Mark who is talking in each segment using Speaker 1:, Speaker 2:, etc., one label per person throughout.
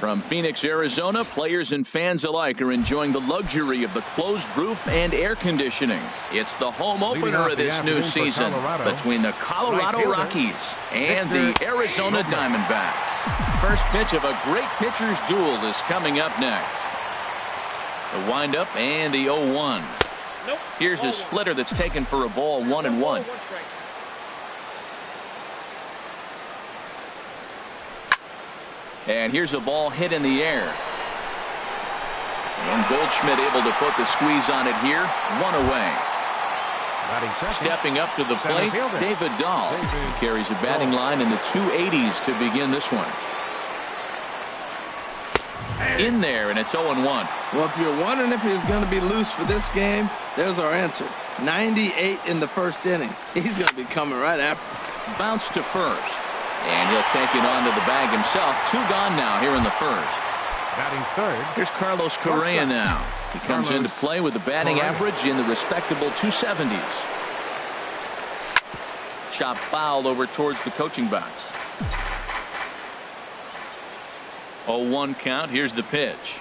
Speaker 1: From Phoenix, Arizona, players and fans alike are enjoying the luxury of the closed roof and air conditioning. It's the home opener of this new season between the Colorado Rockies and the Arizona Diamondbacks. First pitch of a great pitcher's duel is coming up next. The windup and the 0-1. Here's a splitter that's taken for a ball, 1-1. And here's a ball hit in the air. And Goldschmidt able to put the squeeze on it here. One away. Stepping up to the plate, David Dahl. He carries a batting line in the 280s to begin this one. In there, and it's 0-1.
Speaker 2: Well, if you're wondering if he's going to be loose for this game, there's our answer. 98 in the first inning. He's going to be coming right after.
Speaker 1: Bounce to first. And he'll take it onto the bag himself. 2 gone now here in the first.
Speaker 3: Batting third.
Speaker 1: Here's Carlos Correa now. He comes into play with a batting average in the respectable 270s. Chop foul over towards the coaching box. 0-1 count. Here's the pitch.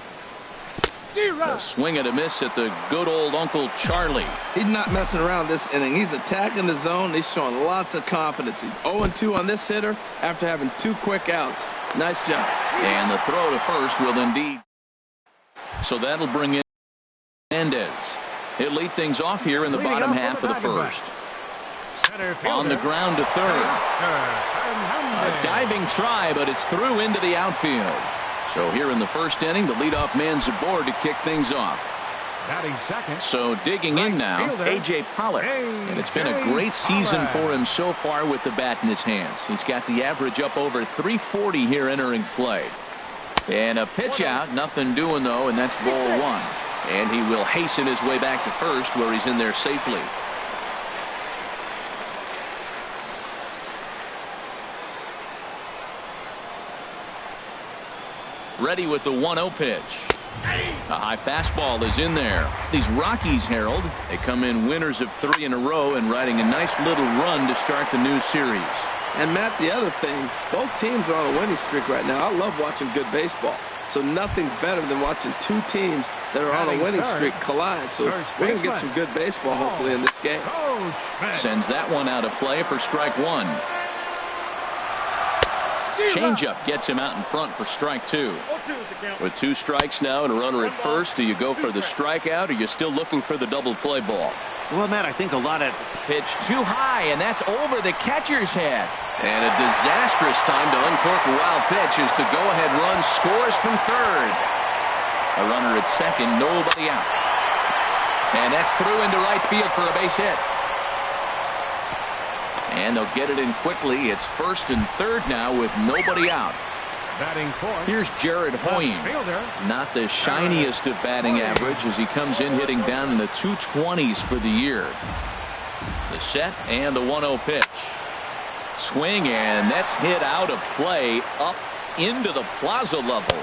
Speaker 1: A swing and a miss at the good old Uncle Charlie.
Speaker 2: He's not messing around this inning. He's attacking the zone. He's showing lots of confidence. He's 0-2 on this hitter after having 2 quick outs. Nice job.
Speaker 1: And the throw to first will indeed. So that'll bring in Mendez. He'll lead things off here in the bottom half of the first. On the ground to third. A diving try, but it's through into the outfield. So here in the first inning, the leadoff man's aboard to kick things off.
Speaker 3: Batting second.
Speaker 1: So digging in now, A.J. Pollock. And it's been a great season for him so far with the bat in his hands. He's got the average up over 340 here entering play. And a pitch out, nothing doing though, and that's ball 1. And he will hasten his way back to first where he's in there safely. Ready with the 1-0 pitch. A high fastball is in there. These Rockies, Harold, they come in winners of 3 in a row and riding a nice little run to start the new series.
Speaker 2: And Matt, the other thing, both teams are on a winning streak right now. I love watching good baseball. So nothing's better than watching 2 teams that are on a winning streak collide. So we're going to get some good baseball hopefully in this game.
Speaker 1: Sends that one out of play for strike 1. Changeup gets him out in front for strike 2. With 2 strikes now and a runner at first, do you go for the strikeout or are you still looking for the double play ball?
Speaker 4: Well, Matt, I think a lot of
Speaker 1: pitch too high, and that's over the catcher's head. And a disastrous time to uncork a wild pitch as the go-ahead run scores from third. A runner at second, nobody out. And that's through into right field for a base hit. And they'll get it in quickly. It's first and third now with nobody out.
Speaker 3: Batting fourth.
Speaker 1: Here's Jared Hoying. Not the shiniest of batting average as he comes in hitting down in the 220s for the year. The set and the 1-0 pitch. Swing, and that's hit out of play up into the plaza level.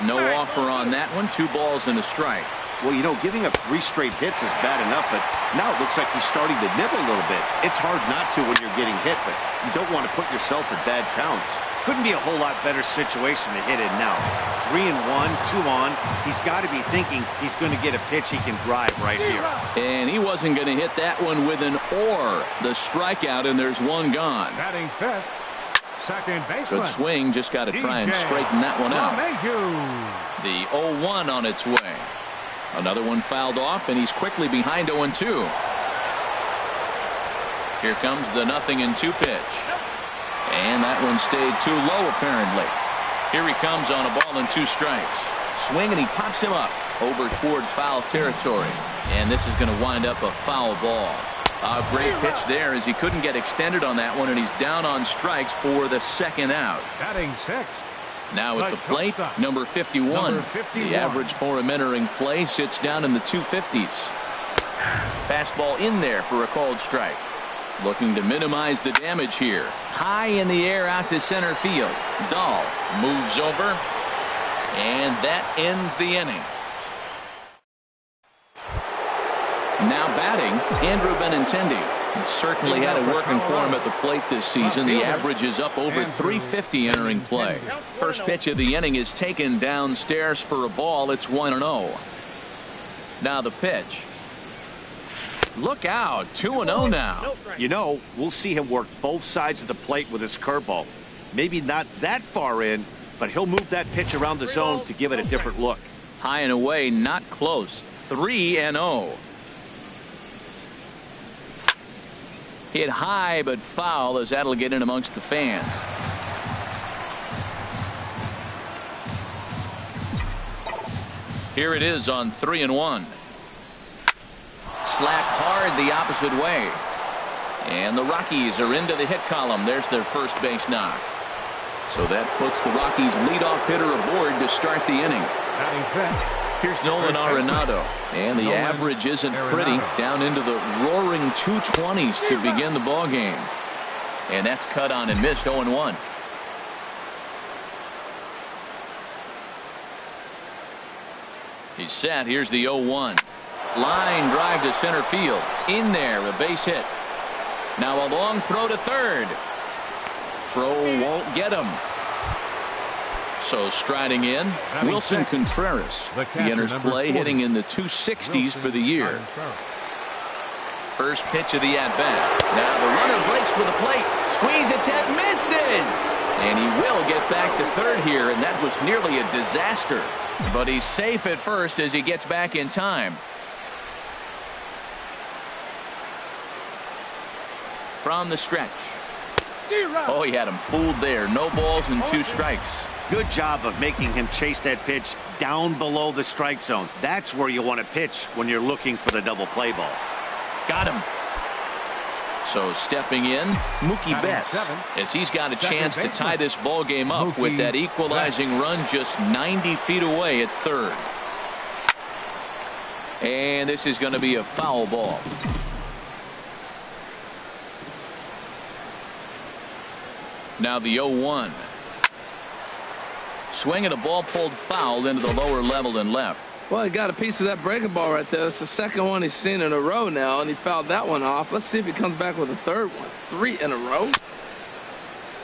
Speaker 1: No offer on that one. 2 balls and a strike.
Speaker 4: Well, you know, giving up 3 straight hits is bad enough, but now it looks like he's starting to nibble a little bit. It's hard not to when you're getting hit, but you don't want to put yourself in bad counts. Couldn't be a whole lot better situation to hit in now. 3-1, 2 on. He's got to be thinking he's going to get a pitch he can drive right here.
Speaker 1: And he wasn't going to hit that one with an or. The strikeout, and there's 1 gone.
Speaker 3: Batting fifth. Second baseman.
Speaker 1: Good swing. Just got to try and straighten that one out. The 0-1 on its way. Another one fouled off, and he's quickly behind 0-2. Here comes the 0-2 pitch. And that one stayed too low, apparently. Here he comes on a ball and 2 strikes. Swing, and he pops him up over toward foul territory. And this is going to wind up a foul ball. A great pitch there as he couldn't get extended on that one, and he's down on strikes for the 2nd out.
Speaker 3: Batting 6.
Speaker 1: Now at the plate, number 51. The average for him entering play sits down in the 250s. Fastball in there for a called strike. Looking to minimize the damage here. High in the air out to center field. Dahl moves over, and that ends the inning. Now batting, Andrew Benintendi. He certainly had it working for him at the plate this season. The average is up over 350 entering play. First pitch of the inning is taken downstairs for a ball. It's 1-0. Now the pitch. Look out, 2-0 now.
Speaker 4: You know, we'll see him work both sides of the plate with his curveball. Maybe not that far in, but he'll move that pitch around the zone to give it a different look.
Speaker 1: High and away, not close. 3-0. Hit high but foul, as that'll get in amongst the fans. Here it is on 3-1. Slapped hard the opposite way. And the Rockies are into the hit column. There's their first base knock. So that puts the Rockies leadoff hitter aboard to start the inning. Here's Nolan Arenado. And the average isn't pretty. Down into the roaring 220s to begin the ball game. And that's cut on and missed. 0-1. He's set. Here's the 0-1. Line drive to center field. In there, a base hit. Now a long throw to third. Throw won't get him. So striding in, Wilson Contreras. He enters play hitting in the 260s for the year. First pitch of the at-bat. Now the runner breaks for the plate. Squeeze attempt, misses. And he will get back to third here, and that was nearly a disaster. But he's safe at first as he gets back in time. From the stretch. Oh, he had him fooled there. No balls and 2 strikes.
Speaker 4: Good job of making him chase that pitch down below the strike zone. That's where you want to pitch when you're looking for the double play ball.
Speaker 1: Got him. So stepping in, Mookie Betts, as he's got a chance to tie this ball game up with that equalizing run just 90 feet away at third. And this is going to be a foul ball. Now the 0-1. Swing and a ball pulled foul into the lower level and left.
Speaker 2: Well, he got a piece of that breaking ball right there. That's the second one he's seen in a row now, and he fouled that one off. Let's see if he comes back with a third one. 3 in a row.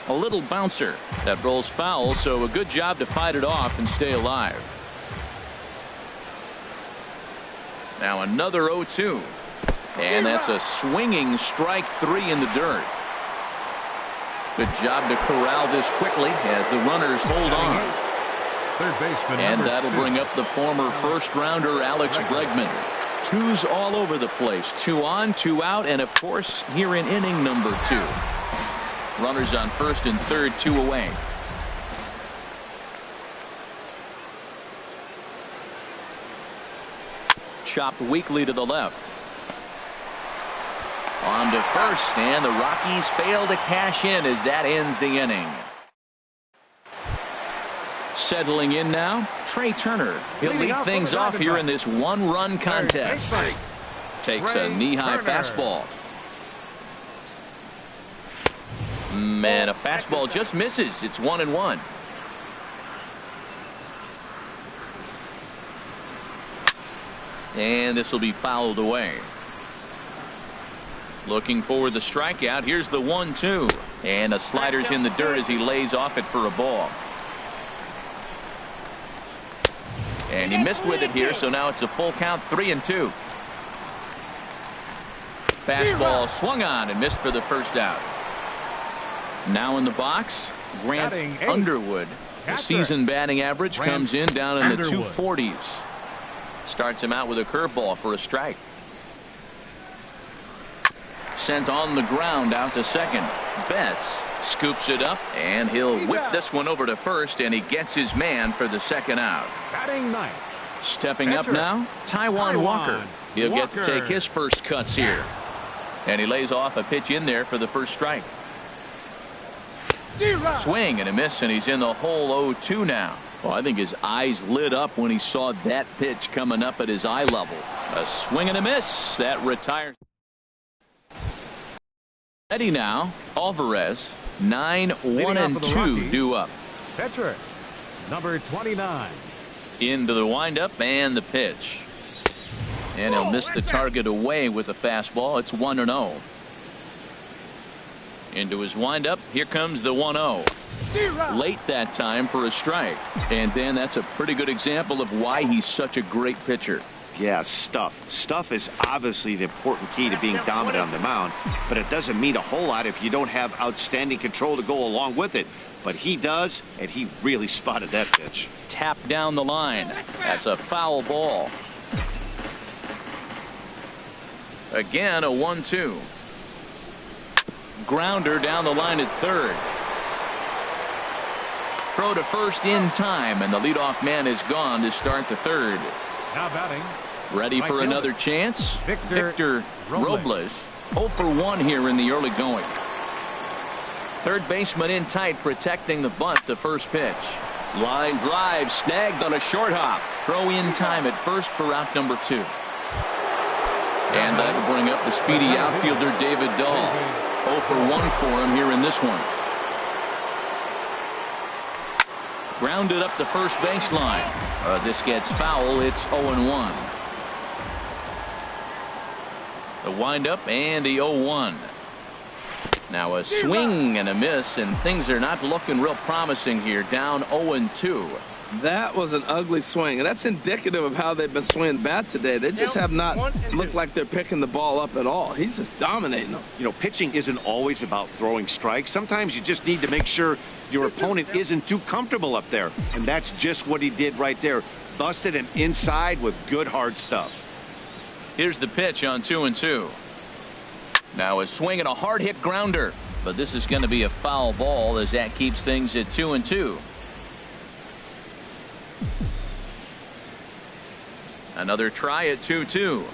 Speaker 1: A little bouncer that rolls foul, so a good job to fight it off and stay alive. Now another 0-2. And that's a swinging strike 3 in the dirt. Good job to corral this quickly as the runners hold on. And that'll bring up the former first-rounder Alex Bregman. 2s all over the place. 2 on, 2 out, and of course here in inning number 2. Runners on first and third, 2 away. Chopped weakly to the left. On to first, and the Rockies fail to cash in as that ends the inning. Settling in now, Trey Turner. He'll lead things off here in this 1-run contest. Takes a knee-high fastball. Man, a fastball just misses. It's 1-1. And this will be fouled away. Looking for the strikeout. Here's the 1-2. And a slider's in the dirt as he lays off it for a ball. And he missed with it here, so now it's a full count, 3-2. Fastball swung on and missed for the first out. Now in the box, Grant Underwood. The season batting average comes in down in the 240s. Starts him out with a curveball for a strike. Sent on the ground out to second. Betts scoops it up, and he'll whip this one over to first, and he gets his man for the second out. Stepping up now, Taijuan Walker. He'll get to take his first cuts here. And he lays off a pitch in there for the first strike. Swing and a miss, and he's in the hole 0-2 now. Well, I think his eyes lit up when he saw that pitch coming up at his eye level. A swing and a miss. That retires. Ready now, Alvarez. 9-1-2 due up.
Speaker 3: Pitcher, number 29.
Speaker 1: Into the windup and the pitch. And he'll miss the target away with the fastball. It's 1-0. Into his windup. Here comes the 1-0. Late that time for a strike. And Dan, that's a pretty good example of why he's such a great pitcher.
Speaker 4: Yeah, stuff. Stuff is obviously the important key to being dominant on the mound, but it doesn't mean a whole lot if you don't have outstanding control to go along with it. But he does, and he really spotted that pitch.
Speaker 1: Tap down the line. That's a foul ball. Again, a 1-2. Grounder down the line at third. Throw to first in time, and the leadoff man is gone to start the third.
Speaker 3: Now batting.
Speaker 1: Ready for another chance? Victor Robles. 0 for 1 here in the early going. Third baseman in tight, protecting the bunt, the first pitch. Line drive snagged on a short hop. Throw in time at first for out number 2. And that'll bring up the speedy outfielder David Dahl. 0 for 1 for him here in this one. Grounded up the first baseline. This gets foul. It's 0-1. The windup and the 0-1. Now a swing and a miss, and things are not looking real promising here. Down 0-2.
Speaker 2: That was an ugly swing, and that's indicative of how they've been swinging bat today. They just have not looked like they're picking the ball up at all. He's just dominating them.
Speaker 4: You know, pitching isn't always about throwing strikes. Sometimes you just need to make sure your opponent isn't too comfortable up there, and that's just what he did right there. Busted him inside with good hard stuff.
Speaker 1: Here's the pitch on 2-2. Now a swing and a hard hit grounder, but this is going to be a foul ball as that keeps things at 2-2. Another try at 2-2.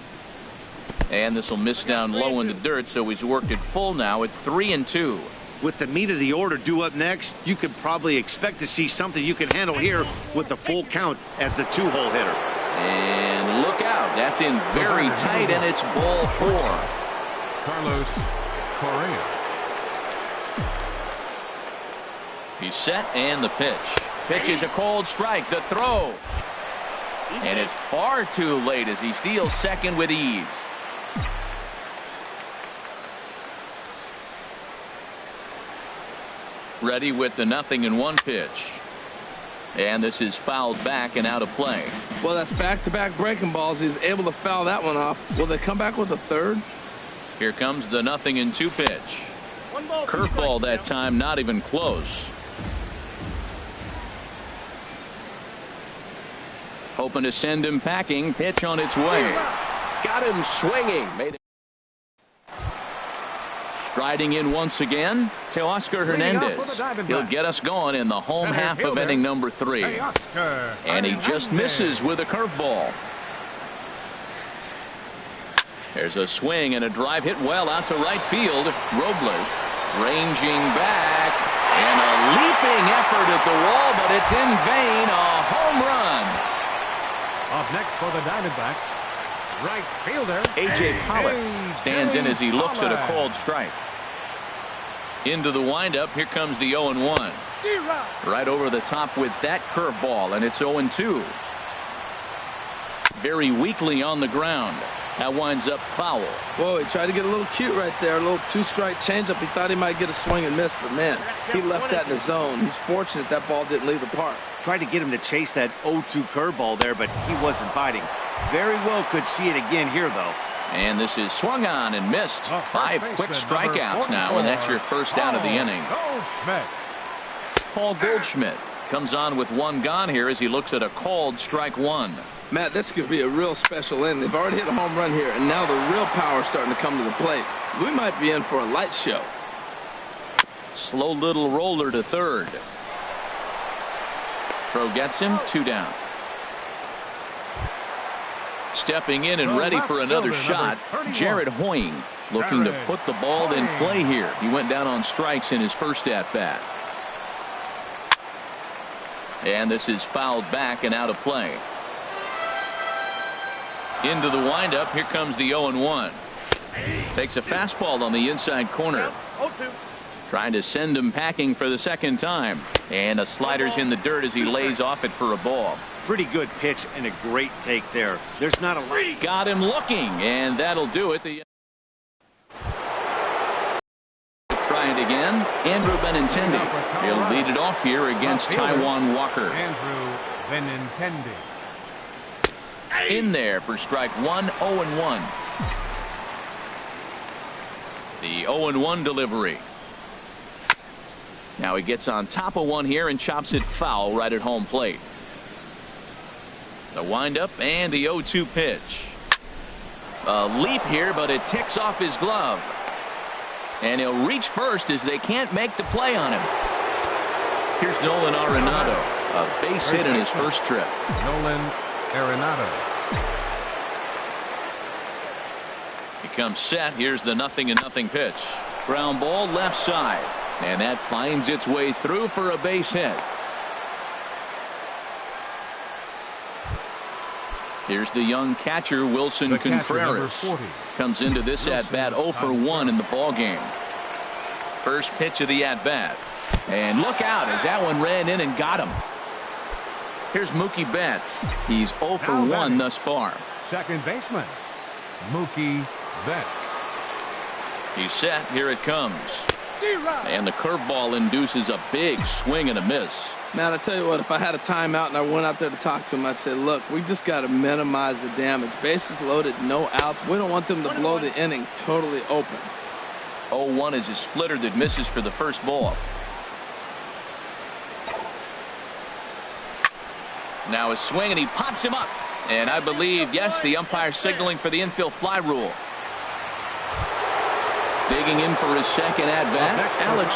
Speaker 1: And this will miss down low in the dirt, so he's worked it full now at 3-2.
Speaker 4: With the meat of the order due up next, you could probably expect to see something you can handle here with the full count as the 2-hole hitter.
Speaker 1: And look out. That's in very tight, and it's ball 4.
Speaker 3: Carlos Correa.
Speaker 1: He's set, and the pitch. Pitch is a cold strike. The throw. And it's far too late as he steals second with ease. Ready with the 0-1 pitch. And this is fouled back and out of play.
Speaker 2: Well, that's back-to-back breaking balls. He's able to foul that one off. Will they come back with a third?
Speaker 1: Here comes the 0-2 pitch. Curveball that time, not even close. Hoping to send him packing. Pitch on its way. Got him swinging. Made it. Striding in once again, Teoscar Hernandez. He'll get us going in the home half of inning number 3. And he just misses with a curveball. There's a swing and a drive hit well out to right field. Robles ranging back. And a leaping effort at the wall, but it's in vain. A home run.
Speaker 3: Up next for the Diamondbacks, right fielder
Speaker 1: A.J. Pollock stands in as he looks at a called strike. Into the windup. Here comes the 0-1. Right over the top with that curveball, and it's 0-2. Very weakly on the ground. That winds up foul.
Speaker 2: Whoa, he tried to get a little cute right there. A little 2-strike changeup. He thought he might get a swing and miss, but man, he left that in the zone. He's fortunate that ball didn't leave the park.
Speaker 4: Tried to get him to chase that 0-2 curveball there, but he wasn't biting. Very well could see it again here, though.
Speaker 1: And this is swung on and missed. 5 quick strikeouts now, and that's your first out of the inning. Paul Goldschmidt comes on with 1 gone here as he looks at a called strike 1.
Speaker 2: Matt, this could be a real special inning. They've already hit a home run here, and now the real power is starting to come to the plate. We might be in for a light show.
Speaker 1: Slow little roller to third. Throw gets him, 2 down. Stepping in and ready for another shot, Jared Hoying looking to put the ball in play here. He went down on strikes in his first at-bat. And this is fouled back and out of play. Into the windup. Here comes the 0-1. Takes a fastball on the inside corner. Trying to send him packing for the second time. And a slider's in the dirt as he lays off it for a ball.
Speaker 4: Pretty good pitch and a great take there. There's not a lot.
Speaker 1: Got him looking, and that'll do it. The try it again. Andrew Benintendi. He'll lead it off here against Taijuan Walker.
Speaker 3: Andrew Benintendi.
Speaker 1: In there for strike one, 0-1. The 0-1 delivery. Now he gets on top of one here and chops it foul right at home plate. The windup and the 0-2 pitch. A leap here, but it ticks off his glove. And he'll reach first as they can't make the play on him. Here's Nolan Arenado. A base hit in his first trip.
Speaker 3: Nolan Arenado.
Speaker 1: He comes set. Here's the 0-0 pitch. Ground ball left side. And that finds its way through for a base hit. Here's the young catcher, Wilson Contreras. Comes into this at-bat 0 for 1 in the ballgame. First pitch of the at-bat. And look out as that one ran in and got him. Here's Mookie Betts. He's 0 for 1 thus far.
Speaker 3: Second baseman, Mookie Betts.
Speaker 1: He's set. Here it comes. And the curveball induces a big swing and a miss.
Speaker 2: Man, I tell you what, if I had a timeout and I went out there to talk to him, I'd say, look, we just got to minimize the damage. Bases loaded, no outs. We don't want them to blow the inning totally open.
Speaker 1: 0-1 is a splitter that misses for the first ball. Now a swing, and he pops him up. And I believe, yes, the umpire signaling for the infield fly rule. Digging in for his second at-bat, Alex.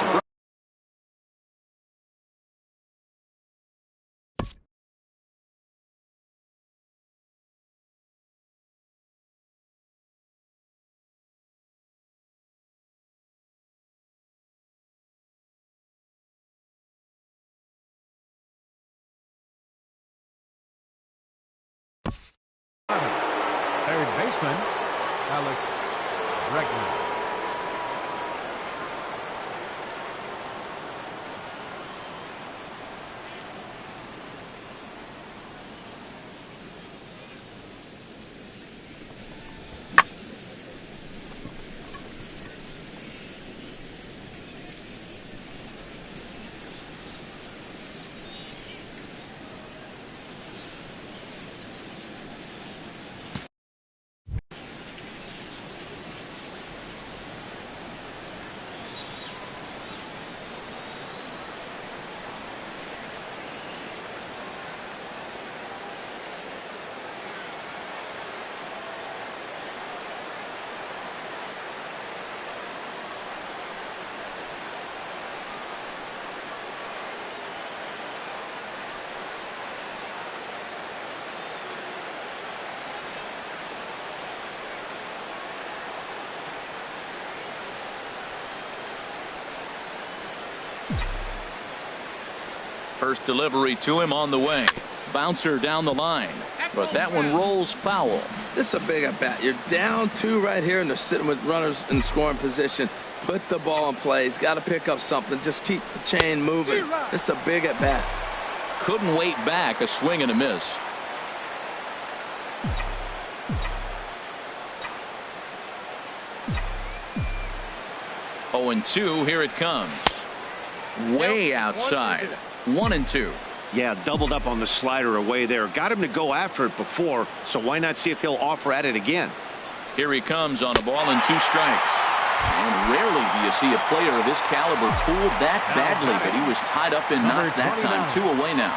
Speaker 3: Third baseman, Alex Bregman.
Speaker 1: First delivery to him on the way. Bouncer down the line. But that one rolls foul.
Speaker 2: This is a big at-bat. You're down 2 right here, and they're sitting with runners in scoring position. Put the ball in play. He's got to pick up something. Just keep the chain moving. This is a big at-bat.
Speaker 1: Couldn't wait back. A swing and a miss. Oh, and 2. Here it comes. Way outside. 1-2.
Speaker 4: Yeah, doubled up on the slider away there. Got him to go after it before, so why not see if he'll offer at it again?
Speaker 1: Here he comes on a ball and 2 strikes. And rarely do you see a player of his caliber fooled that badly, but he was tied up in knots that time. 2 away now.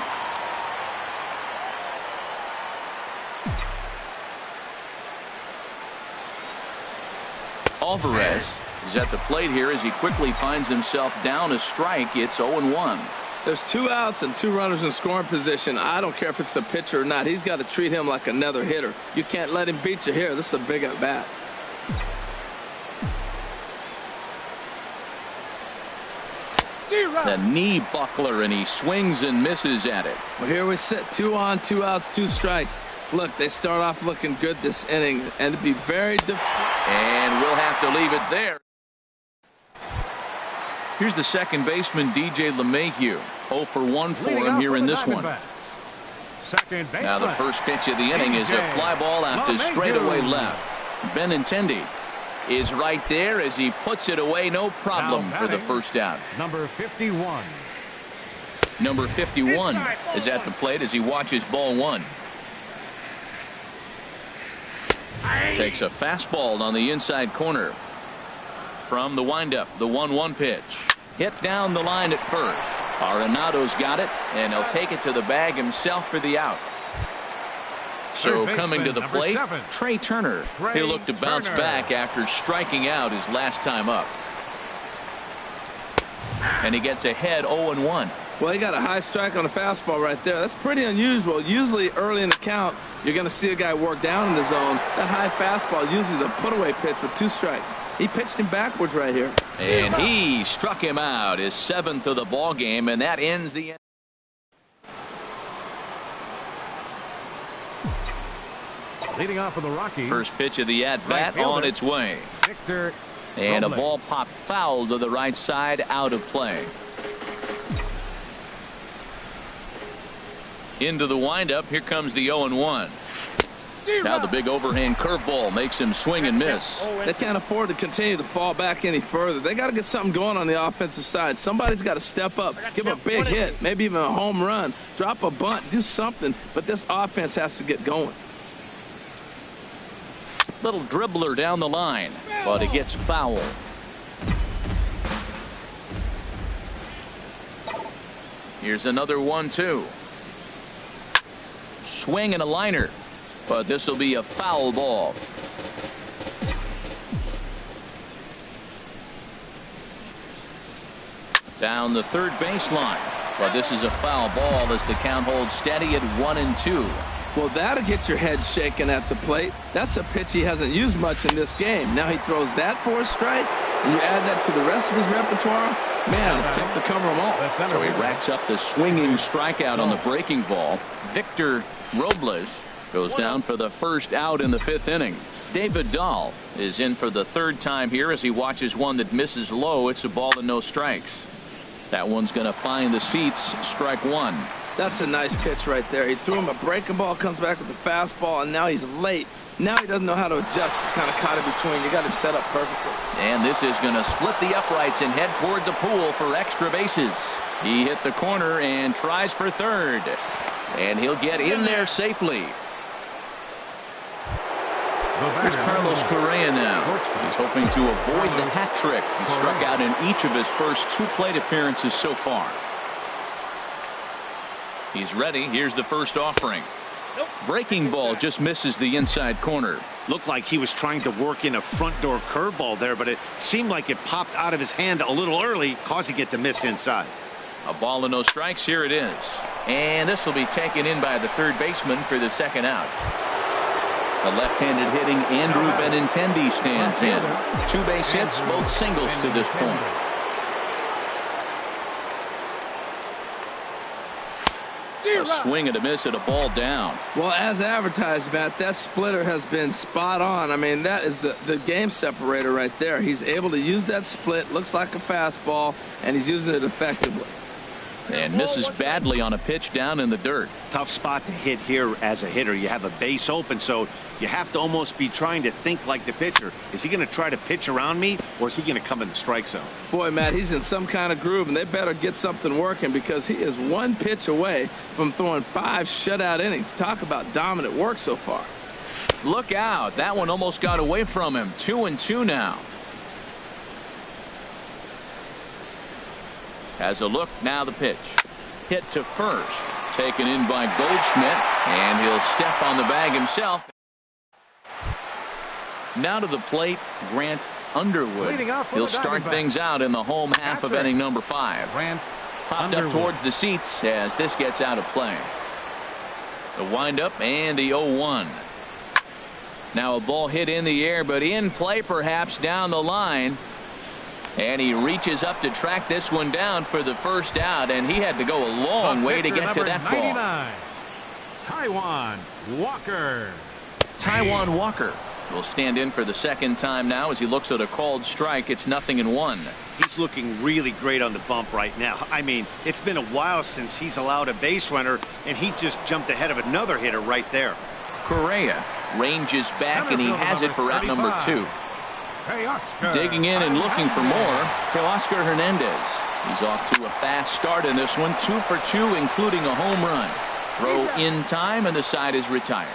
Speaker 1: Alvarez is at the plate here as he quickly finds himself down a strike. It's 0-1.
Speaker 2: There's 2 outs and 2 runners in scoring position. I don't care if it's the pitcher or not. He's got to treat him like another hitter. You can't let him beat you here. This is a big at-bat.
Speaker 1: The knee buckler, and he swings and misses at it.
Speaker 2: Well, here we sit, 2 on, 2 outs, 2 strikes. Look, they start off looking good this inning, and to be very
Speaker 1: and we'll have to leave it there. Here's the second baseman, DJ LeMahieu. 0 for 1 for him here in this one. Now the first pitch of the inning is a fly ball out to straightaway left. Benintendi is right there as he puts it away. No problem for the first down.
Speaker 3: Number 51.
Speaker 1: Number 51 is at the plate as he watches ball one. Takes a fastball on the inside corner. From the windup, the 1-1 pitch. Hit down the line at first. Arenado's got it, and he'll take it to the bag himself for the out. So coming to the plate, Trey Turner. He'll look to bounce back after striking out his last time up. And he gets ahead 0-1.
Speaker 2: Well, he got a high strike on a fastball right there. That's pretty unusual. Usually early in the count, you're going to see a guy work down in the zone. That high fastball, usually the put-away pitch for 2 strikes. He pitched him backwards right here.
Speaker 1: And he struck him out, his 7th of the ball game, and that ends the end.
Speaker 3: Leading off for the Rockies.
Speaker 1: First pitch of the at-bat on its way.
Speaker 3: Victor
Speaker 1: And a
Speaker 3: Robles.
Speaker 1: ball popped foul to the right side, out of play. Into the windup, here comes the 0-1. Now the big overhand curveball makes him swing and miss.
Speaker 2: They can't afford to continue to fall back any further. They got to get something going on the offensive side. Somebody's got to step up, give a big hit, maybe even a home run, drop a bunt, do something. But this offense has to get going.
Speaker 1: Little dribbler down the line, but it gets foul. Here's another 1-2. Swing and a liner, but this will be a foul ball. Down the third baseline, but this is a foul ball as the count holds steady at 1-2.
Speaker 2: Well, that'll get your head shaken at the plate. That's a pitch he hasn't used much in this game. Now he throws that for a strike, and you add that to the rest of his repertoire. Man, it's tough to cover them all.
Speaker 1: So he racks up the swinging strikeout on the breaking ball. Victor Robles goes down for the first out in the 5th inning. David Dahl is in for the 3rd time here as he watches one that misses low. It's a ball and no strikes. That one's going to find the seats. Strike 1.
Speaker 2: That's a nice pitch right there. He threw him a breaking ball, comes back with the fastball, and now he's late. Now he doesn't know how to adjust. He's kind of caught in between. You got him set up perfectly.
Speaker 1: And this is going to split the uprights and head toward the pool for extra bases. He hit the corner and tries for 3rd. And he'll get in there safely. Here's Carlos Correa now. He's hoping to avoid the hat trick. He struck out in each of his first 2 plate appearances so far. He's ready. Here's the first offering. Breaking ball just misses the inside corner.
Speaker 4: Looked like he was trying to work in a front door curveball there, but it seemed like it popped out of his hand a little early, causing it to miss inside.
Speaker 1: A ball and no strikes. Here it is. And this will be taken in by the 3rd baseman for the 2nd out. The left-handed hitting Andrew Benintendi stands in. 2 base hits, both singles to this point. A swing and a miss at a ball down.
Speaker 2: Well, as advertised, Matt, that splitter has been spot on. I mean, that is the game separator right there. He's able to use that split, looks like a fastball, and he's using it effectively.
Speaker 1: And misses badly on a pitch down in the dirt.
Speaker 4: Tough spot to hit here as a hitter. You have a base open, so you have to almost be trying to think like the pitcher. Is he going to try to pitch around me, or is he going to come in the strike zone?
Speaker 2: Boy, Matt, he's in some kind of groove, and they better get something working because he is 1 pitch away from throwing 5 shutout innings. Talk about dominant work so far.
Speaker 1: Look out. That one almost got away from him. 2-2 now. Has a look, now the pitch. Hit to first. Taken in by Goldschmidt, and he'll step on the bag himself. Now to the plate, Grant Underwood. He'll start things out in the home half of inning number 5. Popped up towards the seats as this gets out of play. The windup and the 0-1. Now a ball hit in the air, but in play perhaps down the line. And he reaches up to track this one down for the first out, and he had to go a long way to get to that ball.
Speaker 3: Taijuan Walker.
Speaker 1: Taijuan Walker will stand in for the 2nd time now as he looks at a called strike. It's 0-1.
Speaker 4: He's looking really great on the bump right now. I mean, it's been a while since he's allowed a base runner, and he just jumped ahead of another hitter right there.
Speaker 1: Correa ranges back, and he has it for out number 2. Digging in and looking for more, Teoscar Hernandez. He's off to a fast start in this one, 2 for 2, including a home run. Throw in time, and the side is retired.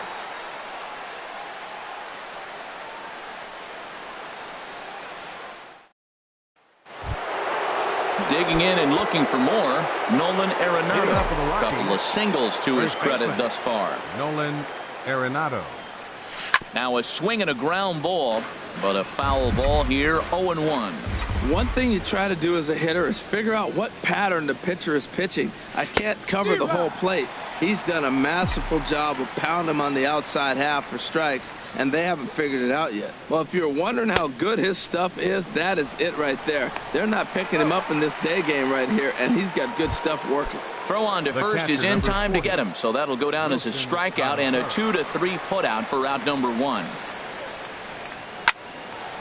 Speaker 1: Digging in and looking for more, Nolan Arenado. A couple of singles to his credit thus far.
Speaker 3: Nolan Arenado.
Speaker 1: Now a swing and a ground ball, but a foul ball here, 0-1.
Speaker 2: One thing you try to do as a hitter is figure out what pattern the pitcher is pitching. I can't cover the whole plate. He's done a masterful job of pounding him on the outside half for strikes, and they haven't figured it out yet. Well, if you're wondering how good his stuff is, that is it right there. They're not picking him up in this day game right here, and he's got good stuff working.
Speaker 1: Throw on to first is in time to get him, so that'll go down as a strikeout and a 2-3 putout for out number 1.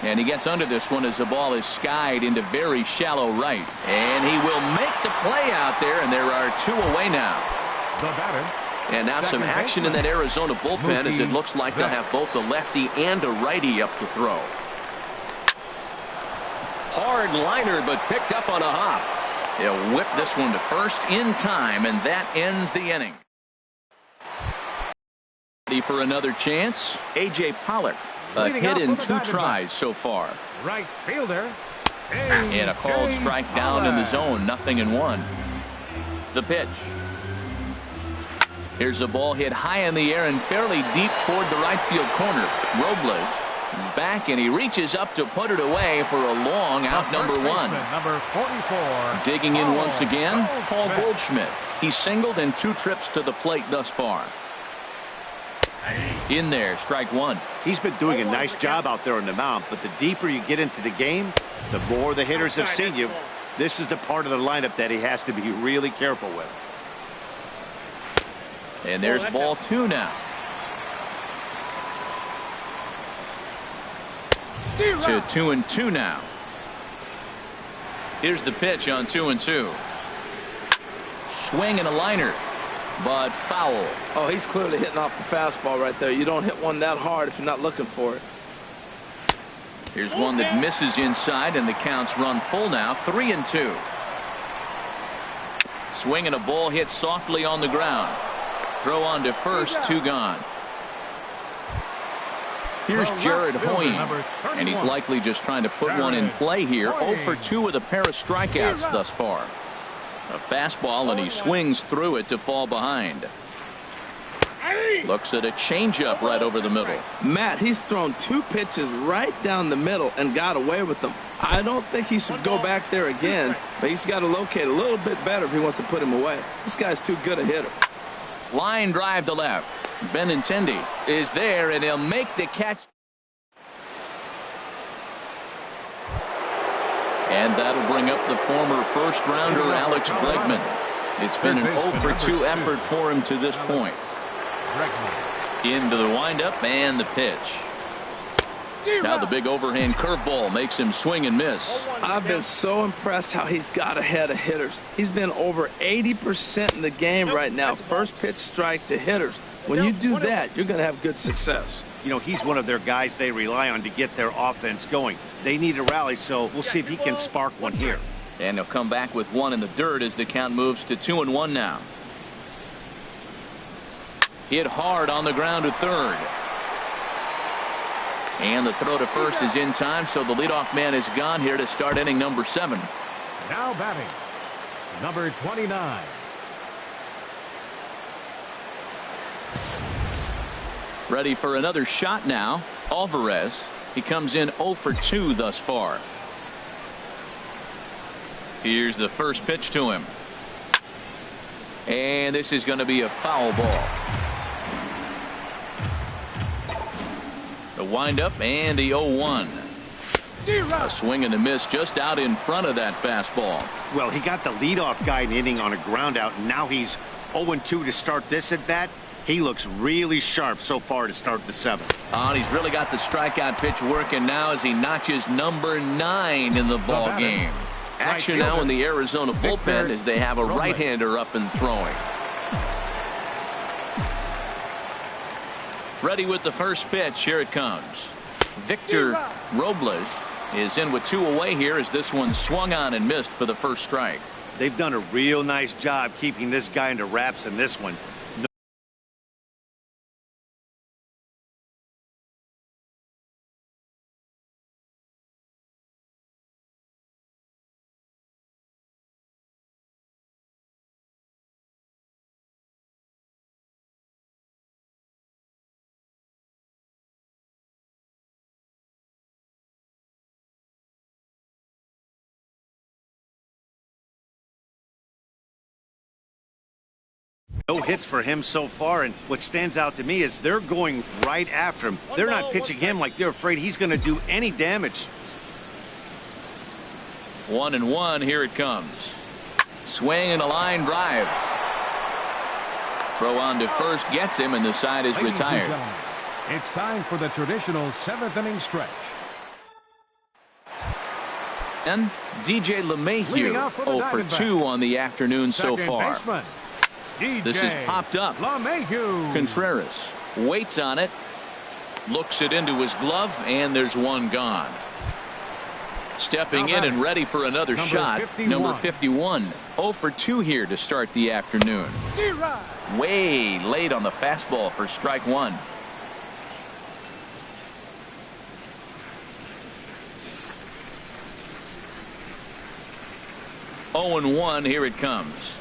Speaker 1: And he gets under this one as the ball is skied into very shallow right. And he will make the play out there, and there are 2 away now. And now some action in that Arizona bullpen as it looks like they'll have both a lefty and a righty up to throw. Hard liner, but picked up on a hop. He'll whip this one to first in time, and that ends the inning. Ready for another chance, A.J. Pollock. A hit in 2 tries so far.
Speaker 3: Right fielder.
Speaker 1: And a called strike down in the zone, 0-1. The pitch. Here's a ball hit high in the air and fairly deep toward the right field corner. Robles is back, and he reaches up to put it away for a long out number 1.
Speaker 3: Number 44.
Speaker 1: Digging in once again, Paul Goldschmidt. He's singled in 2 trips to the plate thus far. In there, strike 1.
Speaker 4: He's been doing a nice job out there on the mound, but the deeper you get into the game, the more the hitters have seen you. This is the part of the lineup that he has to be really careful with.
Speaker 1: And there's ball 2 now. To 2-2 now. Here's the pitch on 2-2. Swing and a liner, but foul.
Speaker 2: Oh, he's clearly hitting off the fastball right there. You don't hit one that hard if you're not looking for it.
Speaker 1: Here's one that misses inside, and the count's run full now, 3-2. Swing and a ball hit softly on the ground. Throw on to first, 2 gone. Here's Jared Hoying, and he's likely just trying to put one in play here. 0 for 2 with a pair of strikeouts thus far. A fastball, and he swings through it to fall behind. Looks at a changeup right over the middle.
Speaker 2: Matt, he's thrown 2 pitches right down the middle and got away with them. I don't think he should go back there again, but he's got to locate a little bit better if he wants to put him away. This guy's too good a hitter.
Speaker 1: Line drive to left. Benintendi is there, and he'll make the catch. And that'll bring up the former first-rounder Alex Bregman. It's been an 0 for 2 effort for him to this point. Into the windup and the pitch. Now the big overhand curveball makes him swing and miss.
Speaker 2: I've been so impressed how he's got ahead of hitters. He's been over 80% in the game right now. First pitch strike to hitters. When you do that, you're going to have good success.
Speaker 4: You know, he's one of their guys they rely on to get their offense going. They need a rally, so we'll see if he can spark one here.
Speaker 1: And he'll come back with 1 in the dirt as the count moves to 2-1 now. Hit hard on the ground to third. And the throw to first is in time, so the leadoff man is gone here to start inning number 7.
Speaker 3: Now batting, number 29.
Speaker 1: Ready for another shot now. Alvarez. He comes in 0 for 2 thus far. Here's the first pitch to him. And this is going to be a foul ball. The windup and the 0-1. A swing and a miss just out in front of that fastball.
Speaker 4: Well, he got the leadoff guy in inning on a ground out, and now he's 0-2 to start this at bat. He looks really sharp so far to start the 7th.
Speaker 1: Oh, he's really got the strikeout pitch working now as he notches number 9 in the ball game. Action now in the Arizona bullpen as they have a right-hander up and throwing. Ready with the first pitch. Here it comes. Victor Robles is in with 2 away here as this one swung on and missed for the first strike.
Speaker 4: They've done a real nice job keeping this guy into wraps in this one. No hits for him so far, and what stands out to me is they're going right after him. They're not pitching him like they're afraid he's going to do any damage.
Speaker 1: 1-1, here it comes. Swing and a line drive. Throw on to first gets him, and the side is retired.
Speaker 3: It's time for the traditional 7th inning stretch.
Speaker 1: And DJ LeMahieu 0 for 2 on the afternoon so far. This is popped up. Contreras waits on it, looks it into his glove, and there's one gone. Stepping in and ready for another shot, number 51. 0 for 2 here to start the afternoon. Way late on the fastball for strike 1. Oh and 1, here it comes.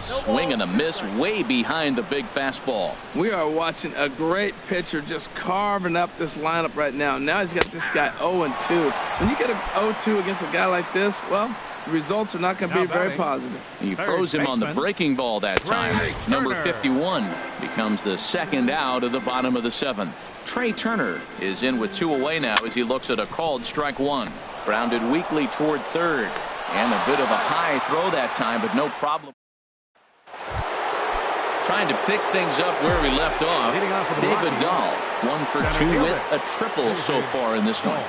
Speaker 1: Swing and a miss way behind the big fastball.
Speaker 2: We are watching a great pitcher just carving up this lineup right now. Now he's got this guy 0-2. When you get a 0-2 against a guy like this, well, the results are not going to be very positive.
Speaker 1: He froze him on the breaking ball that time. Number 51 becomes the second out of the bottom of the 7th. Trey Turner is in with 2 away now as he looks at a called strike 1. Grounded weakly toward third. And a bit of a high throw that time, but no problem. Trying to pick things up where we left off. David Dahl, 1 for 2 with a triple so far in this one.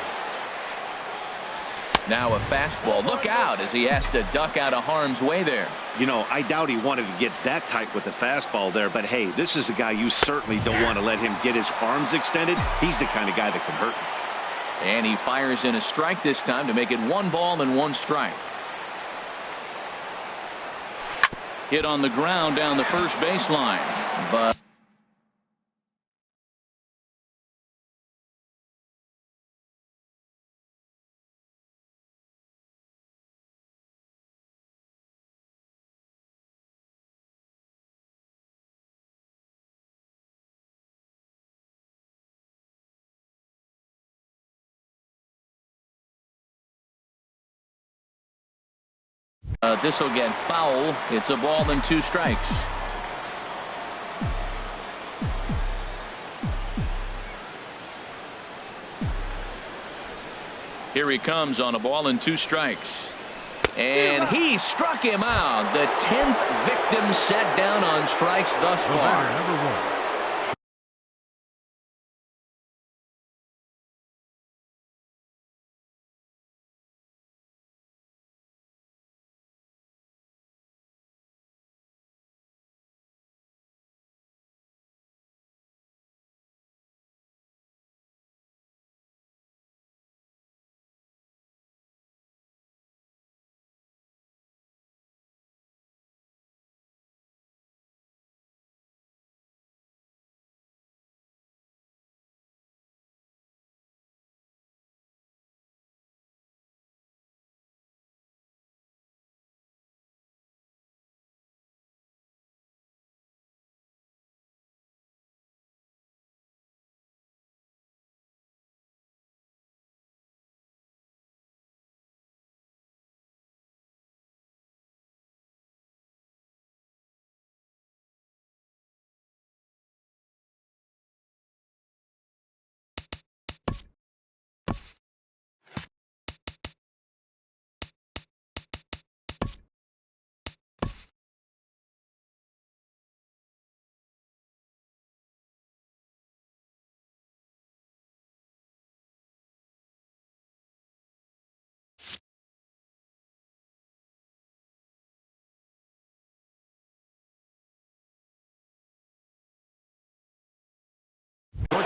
Speaker 1: Now a fastball. Look out as he has to duck out of harm's way there.
Speaker 4: You know, I doubt he wanted to get that tight with the fastball there, but hey, this is a guy you certainly don't want to let him get his arms extended. He's the kind of guy that can hurt him.
Speaker 1: And he fires in a strike this time to make it 1 ball and 1 strike. Hit on the ground down the first baseline, but this will get foul. It's a ball and 2 strikes. Here he comes on a ball and 2 strikes. And he struck him out. The 10th victim set down on strikes thus far.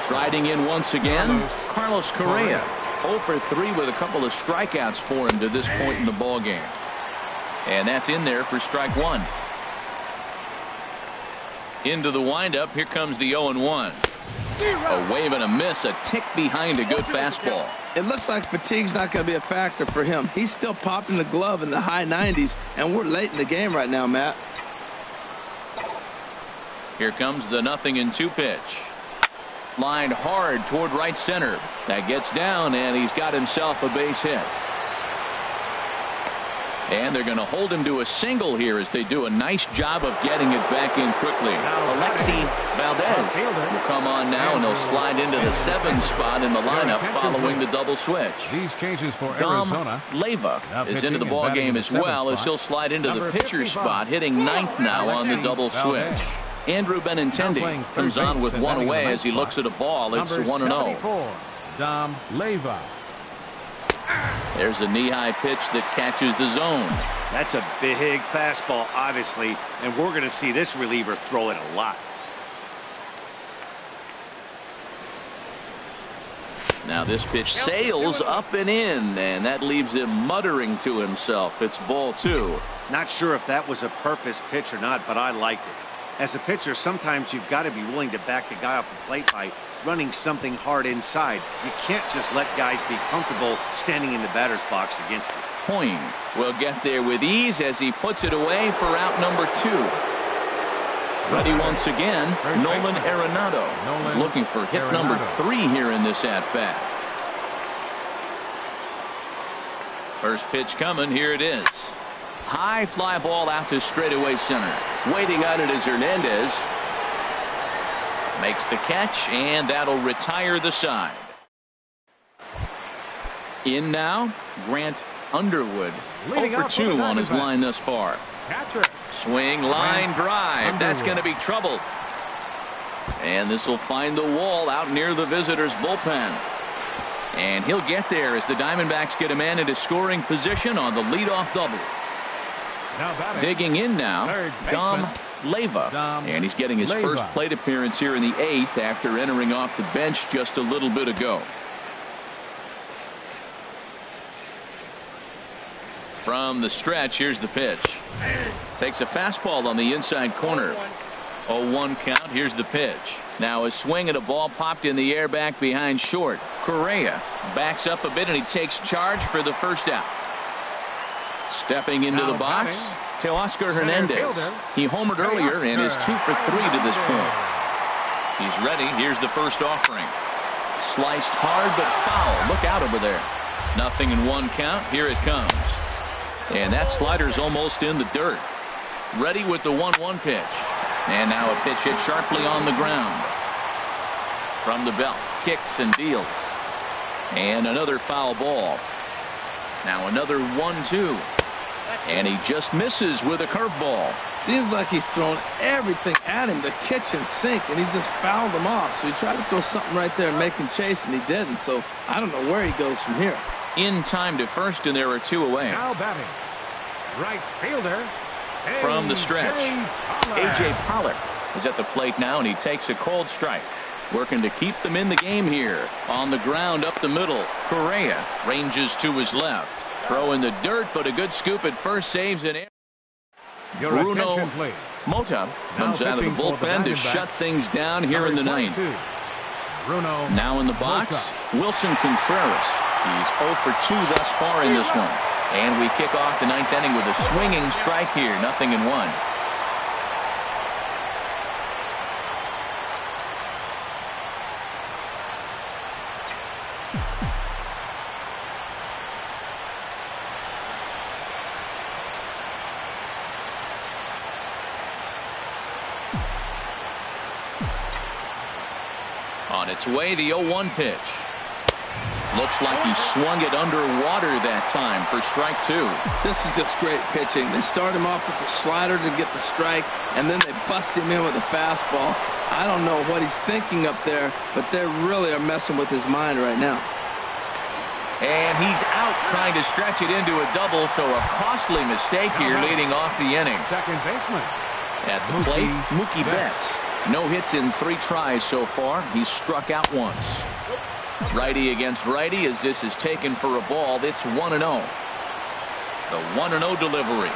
Speaker 1: Riding in once again, Carlos Correa. 0 for 3 with a couple of strikeouts for him to this point in the ball game. And that's in there for strike one. Into the windup. Here comes the 0-1. A wave and a miss, a tick behind a good fastball.
Speaker 2: It looks like fatigue's not going to be a factor for him. He's still popping the glove in the high 90s, and we're late in the game right now, Matt.
Speaker 1: Here comes the 0-2 pitch. Lined hard toward right center. That gets down, and he's got himself a base hit. And they're going to hold him to a single here as they do a nice job of getting it back in quickly. Alexi Valdez will come on now, and they'll slide into the 7 spot in the lineup following the double switch.
Speaker 3: These changes for
Speaker 1: Dom
Speaker 3: Arizona.
Speaker 1: Leyva is into the ball game as well, as he'll slide into the pitcher spot, hitting 9th now on the double switch. Andrew Benintendi comes on with one away as he looks at a ball. It's 1-0.
Speaker 3: Dom Leyva.
Speaker 1: There's a knee-high pitch that catches the zone.
Speaker 4: That's a big fastball, obviously, and we're going to see this reliever throw it a lot.
Speaker 1: Now this pitch sails up and in, and that leaves him muttering to himself. It's ball 2.
Speaker 4: Not sure if that was a purpose pitch or not, but I liked it. As a pitcher, sometimes you've got to be willing to back the guy off the plate by running something hard inside. You can't just let guys be comfortable standing in the batter's box against you.
Speaker 1: Hoying will get there with ease as he puts it away for out number 2. Ready once again, Nolan Arenado is looking for hit number 3 here in this at-bat. First pitch coming. Here it is. High fly ball out to straightaway center. Waiting on it is Hernandez. Makes the catch, and that'll retire the side. In now, Grant Underwood. 0 for 2 on his line thus far. Swing, line drive. That's going to be trouble. And this will find the wall out near the visitors' bullpen. And he'll get there as the Diamondbacks get a man into scoring position on the leadoff double. Digging in now, Dom Leyva, and he's getting his first plate appearance here in the 8th after entering off the bench just a little bit ago. From the stretch, here's the pitch. Takes a fastball on the inside corner. 0-1 count. Here's the pitch. Now a swing at a ball popped in the air back behind short. Correa backs up a bit, and he takes charge for the first out. Stepping into the box, Teoscar Hernandez. He homered earlier and is 2 for 3 to this point. He's ready. Here's the first offering. Sliced hard but foul. Look out over there. 0-1 count. Here it comes. And that slider's almost in the dirt. Ready with the 1-1 pitch. And now a pitch hit sharply on the ground. From the belt. Kicks and deals. And another foul ball. Now another 1-2. And he just misses with a curveball.
Speaker 2: Seems like he's thrown everything at him, the kitchen sink, and he just fouled him off. So he tried to throw something right there and make him chase, and he didn't. So I don't know where he goes from here.
Speaker 1: In time to first, and there are 2 away.
Speaker 3: Now batting, right fielder.
Speaker 1: From the stretch, A.J. Pollock is at the plate now, and he takes a cold strike. Working to keep them in the game here. On the ground up the middle, Correa ranges to his left. Throw in the dirt, but a good scoop at first, saves an air. Bruno Mota comes out of the bullpen to shut things down here in the 9th. Now in the box, Wilson Contreras. He's 0 for 2 thus far in this one. And we kick off the 9th inning with a swinging strike here. 0-1. On its way, the 0-1 pitch. Looks like he swung it underwater that time for strike 2.
Speaker 2: This is just great pitching. They start him off with the slider to get the strike, and then they bust him in with a fastball. I don't know what he's thinking up there, but they really are messing with his mind right now.
Speaker 1: And he's out trying to stretch it into a double, so a costly mistake here leading off the inning.
Speaker 3: Second baseman.
Speaker 1: At the plate, Mookie Betts. No hits in 3 tries so far. He's struck out once. Righty against righty as this is taken for a ball. It's 1-0. The 1-0 delivery.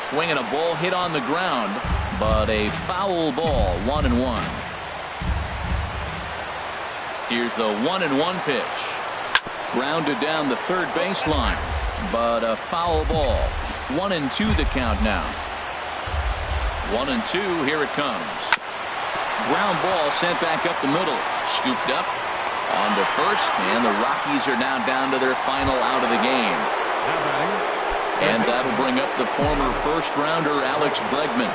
Speaker 1: Swinging a ball hit on the ground, but a foul ball. 1-1. Here's the 1-1 pitch. Grounded down the third baseline, but a foul ball. 1-2 the count now. 1-2. Here it comes. Ground ball sent back up the middle. Scooped up on to first, and the Rockies are now down to their final out of the game. And that'll bring up the former first-rounder Alex Bregman.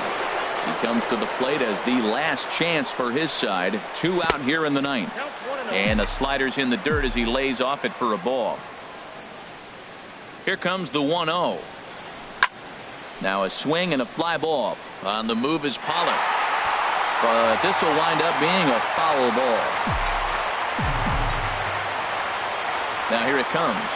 Speaker 1: He comes to the plate as the last chance for his side. 2 out here in the 9th. And the slider's in the dirt as he lays off it for a ball. Here comes the 1-0. Now a swing and a fly ball. On the move is Pollard. But this will wind up being a foul ball. Now here it comes.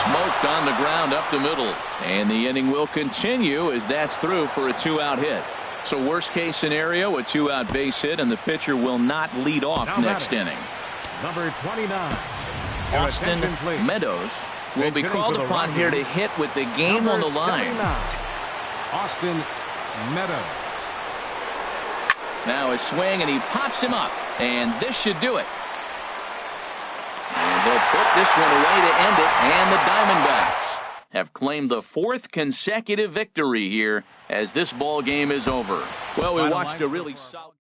Speaker 1: Smoked on the ground up the middle. And the inning will continue as that's through for a 2-out hit. So worst case scenario, a 2-out base hit, and the pitcher will not lead off next inning.
Speaker 3: Number 29.
Speaker 1: Austin Meadows will be called upon here to hit with the game on the line.
Speaker 3: 79. Austin Meadows.
Speaker 1: Now a swing, and he pops him up. And this should do it. And they'll put this one away to end it. And the Diamondbacks have claimed the 4th consecutive victory here as this ball game is over. Well, we watched a really solid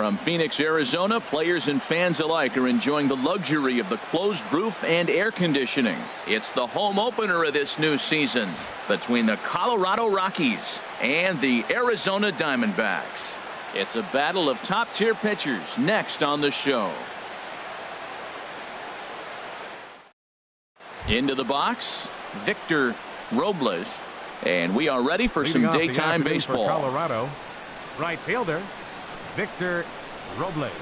Speaker 1: From Phoenix, Arizona, players and fans alike are enjoying the luxury of the closed roof and air conditioning. It's the home opener of this new season between the Colorado Rockies and the Arizona Diamondbacks. It's a battle of top-tier pitchers next on the show. Into the box, Victor Robles, and we are ready for some daytime baseball.
Speaker 3: For Colorado, right fielder Victor Robles.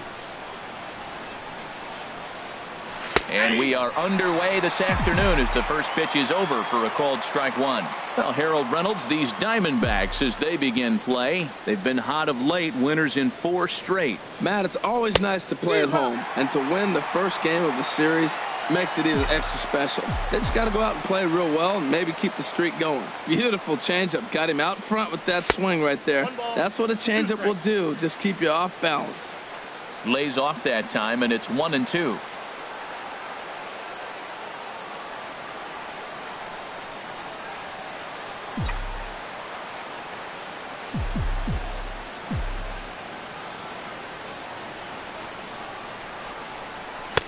Speaker 1: And we are underway this afternoon as the first pitch is over for a called strike one. Well, Harold Reynolds, these Diamondbacks, as they begin play, they've been hot of late, winners in 4 straight.
Speaker 2: Matt, it's always nice to play at home, and to win the first game of the series makes it even extra special. They just got to go out and play real well and maybe keep the streak going. Beautiful changeup. Got him out front with that swing right there. That's what a changeup will do, just keep you off balance.
Speaker 1: Lays off that time, and it's 1-2.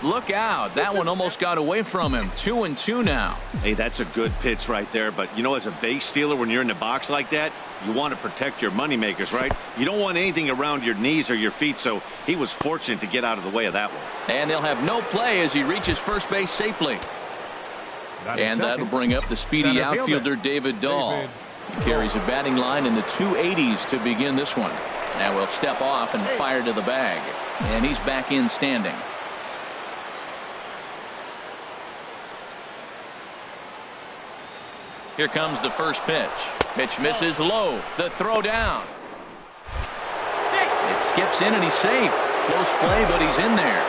Speaker 1: Look out. That one almost got away from him. 2-2 now.
Speaker 4: Hey, that's a good pitch right there. But, you know, as a base stealer, when you're in the box like that, you want to protect your moneymakers, right? You don't want anything around your knees or your feet, so he was fortunate to get out of the way of that one.
Speaker 1: And they'll have no play as he reaches first base safely. And that'll bring up the speedy outfielder David Dahl. He carries a batting line in the 280s to begin this one. Now we'll step off and fire to the bag. And he's back in standing. Here comes the first pitch. Pitch misses low. The throw down. It skips in and he's safe. Close play, but he's in there.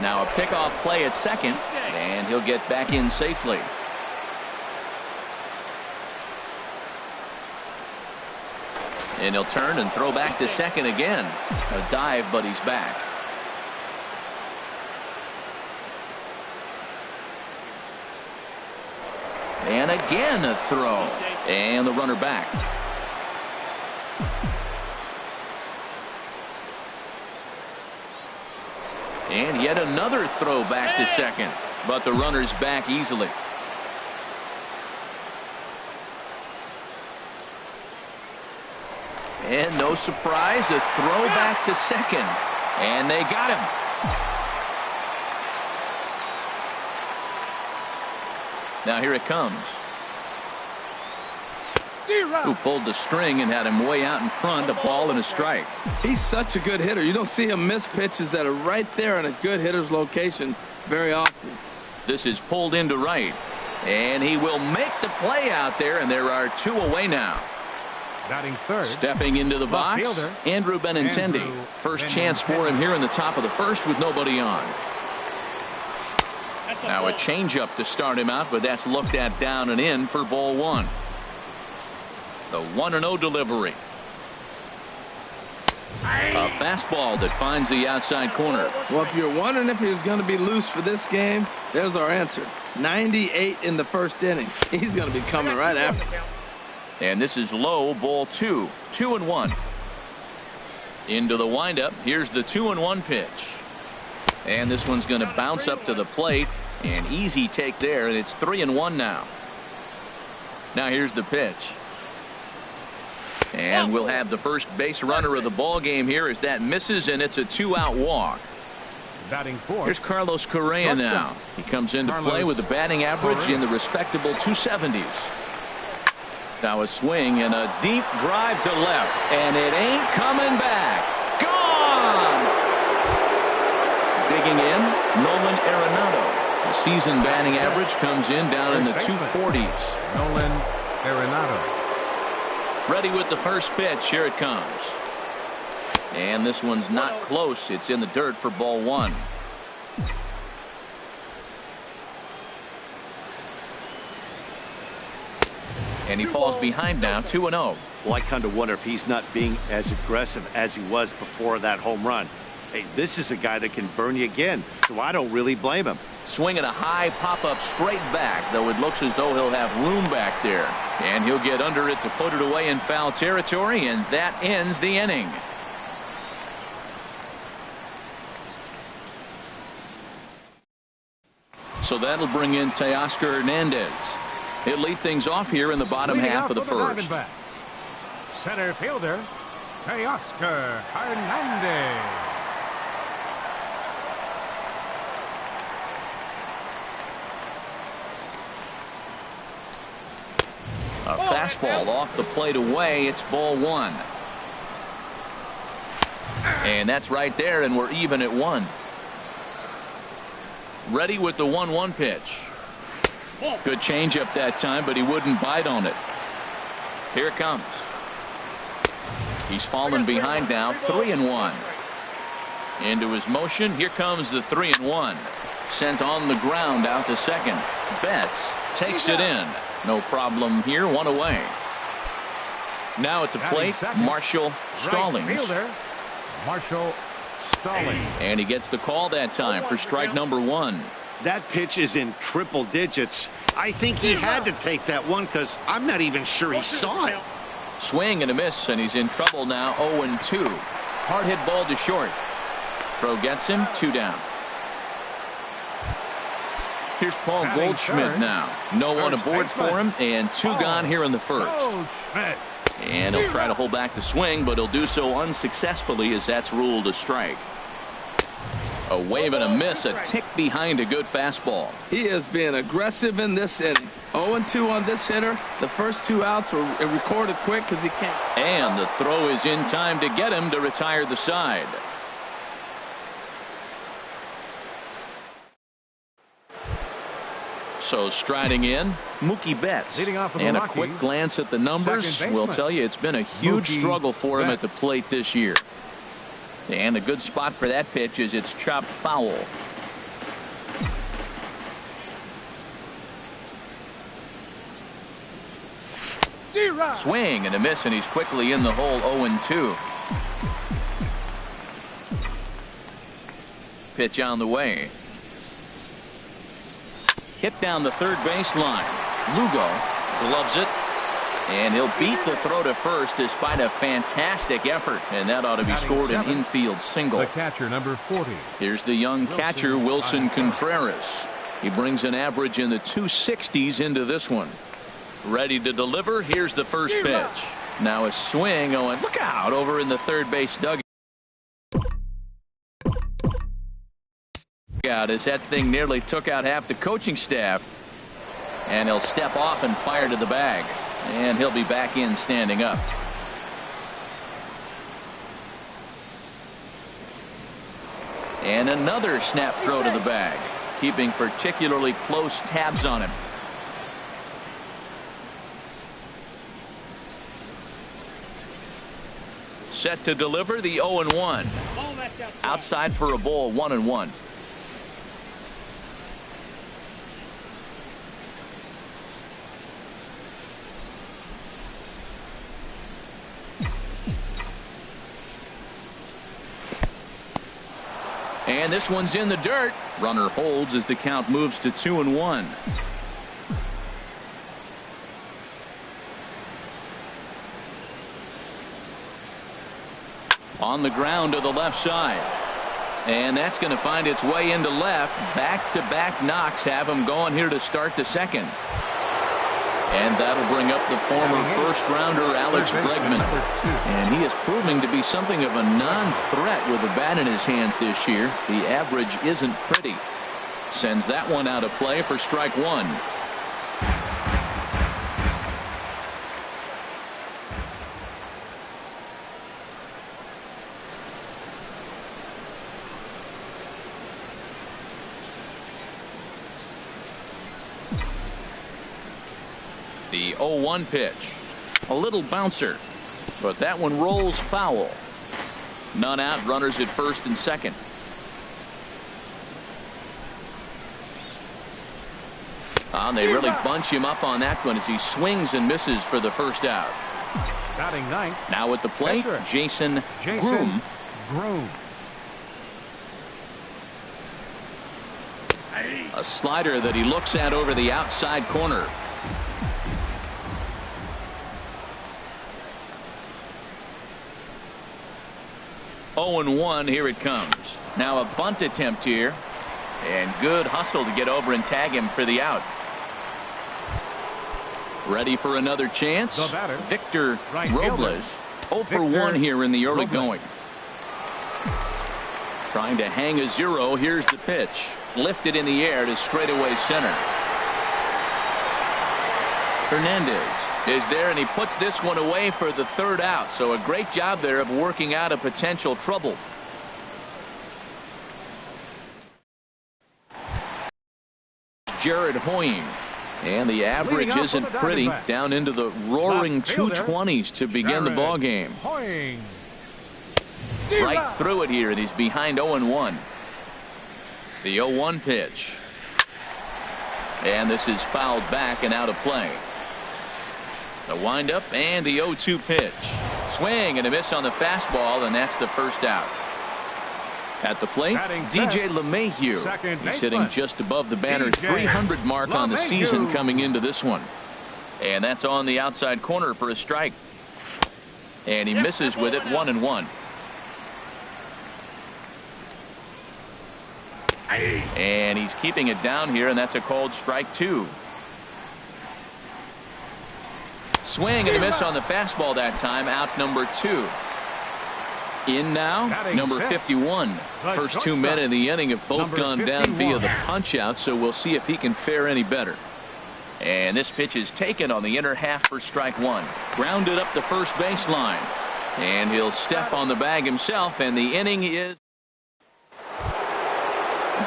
Speaker 1: Now a pickoff play at second, and he'll get back in safely. And he'll turn and throw back to second again. A dive, but he's back. And again a throw. And the runner back. And yet another throw back to second. But the runner's back easily. And no surprise, a throw back to second. And they got him. Now here it comes. Who pulled the string and had him way out in front, a ball and a strike.
Speaker 2: He's such a good hitter. You don't see him miss pitches that are right there in a good hitter's location very often.
Speaker 1: This is pulled into right. And he will make the play out there, and there are 2 away now.
Speaker 3: Batting third.
Speaker 1: Stepping into the box, Andrew Benintendi. First chance for him here in the top of the first with nobody on. Now a changeup to start him out, but that's looked at down and in for ball 1. The 1-0 delivery. A fastball that finds the outside corner.
Speaker 2: Well, if you're wondering if he was going to be loose for this game, there's our answer. 98 in the first inning. He's going to be coming right after.
Speaker 1: And this is low, ball 2. 2-1. Into the windup. Here's the 2-1 pitch. And this one's going to bounce up to the plate. An easy take there, and it's 3-1 now. Now here's the pitch. And we'll have the first base runner of the ball game here as that misses, and it's a 2-out walk.
Speaker 3: Batting fourth.
Speaker 1: Here's Carlos Correa now. He comes into play with a batting average in the respectable 270s. Now a swing and a deep drive to left, and it ain't coming back. Gone! Digging in, Nolan Arenado. The season batting average comes in down in the 240s.
Speaker 3: Nolan Arenado.
Speaker 1: Ready with the first pitch. Here it comes. And this one's not close. It's in the dirt for ball 1. And he falls behind now, 2-0.
Speaker 4: Well, I kind of wonder if he's not being as aggressive as he was before that home run. Hey, this is a guy that can burn you again, so I don't really blame him.
Speaker 1: Swinging a high pop-up straight back, though it looks as though he'll have room back there. And he'll get under it to put it away in foul territory, and that ends the inning. So that'll bring in Teoscar Hernandez. He'll lead things off here in the bottom half of the first.
Speaker 3: Center fielder, Teoscar Hernandez.
Speaker 1: A fastball off the plate away. It's ball one. And that's right there, and we're even at 1. Ready with the 1-1 pitch. Good changeup that time, but he wouldn't bite on it. Here it comes. He's fallen behind now, 3-1. Into his motion. Here comes the 3-1. Sent on the ground out to second. Betts takes it in. No problem here. 1 away. Now at the plate, Marshall Stallings.
Speaker 3: Marshall Stallings.
Speaker 1: And he gets the call that time for strike number 1.
Speaker 4: That pitch is in triple digits. I think he had to take that one because I'm not even sure he saw it.
Speaker 1: Swing and a miss, and he's in trouble now. 0-2. Hard hit ball to short. Throw gets him. 2 down. Here's Paul Goldschmidt now. No one aboard for him, and 2 gone here in the first. And he'll try to hold back the swing, but he'll do so unsuccessfully as that's ruled a strike. A wave and a miss, a tick behind a good fastball.
Speaker 2: He is being aggressive in this inning. 0-2 on this hitter. The first 2 outs were recorded quick because he can't.
Speaker 1: And the throw is in time to get him to retire the side. So striding in, Mookie Betts. And a quick glance at the numbers will tell you it's been a huge struggle for him at the plate this year. And a good spot for that pitch is it's chopped foul. Swing and a miss, and he's quickly in the hole. 0-2. Pitch on the way. Hit down the third baseline. Lugo gloves it, and he'll beat the throw to first despite a fantastic effort, and that ought to be scored an infield single.
Speaker 3: The catcher, number 40.
Speaker 1: Here's the young catcher, Wilson Contreras. He brings an average in the 260s into this one. Ready to deliver. Here's the first pitch. Now a swing going. Look out over in the third base dugout. As that thing nearly took out half the coaching staff, and he'll step off and fire to the bag, and he'll be back in standing up. And another snap throw to the bag, keeping particularly close tabs on him. Set to deliver the 0-1. Outside for a ball. 1-1. And this one's in the dirt. Runner holds as the count moves to 2-1. On the ground to the left side. And that's going to find its way into left. Back-to-back knocks have him going here to start the second. And that'll bring up the former first-rounder Alex Bregman. And he is proving to be something of a non-threat with a bat in his hands this year. The average isn't pretty. Sends that one out of play for strike 1. The 0-1 pitch. A little bouncer, but that one rolls foul. None out, runners at first and second. They really bunch him up on that one as he swings and misses for the first out.
Speaker 3: Batting ninth.
Speaker 1: Now at the plate, Jason Groom. A slider that he looks at over the outside corner. Oh and 1, here it comes. Now a bunt attempt here. And good hustle to get over and tag him for the out. Ready for another chance. Victor Robles. 0 for 1 here in the early going. Trying to hang a 0. Here's the pitch. Lifted in the air to straightaway center. Hernandez is there, and he puts this one away for the third out. So a great job there of working out a potential trouble. Jared Hoying. And the average isn't pretty. Down into the roaring 220s to begin the ball game. Right through it here, and he's behind 0-1. The 0-1 pitch. And this is fouled back and out of play. The windup and the 0-2 pitch. Swing and a miss on the fastball, and that's the first out. At the plate, DJ LeMahieu. He's hitting just above the banner 300 mark on the season coming into this one. And that's on the outside corner for a strike. And he misses with it, 1-1. And he's keeping it down here, and that's a called strike 2. Swing and a miss on the fastball that time, out number 2. In now, number 51. First 2 men in the inning have both gone down via the punch out, so we'll see if he can fare any better. And this pitch is taken on the inner half for strike 1. Grounded up the first baseline. And he'll step on the bag himself, and the inning is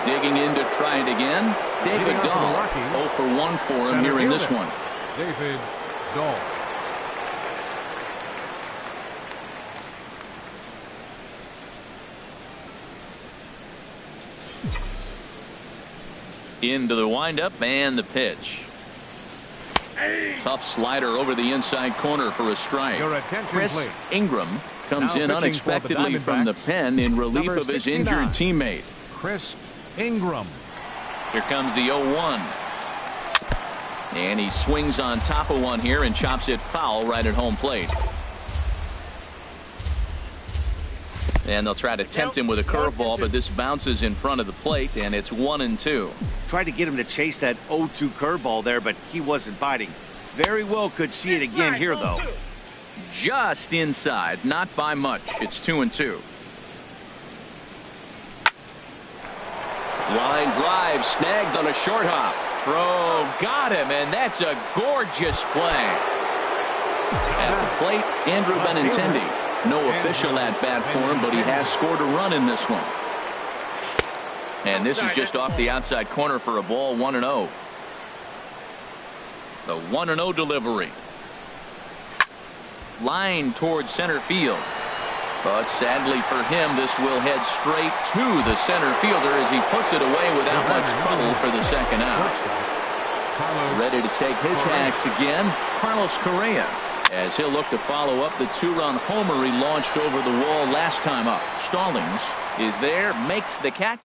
Speaker 1: digging in to try it again. David Dahl. 0 for 1 for him here in this one.
Speaker 3: David Dahl.
Speaker 1: Into the windup and the pitch. Tough slider over the inside corner for a strike. Chris Ingram comes in unexpectedly from the pen in relief of his injured teammate.
Speaker 3: Chris Ingram.
Speaker 1: Here comes the 0-1. And he swings on top of one here and chops it foul right at home plate. And they'll try to tempt him with a curveball, but this bounces in front of the plate, and it's 1-2.
Speaker 4: Tried to get him to chase that 0-2 curveball there, but he wasn't biting. Very well could see it again here, though.
Speaker 1: Just inside, not by much. It's 2-2. Line drive, snagged on a short hop. Throw, got him, and that's a gorgeous play. At the plate, Andrew Benintendi. No official at bat for him, but he has scored a run in this one. And this is just off the outside corner for a ball, 1-0. The 1-0 delivery. Line towards center field. But sadly for him, this will head straight to the center fielder as he puts it away without much trouble for the second out. Ready to take his hacks again, Carlos Correa, as he'll look to follow up the 2-run homer he launched over the wall last time up. Stallings is there, makes the catch.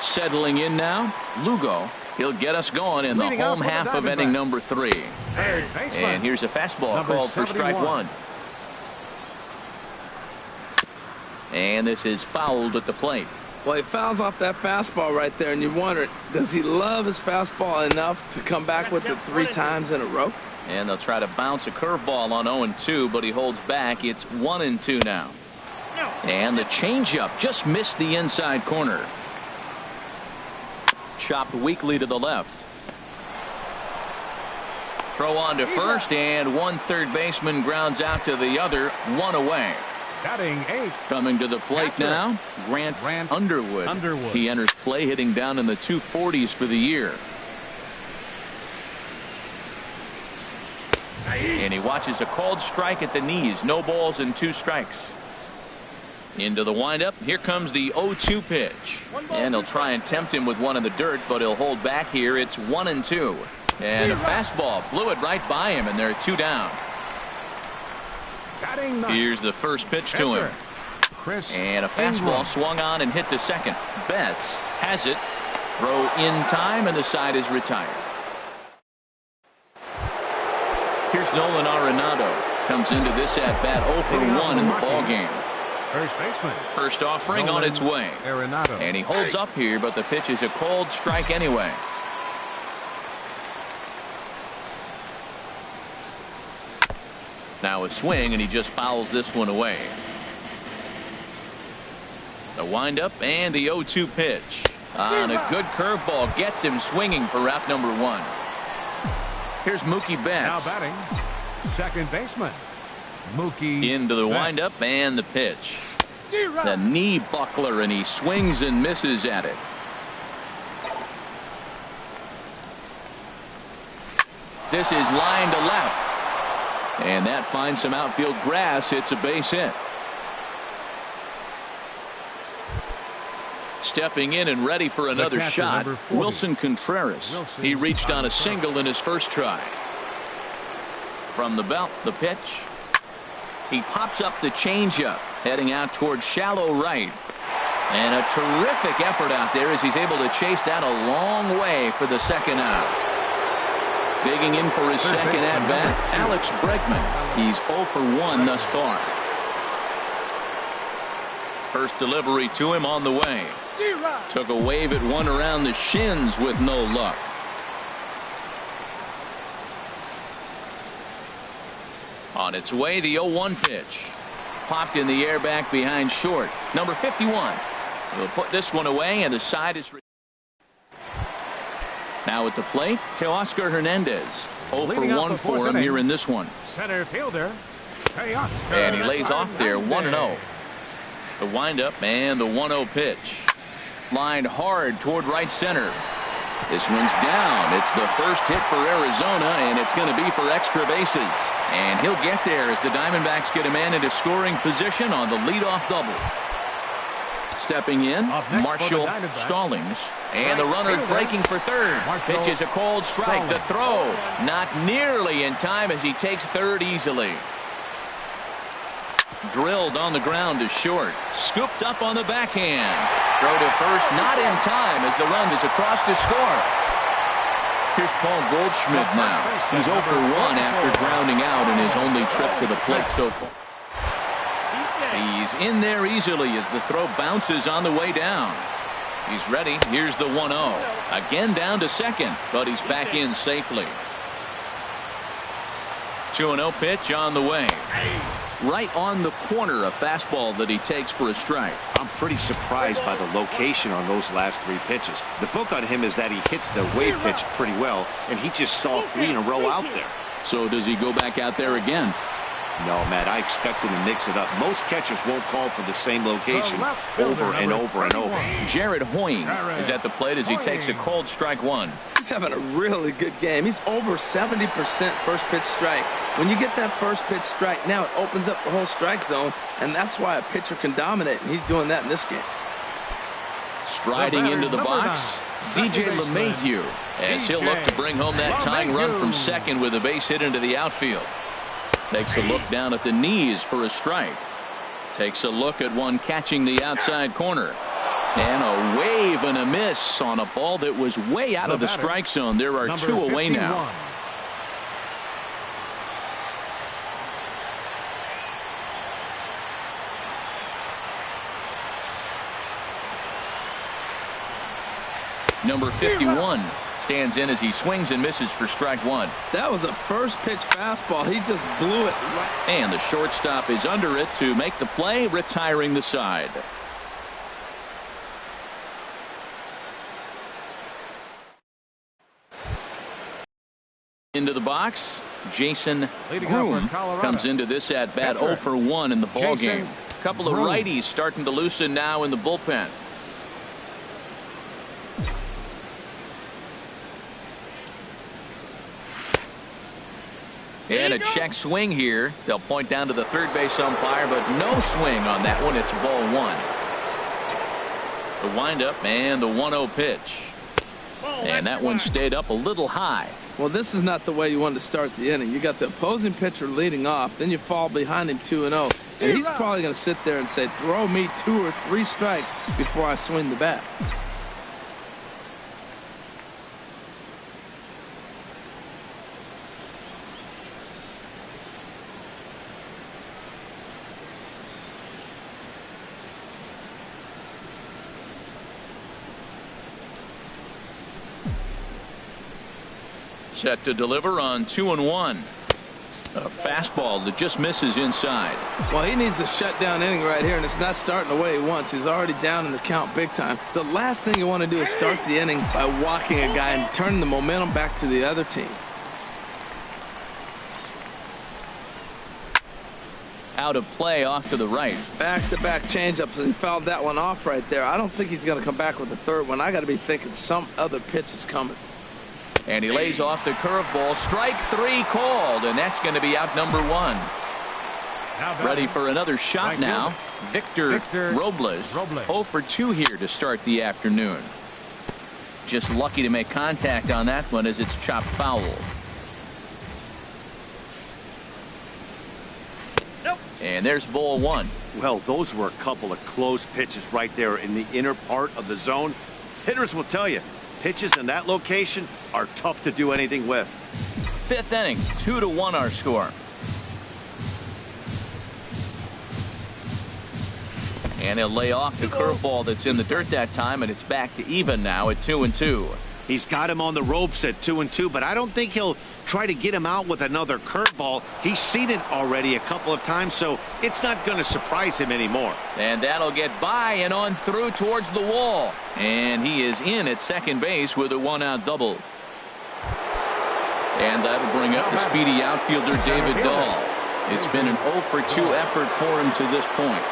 Speaker 1: Settling in now, Lugo. He'll get us going in the home half of inning number 3. And here's a fastball called for strike 1. And this is fouled at the plate.
Speaker 2: Well, he fouls off that fastball right there, and you wonder, does he love his fastball enough to come back with it 3 times in a row?
Speaker 1: And they'll try to bounce a curveball on 0-2, but he holds back. It's 1-2 now. And the changeup just missed the inside corner. Chopped weakly to the left. Throw on to first, and one third baseman grounds out to the other, 1 away.
Speaker 3: Batting 8.
Speaker 1: Coming to the plate now, Grant Underwood. He enters play hitting down in the 240s for the year. And he watches a called strike at the knees. No balls and 2 strikes. Into the windup. Here comes the 0-2 pitch. And he'll try and tempt him with one in the dirt, but he'll hold back here. It's 1-2. And a fastball blew it right by him, and they're 2 down. Here's the first pitch to him.
Speaker 3: Chris.
Speaker 1: And a fastball swung on and hit to second. Betts has it. Throw in time, and the side is retired. Here's Nolan Arenado. Comes into this at bat 0 for 1 in the ball game.
Speaker 3: First baseman.
Speaker 1: First offering on its way.
Speaker 3: Arenado.
Speaker 1: And he holds up here, but the pitch is a cold strike anyway. Now a swing, and he just fouls this one away. The windup and the 0-2 pitch. On a good curveball, gets him swinging for out number 1. Here's Mookie Betts.
Speaker 3: Now batting, second baseman. Mookie
Speaker 1: into the
Speaker 3: Betts.
Speaker 1: windup and the pitch. The knee buckler, and he swings and misses at it. This is line to left. And that finds some outfield grass. It's a base hit. Stepping in and ready for another shot, Wilson Contreras. He reached on a single in his first try. From the belt, the pitch. He pops up the changeup, heading out towards shallow right. And a terrific effort out there as he's able to chase that a long way for the second out. Digging in for his second at-bat, Alex Bregman. He's 0 for 1 thus far. First delivery to him on the way. Took a wave at one around the shins with no luck. On its way, the 0-1 pitch. Popped in the air back behind short. Number 51. We'll put this one away, and the side is... Now at the plate, Teoscar Hernandez. 0 for 1 for him here in this one.
Speaker 3: Center fielder.
Speaker 1: And he lays off there, 1-0. The windup and the 1-0 pitch. Lined hard toward right center. This one's down. It's the first hit for Arizona, and it's going to be for extra bases. And he'll get there as the Diamondbacks get a man into scoring position on the leadoff double. Stepping in, Marshall Stallings. And the runner's breaking for third. Pitch is a cold strike. The throw not nearly in time as he takes third easily. Drilled on the ground to short. Scooped up on the backhand. Throw to first, not in time as the run is across to score. Here's Paul Goldschmidt now. He's 0 for 1 after grounding out in his only trip to the plate so far. He's in there easily as the throw bounces on the way down. He's ready. Here's the 1-0. Again down to second, but he's back in safely. 2-0 pitch on the way. Right on the corner, a fastball that he takes for a strike.
Speaker 4: I'm pretty surprised by the location on those last 3 pitches. The book on him is that he hits the wave pitch pretty well, and he just saw 3 in a row out there.
Speaker 1: So does he go back out there again?
Speaker 4: No, Matt, I expect him to mix it up. Most catchers won't call for the same location over and over and over.
Speaker 1: Jared Hoying is at the plate as he takes a cold strike 1.
Speaker 2: He's having a really good game. He's over 70% first pitch strike. When you get that first pitch strike, now it opens up the whole strike zone, and that's why a pitcher can dominate, and he's doing that in this game.
Speaker 1: Striding into the box, DJ LeMahieu, as he'll look to bring home that tying run from second with a base hit into the outfield. Takes a look down at the knees for a strike. Takes a look at one catching the outside corner. And a wave and a miss on a ball that was way out of the strike zone. There are 2 away now. Number 51 stands in as he swings and misses for strike 1.
Speaker 2: That was a first pitch fastball. He just blew it right.
Speaker 1: And the shortstop is under it to make the play, retiring the side. Into the box, Jason Groom comes into this at bat 0 for 1 in the ball game. A couple of righties starting to loosen now in the bullpen. And a check swing here. They'll point down to the third base umpire, but no swing on that one. It's ball 1. The windup and the 1-0 pitch. And that one stayed up a little high.
Speaker 2: Well, this is not the way you want to start the inning. You got the opposing pitcher leading off, then you fall behind him 2-0. And he's probably going to sit there and say, throw me 2 or 3 strikes before I swing the bat.
Speaker 1: Set to deliver on 2-1. A fastball that just misses inside.
Speaker 2: Well, he needs a shutdown inning right here, and it's not starting the way he wants. He's already down in the count big time. The last thing you want to do is start the inning by walking a guy and turning the momentum back to the other team.
Speaker 1: Out of play off to the right.
Speaker 2: Back-to-back changeups, and he fouled that one off right there. I don't think he's going to come back with the third one. I got to be thinking some other pitch is coming.
Speaker 1: And he lays off the curveball. Strike 3 called, and that's going to be out number 1. Ready for another shot now. Victor Robles. 0 for 2 here to start the afternoon. Just lucky to make contact on that one as it's chopped foul. And there's ball 1.
Speaker 4: Well, those were a couple of close pitches right there in the inner part of the zone. Hitters will tell you, pitches in that location are tough to do anything with.
Speaker 1: 5th inning, 2-1 our score. And he'll lay off the curveball that's in the dirt that time, and it's back to even now at 2-2.
Speaker 4: He's got him on the ropes at 2-2, but I don't think he'll try to get him out with another curveball. He's seen it already a couple of times, so it's not going to surprise him anymore.
Speaker 1: And that'll get by and on through towards the wall. And he is in at second base with a 1-out double. And that'll bring up the speedy outfielder David Dahl. It's been an 0 for 2 effort for him to this point.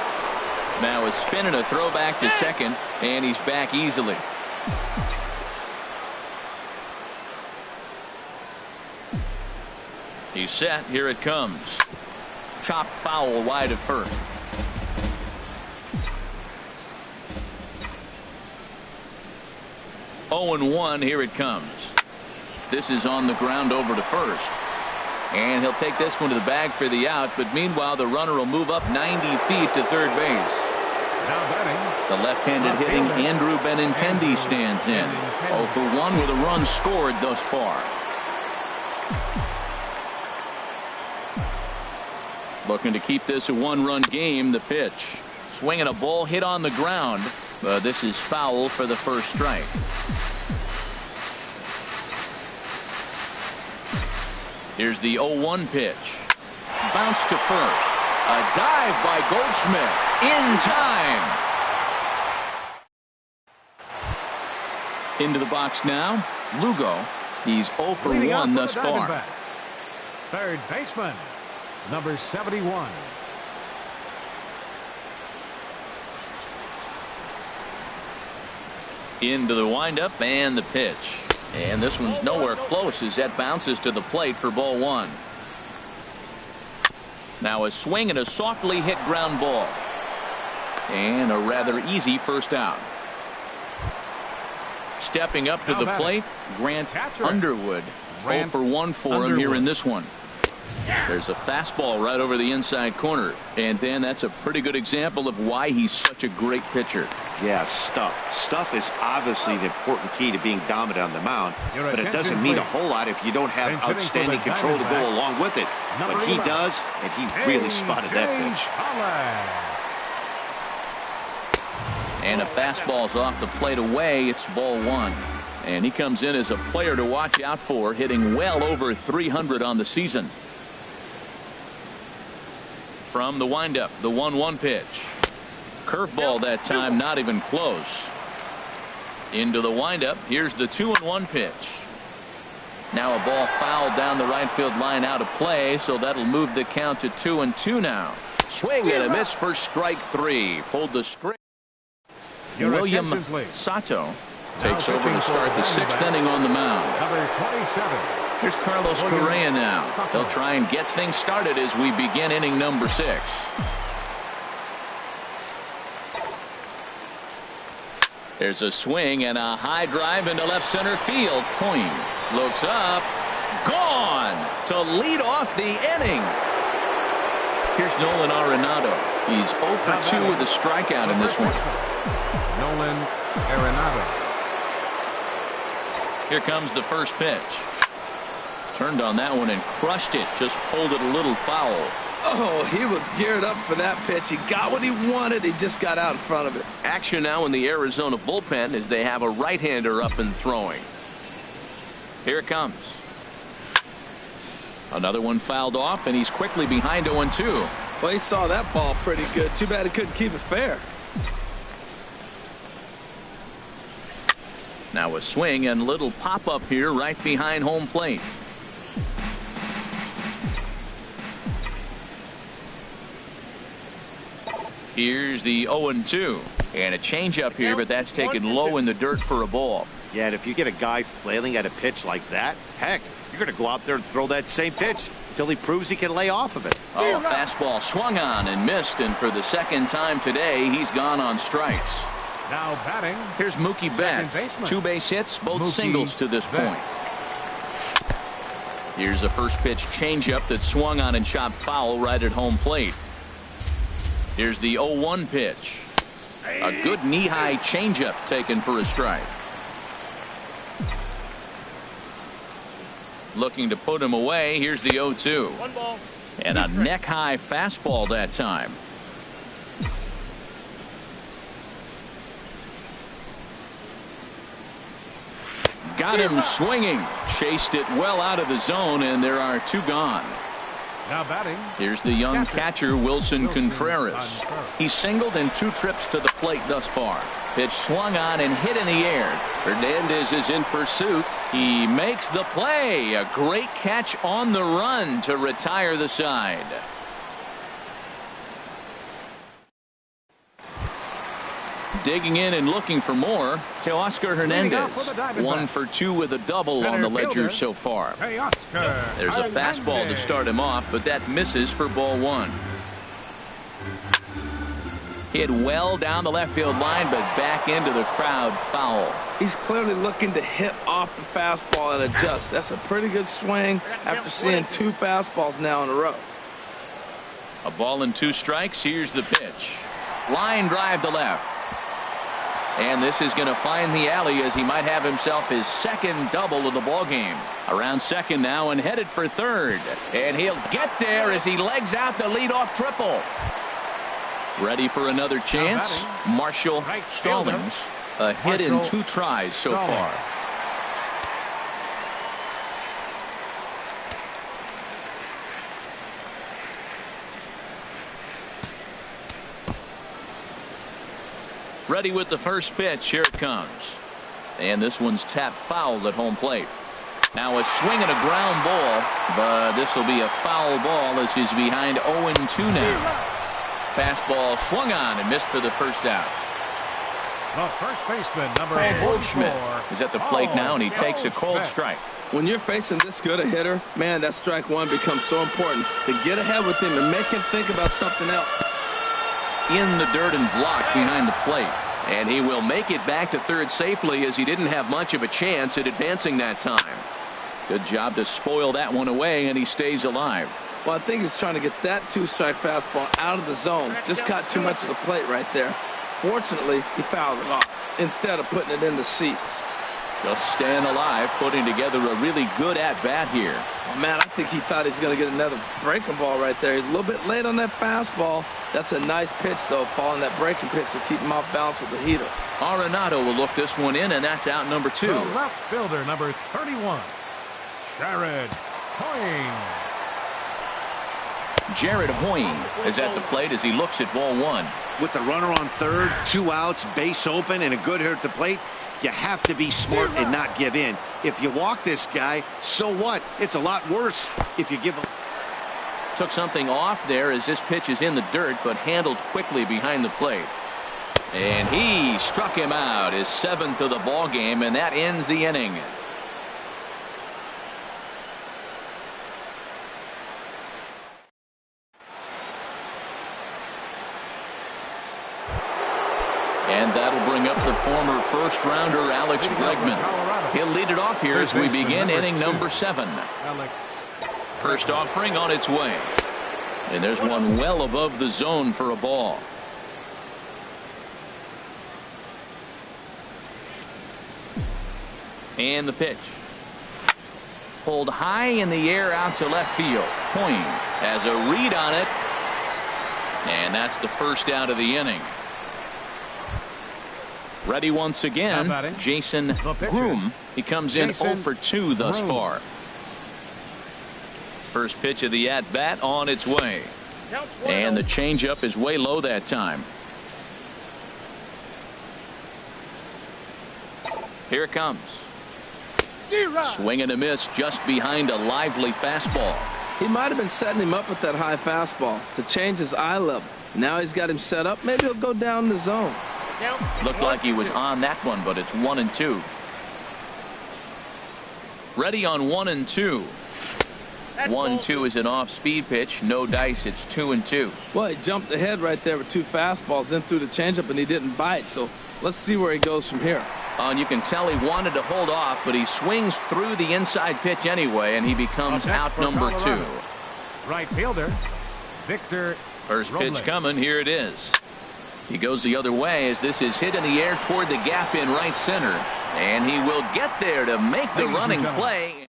Speaker 1: Now a spin and a throw back to second, and he's back easily. He's set. Here it comes. Chopped foul wide of first. Oh and 1. Here it comes. This is on the ground over to first. And he'll take this one to the bag for the out. But meanwhile, the runner will move up 90 feet to third base.
Speaker 3: Now batting,
Speaker 1: the left-handed hitting Andrew Benintendi stands in. 0 for 1 with a run scored thus far. Looking to keep this a 1-run game. The pitch. Swinging a ball hit on the ground. This is foul for the first strike. Here's the 0-1 pitch. Bounce to first. A dive by Goldschmidt. In time. Into the box now. Lugo. He's 0 for 1 thus far.
Speaker 3: Third baseman, number 71.
Speaker 1: Into the windup and the pitch. And this one's nowhere close as that bounces to the plate for ball 1. Now a swing and a softly hit ground ball. And a rather easy first out. Stepping up to the plate, Grant Underwood. 0 for 1 for him here in this one. There's a fastball right over the inside corner. And Dan, that's a pretty good example of why he's such a great pitcher.
Speaker 4: Yeah, stuff. Stuff is obviously the important key to being dominant on the mound, but it doesn't mean a whole lot if you don't have outstanding control to go along with it. But he does, and he really spotted that pitch.
Speaker 1: And a fastball's off the plate away. It's ball 1. And he comes in as a player to watch out for, hitting well over 300 on the season. From the windup, the 1-1 pitch. Curveball that time, not even close. Into the windup. Here's the 2-1 pitch. Now a ball fouled down the right field line out of play, so that'll move the count to 2-2 now. Swing and a miss for strike 3. Pulled the string. William Sato takes over to start the 6th inning on the mound.
Speaker 3: Number 27.
Speaker 1: Here's Carlos Correa now. They'll try and get things started as we begin inning number 6. There's a swing and a high drive into left center field. Point looks up, Gone to lead off the inning. Here's Nolan Arenado. He's 0 for 2 with a strikeout in this one.
Speaker 3: Nolan Arenado.
Speaker 1: Here comes the first pitch. Turned on that one and crushed it. Just pulled it a little foul.
Speaker 2: Oh, he was geared up for that pitch. He got what he wanted. He just got out in front of it.
Speaker 1: Action now in the Arizona bullpen as they have a right-hander up and throwing. Here it comes. Another one fouled off, and he's quickly behind 0-2.
Speaker 2: Well, he saw that ball pretty good. Too bad he couldn't keep it fair.
Speaker 1: Now a swing and little pop-up here right behind home plate. Here's the 0-2. And a changeup here, but that's taken low in the dirt for a ball.
Speaker 4: Yeah, and if you get a guy flailing at a pitch like that, heck, you're going to go out there and throw that same pitch until he proves he can lay off of it.
Speaker 1: Oh, fastball swung on and missed, and for the second time today, he's gone on strikes.
Speaker 3: Now batting.
Speaker 1: Here's Mookie Betts. 2 base hits, both singles to this point. Here's a first pitch changeup that swung on and chopped foul right at home plate. Here's the 0-1 pitch. A good knee-high changeup taken for a strike. Looking to put him away. Here's the 0-2. And a neck-high fastball that time. Got him swinging. Chased it well out of the zone, and there are 2 gone.
Speaker 3: Now batting.
Speaker 1: Here's the young catcher, Wilson Contreras. He's singled in 2 trips to the plate thus far. Pitch swung on and hit in the air. Hernandez is in pursuit. He makes the play. A great catch on the run to retire the side. Digging in and looking for more, Teoscar Hernandez. 1 for 2 with a double on the ledger so far. There's a fastball to start him off, but that misses for ball 1. Hit well down the left field line, but back into the crowd, foul.
Speaker 2: He's clearly looking to hit off the fastball and adjust. That's a pretty good swing after seeing 2 fastballs now in a row.
Speaker 1: A ball and 2 strikes. Here's the pitch. Line drive to left. And this is going to find the alley as he might have himself his second double of the ball game. Around second now and headed for third. And he'll get there as he legs out the leadoff triple. Ready for another chance. Marshall Stallings. A hit in 2 tries so far. Ready with the first pitch. Here it comes. And this one's tapped foul at home plate. Now a swing and a ground ball, but this will be a foul ball as he's behind 0-2 now. Fastball swung on and missed for the first out.
Speaker 3: The first baseman, number
Speaker 1: Goldschmidt is at the plate now, and he takes a cold strike.
Speaker 2: When you're facing this good a hitter, man, that strike 1 becomes so important to get ahead with him and make him think about something else.
Speaker 1: In the dirt and blocked behind the plate. And he will make it back to third safely as he didn't have much of a chance at advancing that time. Good job to spoil that one away, and he stays alive.
Speaker 2: Well, I think he's trying to get that 2-strike fastball out of the zone. Just caught too much of the plate right there. Fortunately, he fouled it off instead of putting it in the seats.
Speaker 1: Just staying alive, putting together a really good at-bat here.
Speaker 2: Oh, man, I think he thought he was going to get another breaking ball right there. He's a little bit late on that fastball. That's a nice pitch, though, following that breaking pitch to keep him off balance with the heater.
Speaker 1: Arenado will look this one in, and that's out number 2.
Speaker 3: The left fielder, number 31, Jared Hoying.
Speaker 1: Jared Hoying is at the plate as he looks at ball 1.
Speaker 4: With the runner on third, 2 outs, base open, and a good hitter at the plate, you have to be smart and not give in. If you walk this guy, so what? It's a lot worse if you give him.
Speaker 1: Took something off there as this pitch is in the dirt, but handled quickly behind the plate. And he struck him out, his 7th of the ball game, and that ends the inning. And that'll bring up the former first-rounder Alex Bregman. He'll lead it off here as we begin inning number 7. First offering on its way. And there's one well above the zone for a ball. And the pitch. Pulled high in the air out to left field. Point has a read on it. And that's the first out of the inning. Ready once again, Jason Groom. He comes in 0 for 2 thus far. First pitch of the at-bat on its way. And the changeup is way low that time. Here it comes. Swing and a miss just behind a lively fastball.
Speaker 2: He might have been setting him up with that high fastball to change his eye level. Now he's got him set up. Maybe he'll go down the zone.
Speaker 1: Looked like he was on that one, but it's 1-2. Ready on 1-2. 1-2 is an off-speed pitch. No dice. It's 2-2.
Speaker 2: Well, he jumped ahead right there with 2 fastballs, then threw the changeup, and he didn't bite. So let's see where he goes from here.
Speaker 1: And you can tell he wanted to hold off, but he swings through the inside pitch anyway, and he becomes out number 2.
Speaker 3: Right fielder, Victor.
Speaker 1: First pitch coming. Here it is. He goes the other way as this is hit in the air toward the gap in right center. And he will get there to make the running play.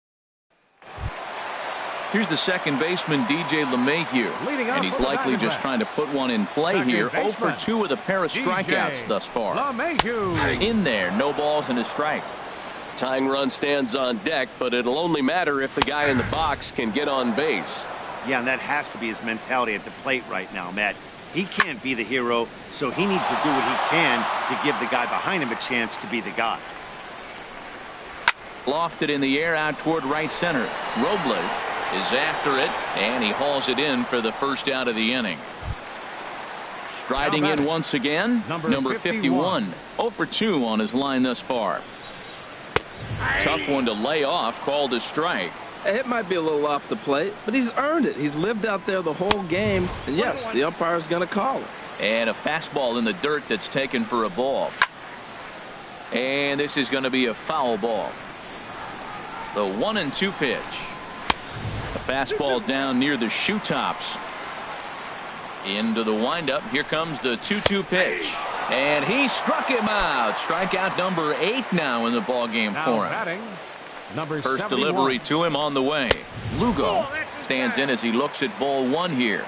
Speaker 1: Here's the second baseman, DJ LeMahieu. And he's likely just trying to put one in play here. 0 for 2 with a pair of strikeouts thus far. In there, no balls and a strike.
Speaker 5: Tying run stands on deck, but it'll only matter if the guy in the box can get on base.
Speaker 4: Yeah, and that has to be his mentality at the plate right now, Matt. He can't be the hero, so he needs to do what he can to give the guy behind him a chance to be the guy.
Speaker 1: Lofted in the air out toward right center. Robles is after it, and he hauls it in for the first out of the inning. Striding in once again, number 51. 0 for 2 on his line thus far. Tough one to lay off, called a strike.
Speaker 2: It might be a little off the plate, but he's earned it. He's lived out there the whole game, and yes, the umpire's going to call it.
Speaker 1: And a fastball in the dirt that's taken for a ball. And this is going to be a foul ball. The 1-2 pitch. A fastball down near the shoe tops. Into the windup. Here comes the 2-2 pitch. And he struck him out. Strikeout number 8 now in the ball game for him. First delivery to him on the way. Lugo stands in as he looks at ball 1 here.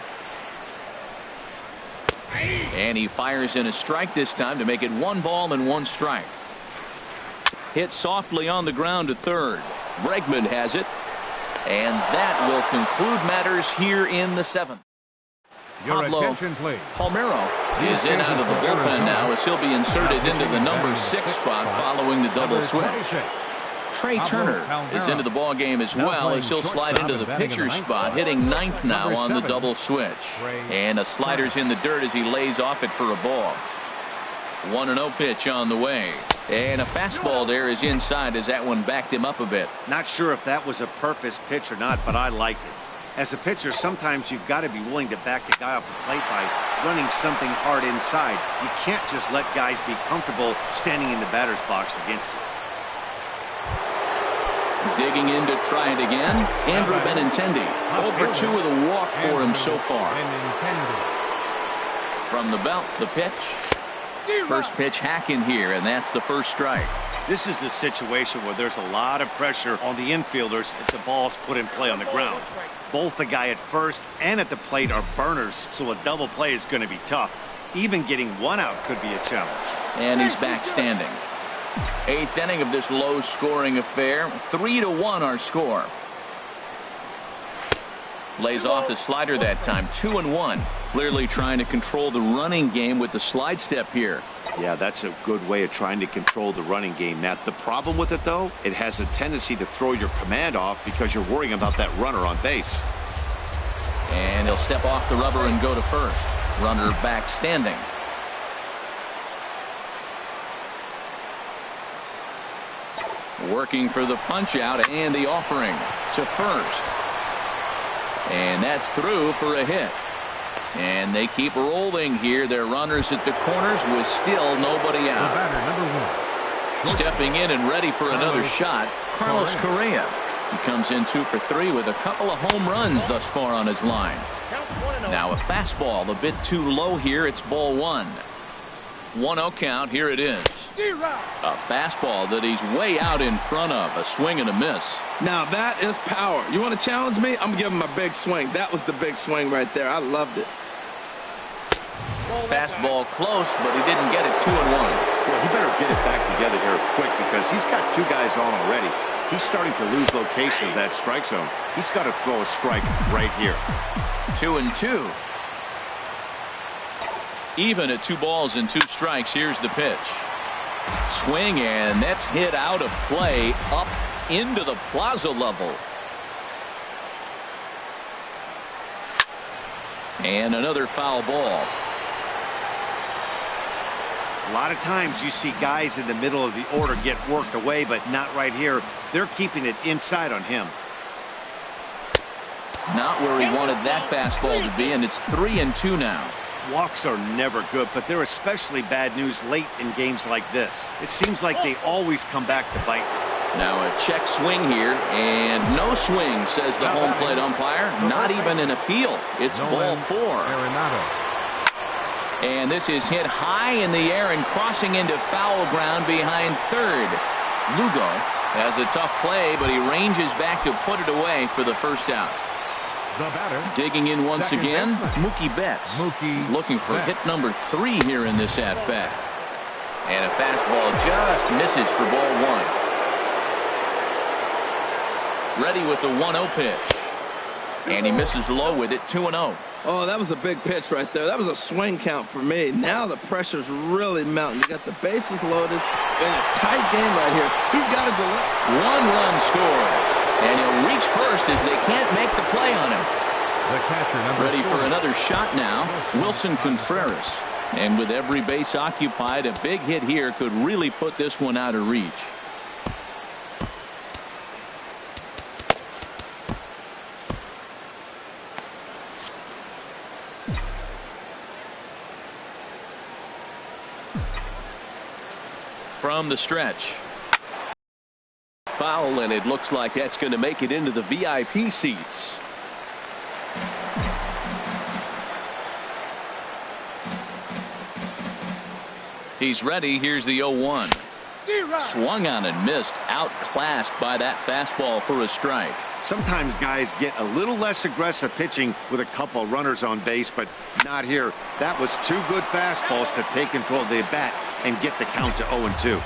Speaker 1: And he fires in a strike this time to make it 1 ball and 1 strike. Hit softly on the ground to third. Bregman has it. And that will conclude matters here in the 7th. Pablo Palmeiro is in out of the bullpen now as he'll be inserted into the number 6 spot following the double switch. Trey Turner is into the ball game as well as he'll slide into the pitcher's spot, hitting 9th now on the double switch. And a slider's in the dirt as he lays off it for a ball. 1-0 pitch on the way. And a fastball there is inside as that one backed him up a bit.
Speaker 4: Not sure if that was a purpose pitch or not, but I liked it. As a pitcher, sometimes you've got to be willing to back the guy off the plate by running something hard inside. You can't just let guys be comfortable standing in the batter's box against you.
Speaker 1: Digging in to try it again, Andrew Benintendi. 0 for 2 with a walk for him so far. From the belt, the pitch. First pitch hacking here, and that's the first strike.
Speaker 4: This is the situation where there's a lot of pressure on the infielders if the ball's put in play on the ground. Both the guy at first and at the plate are burners, so a double play is going to be tough. Even getting 1 out could be a challenge.
Speaker 1: And he's back standing. 8th inning of this low-scoring affair. 3-1 our score. Lays off the slider that time. 2-1. Clearly trying to control the running game with the slide step here.
Speaker 4: Yeah, that's a good way of trying to control the running game, Matt. The problem with it, though, it has a tendency to throw your command off because you're worrying about that runner on base.
Speaker 1: And he'll step off the rubber and go to first. Runner back standing. Working for the punch out and the offering to first. And that's through for a hit. And they keep rolling here. Their runners at the corners with still nobody out.
Speaker 3: Batter, number 1.
Speaker 1: Stepping in and ready for another shot, Carlos Correa. He comes in 2 for 3 with a couple of home runs thus far on his line. Now a fastball a bit too low here. It's ball 1. 1-0 count. Here it is. A fastball that he's way out in front of. A swing and a miss.
Speaker 2: Now that is power. You want to challenge me? I'm giving him a big swing. That was the big swing right there. I loved it.
Speaker 1: Fastball close, but he didn't get it. 2-1.
Speaker 4: Well, he better get it back together here quick because he's got 2 guys on already. He's starting to lose location of that strike zone. He's got to throw a strike right here.
Speaker 1: 2-2. Even at 2 balls and 2 strikes. Here's the pitch. Swing, and that's hit out of play up into the plaza level. And another foul ball.
Speaker 4: A lot of times you see guys in the middle of the order get worked away, but not right here. They're keeping it inside on him.
Speaker 1: Not where he wanted that fastball to be, and it's 3-2 now.
Speaker 4: Walks are never good, but they're especially bad news late in games like this. It seems like they always come back to bite.
Speaker 1: Now a check swing here, and no swing, says the home plate umpire. Not even an appeal. It's ball 4. And this is hit high in the air and crossing into foul ground behind third. Lugo has a tough play, but he ranges back to put it away for the first out.
Speaker 3: The batter,
Speaker 1: digging in once again, Mookie Betts. He's looking for hit number 3 here in this at-bat. And a fastball just misses for ball 1. Ready with the 1-0 pitch. And he misses low with it. 2-0.
Speaker 2: Oh, that was a big pitch right there. That was a swing count for me. Now the pressure's really mounting. You got the bases loaded in a tight game right here. He's got to deliver.
Speaker 1: 1 run scores. And he'll reach first as they can't make the play on him.
Speaker 3: The catcher, number
Speaker 1: ready
Speaker 3: 4.
Speaker 1: for another shot now, Wilson Contreras. And with every base occupied, a big hit here could really put this one out of reach. From the stretch.
Speaker 5: Foul, and it looks like that's going to make it into the VIP seats.
Speaker 1: He's ready. Here's the 0-1. Swung on and missed. Outclassed by that fastball for a strike.
Speaker 4: Sometimes guys get a little less aggressive pitching with a couple runners on base, but not here. That was 2 good fastballs to take control of the bat and get the count to 0-2.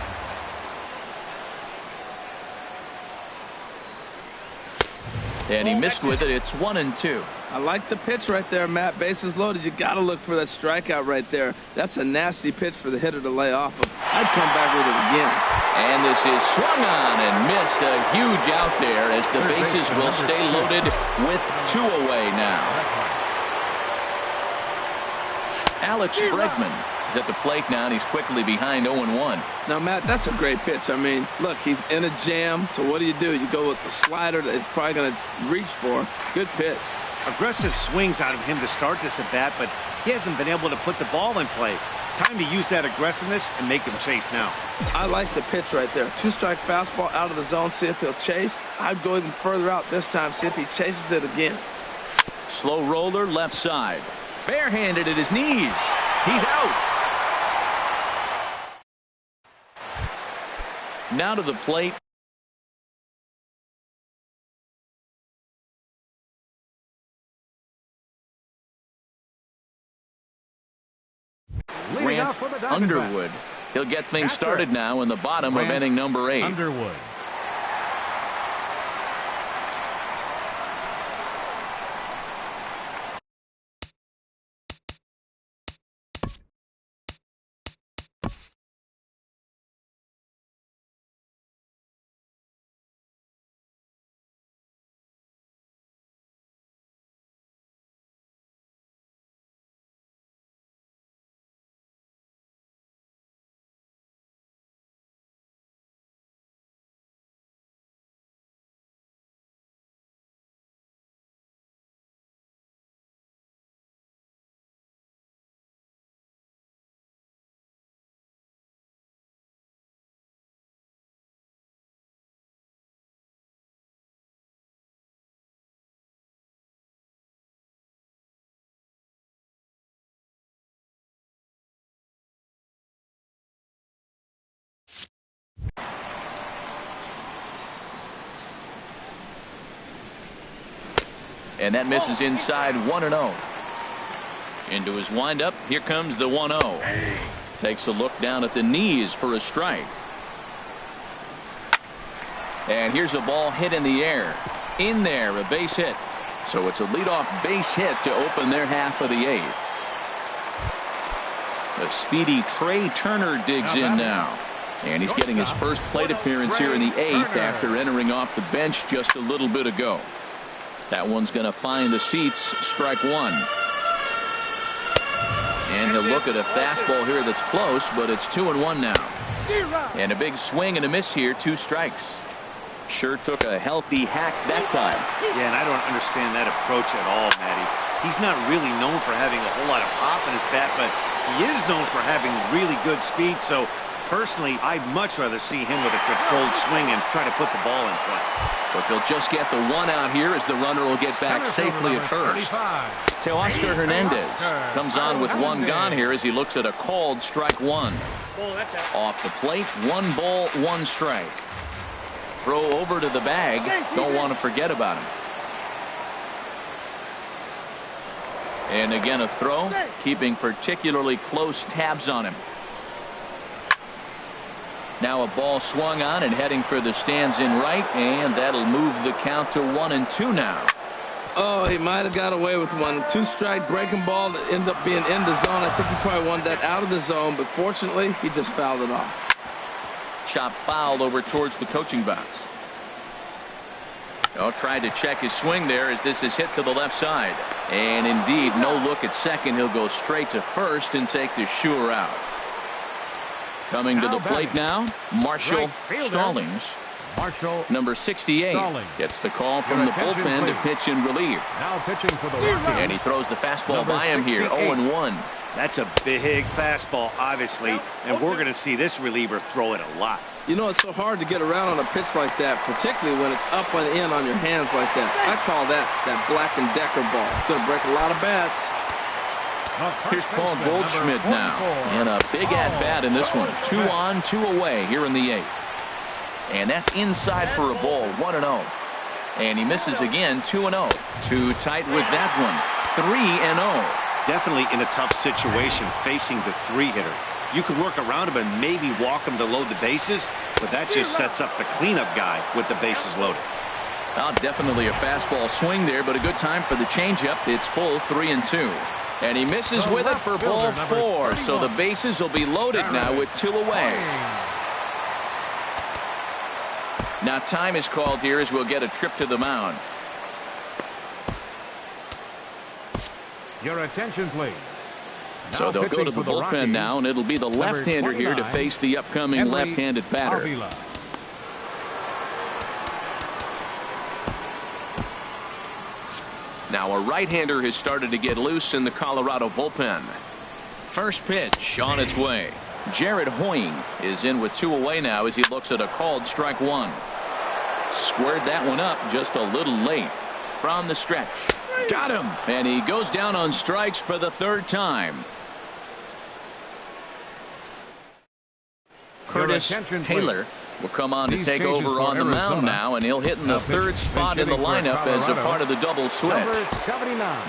Speaker 1: And he missed with it. It's 1-2.
Speaker 2: I like the pitch right there, Matt. Bases loaded. You got to look for that strikeout right there. That's a nasty pitch for the hitter to lay off of. I'd come back with it again.
Speaker 1: And this is swung on and missed. A huge out there as the bases will stay loaded with 2 away now. Alex Bregman is at the plate now, and he's quickly behind 0-1.
Speaker 2: Now, Matt, that's a great pitch. I mean, look, he's in a jam. So what do? You go with the slider that he's probably going to reach for. Good pitch.
Speaker 4: Aggressive swings out of him to start this at bat, but he hasn't been able to put the ball in play. Time to use that aggressiveness and make him chase now.
Speaker 2: I like the pitch right there. 2-strike fastball out of the zone. See if he'll chase. I'd go even further out this time. See if he chases it again.
Speaker 1: Slow roller left side. Barehanded at his knees. He's out. Now to the plate. Grant Underwood. He'll get things started now in the bottom of inning number 8.
Speaker 3: Underwood.
Speaker 1: And that misses inside 1-0. Into his windup. Here comes the 1-0. Takes a look down at the knees for a strike. And here's a ball hit in the air. In there, a base hit. So it's a leadoff base hit to open their half of the 8th. The speedy Trey Turner digs in now. And he's getting his first plate appearance here in the 8th after entering off the bench just a little bit ago. That one's going to find the seats. Strike 1. And he'll look at a fastball here that's close, but it's 2-1 now. And a big swing and a miss here. 2 strikes. Sure took a healthy hack that time.
Speaker 4: Yeah, and I don't understand that approach at all, Matty. He's not really known for having a whole lot of pop in his bat, but he is known for having really good speed. So personally, I'd much rather see him with a controlled swing and try to put the ball in play.
Speaker 1: But they'll just get the 1 out here as the runner will get back safely at first. Teoscar Hernandez comes on with 1 gone here as he looks at a called strike 1. Off the plate, 1 ball, 1 strike. Throw over to the bag. Don't want to forget about him. And again a throw, keeping particularly close tabs on him. Now a ball swung on and heading for the stands in right, and that'll move the count to 1-2 now.
Speaker 2: Oh, he might have got away with one. 2-strike breaking ball that ended up being in the zone. I think he probably wanted that out of the zone, but fortunately he just fouled it off.
Speaker 1: Chop fouled over towards the coaching box. Tried to check his swing there as this is hit to the left side. And indeed, no look at second. He'll go straight to first and take the sure out. Coming to the plate now, Marshall Stallings. Number 68 gets the call from the bullpen to pitch in relief.
Speaker 3: Now pitching for the Rockies.
Speaker 1: And he throws the fastball by him here, 0-1.
Speaker 4: That's a big fastball, obviously, and we're going to see this reliever throw it a lot.
Speaker 2: You know, it's so hard to get around on a pitch like that, particularly when it's up and in on your hands like that. I call that Black & Decker ball. It's going to break a lot of bats.
Speaker 1: Here's Paul Goldschmidt now. And a big at-bat in this one. 2 on, 2 away here in the 8th. And that's inside for a ball, 1-0. And he misses again, 2-0. Too tight with that one, 3-0.
Speaker 4: Definitely in a tough situation facing the 3-hitter. You can work around him and maybe walk him to load the bases, but that just sets up the cleanup guy with the bases loaded.
Speaker 1: Definitely a fastball swing there, but a good time for the changeup. It's full, 3-2. And he misses with it for ball 4, so the bases will be loaded now with 2 away. Now time is called here as we'll get a trip to the mound.
Speaker 3: Your attention, please.
Speaker 1: So they'll go to the bullpen now, and it'll be the left-hander here to face the upcoming left-handed batter. Now a right-hander has started to get loose in the Colorado bullpen. First pitch on its way. Jared Hoying is in with 2 away now as he looks at a called strike 1. Squared that one up just a little late. From the stretch. Got him. And he goes down on strikes for the 3rd time. Curtis Taylor will come on to take over on the mound now, and he'll hit in the 3rd spot in the lineup as a part of the double switch.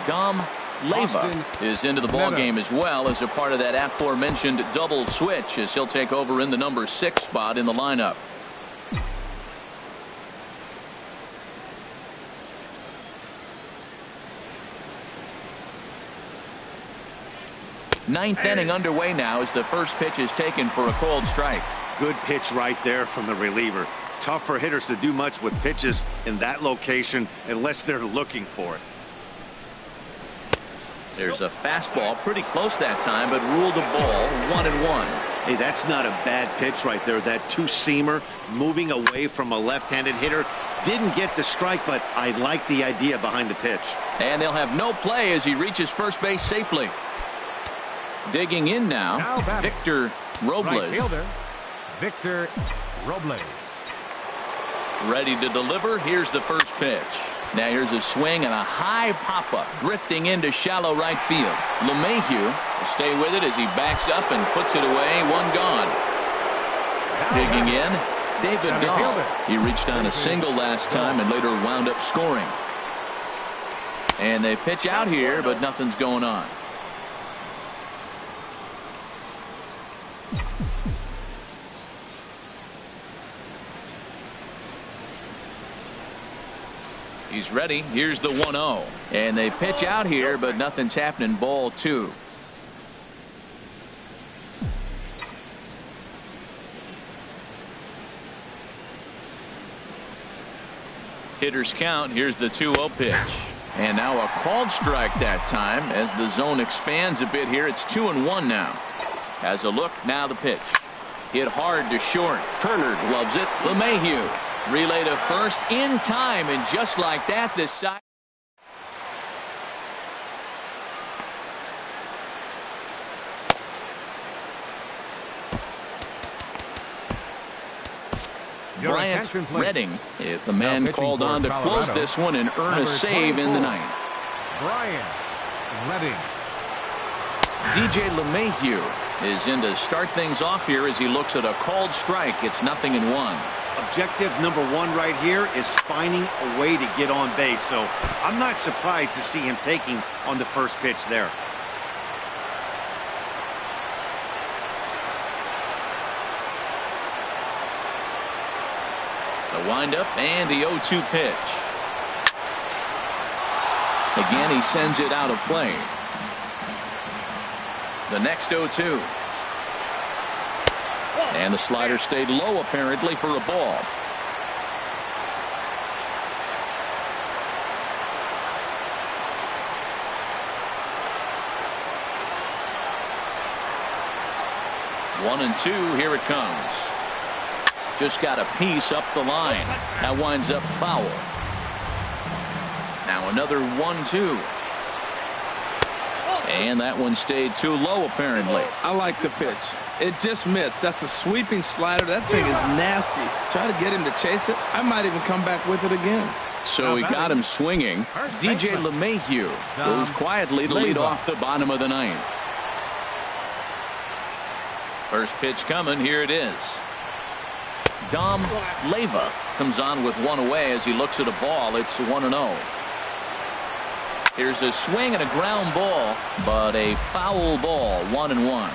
Speaker 1: Dom Leyva is into the ballgame as well as a part of that aforementioned double switch as he'll take over in the number 6 spot in the lineup. Ninth inning underway now as the first pitch is taken for a called strike.
Speaker 4: Good pitch right there from the reliever. Tough for hitters to do much with pitches in that location unless they're looking for it.
Speaker 1: There's a fastball pretty close that time, but ruled a ball, 1-1.
Speaker 4: Hey, that's not a bad pitch right there. That 2-seamer moving away from a left-handed hitter. Didn't get the strike, but I like the idea behind the pitch.
Speaker 1: And they'll have no play as he reaches first base safely. Digging in now, Victor Robles.
Speaker 3: Right fielder, Victor Robles.
Speaker 1: Ready to deliver. Here's the first pitch. Now here's a swing and a high pop-up drifting into shallow right field. LeMahieu will stay with it as he backs up and puts it away. 1 gone. Digging in, David Dahl. He reached on a single last time and later wound up scoring. And they pitch out here, but nothing's going on. He's ready. Here's the 1-0. And they pitch out here, but nothing's happening. Ball 2. Hitters count. Here's the 2-0 pitch. And now a called strike that time as the zone expands a bit here. It's 2-1 now. Has a look. Now the pitch. Hit hard to short. Turner gloves it. LeMahieu. Relay to first in time, and just like that, this side. Bryant Redding is the man called on to close this one and earn a save in the ninth.
Speaker 3: Bryant Redding.
Speaker 1: DJ LeMahieu is in to start things off here as he looks at a called strike. It's 0-1.
Speaker 4: Objective number 1 right here is finding a way to get on base. So I'm not surprised to see him taking on the first pitch there.
Speaker 1: The windup and the 0-2 pitch. Again, he sends it out of play. The next 0-2. And the slider stayed low apparently for a ball. One and 2. Here it comes. Just got a piece up the line. That winds up foul. Now another 1-2. And that one stayed too low apparently.
Speaker 2: I like the pitch. It just missed. That's a sweeping slider. That thing is nasty. Try to get him to chase it. I might even come back with it again.
Speaker 1: So he got him swinging. DJ LeMahieu goes quietly to lead off the bottom of the ninth. First pitch coming. Here it is. Dom Leyva comes on with one away as he looks at a ball. It's 1-0. Here's a swing and a ground ball, but a foul ball. 1-1.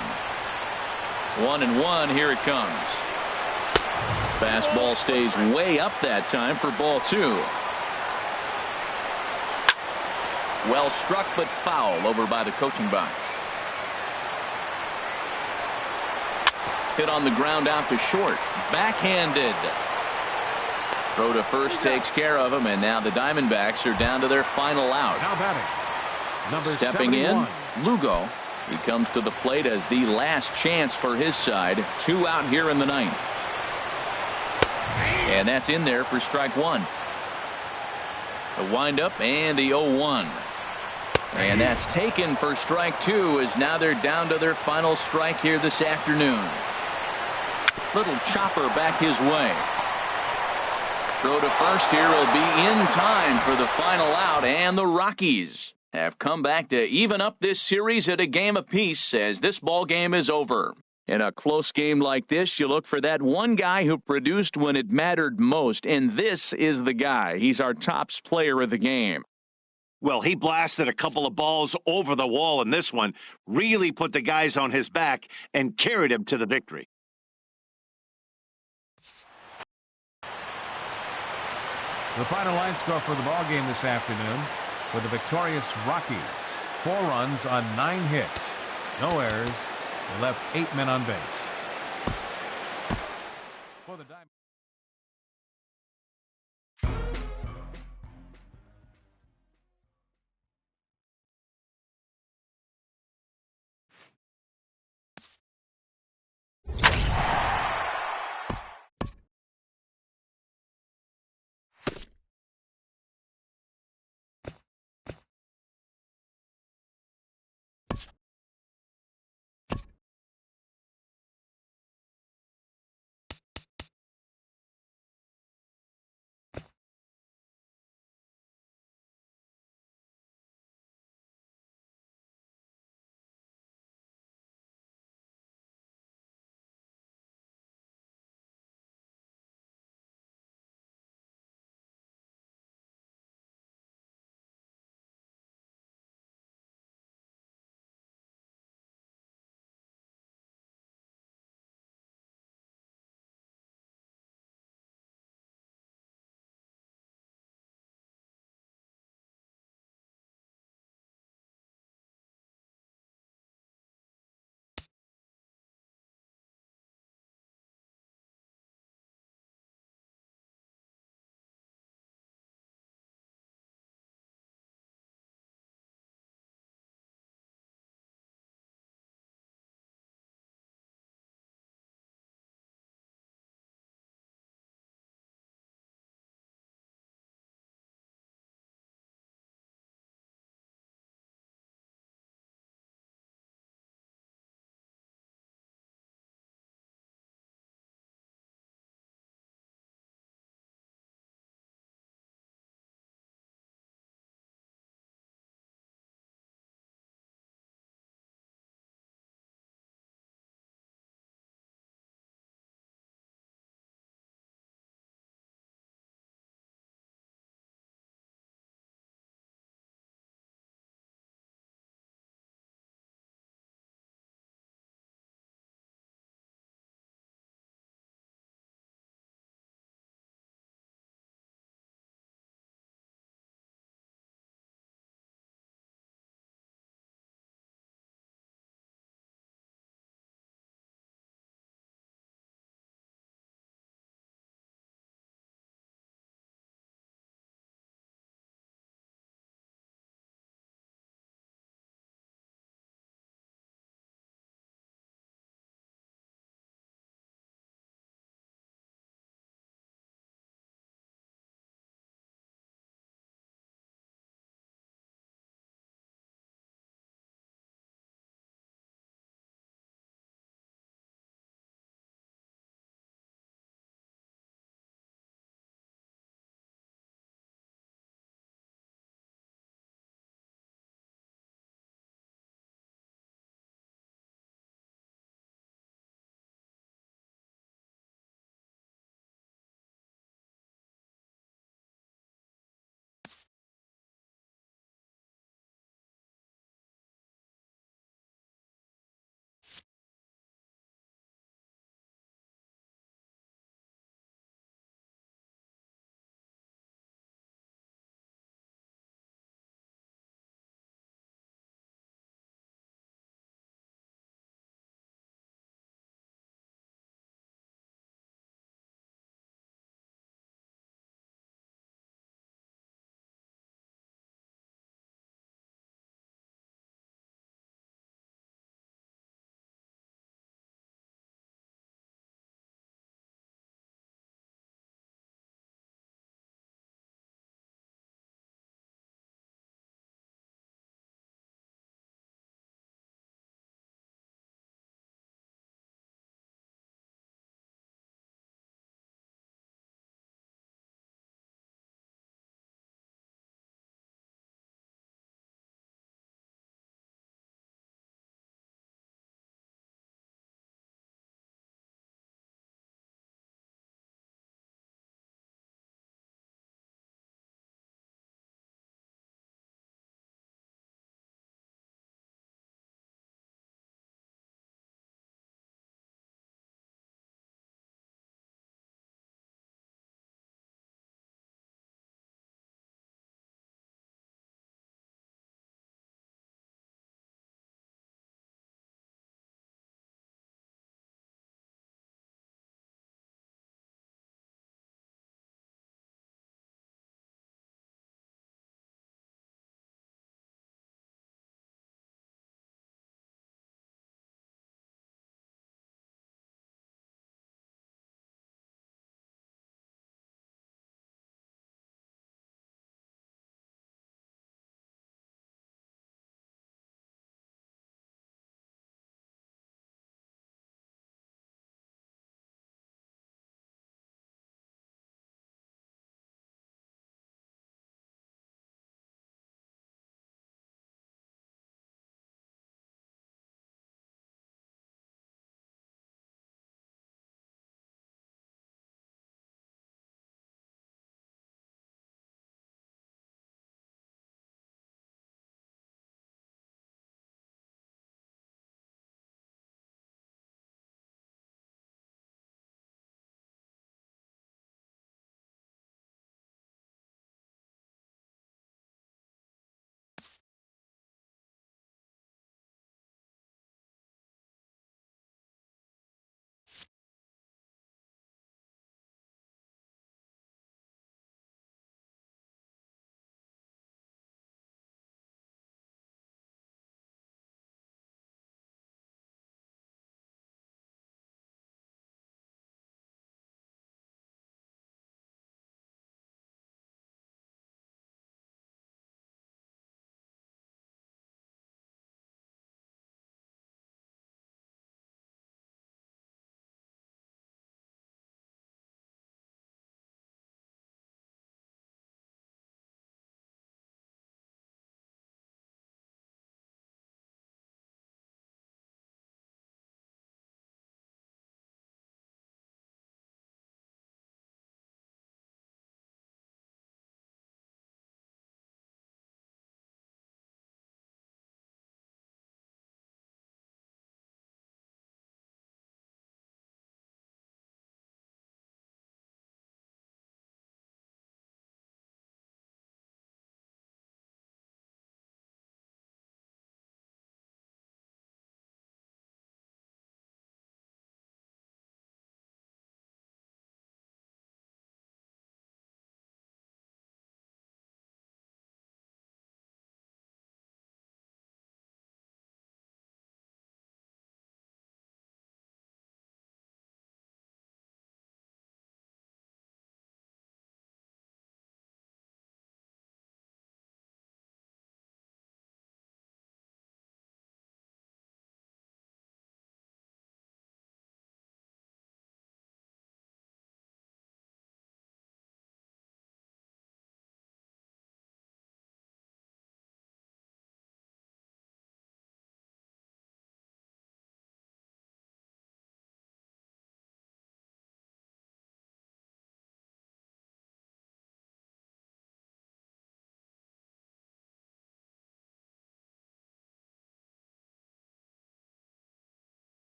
Speaker 1: 1-1. Here it comes. Fastball stays way up that time for ball 2. Well struck, but foul over by the coaching box. Hit on the ground out to short. Backhanded. Throw to first takes care of him, and now the Diamondbacks are down to their final out.
Speaker 3: Now batting, number
Speaker 1: Stepping
Speaker 3: 71.
Speaker 1: in, Lugo. He comes to the plate as the last chance for his side. 2 out here in the ninth. And that's in there for strike 1. The windup and the 0-1. And that's taken for strike 2 as now they're down to their final strike here this afternoon. Little chopper back his way. Throw to first here will be in time for the final out, and the Rockies have come back to even up this series at a game apiece as this ball game is over. In a close game like this, you look for that one guy who produced when it mattered most, and this is the guy. He's our top player of the game.
Speaker 4: Well, he blasted a couple of balls over the wall in this one, really put the guys on his back and carried him to the victory.
Speaker 3: The final line score for the ball game this afternoon for the victorious Rockies: 4 runs on 9 hits, no errors. They left 8 men on base. For the Diamondbacks.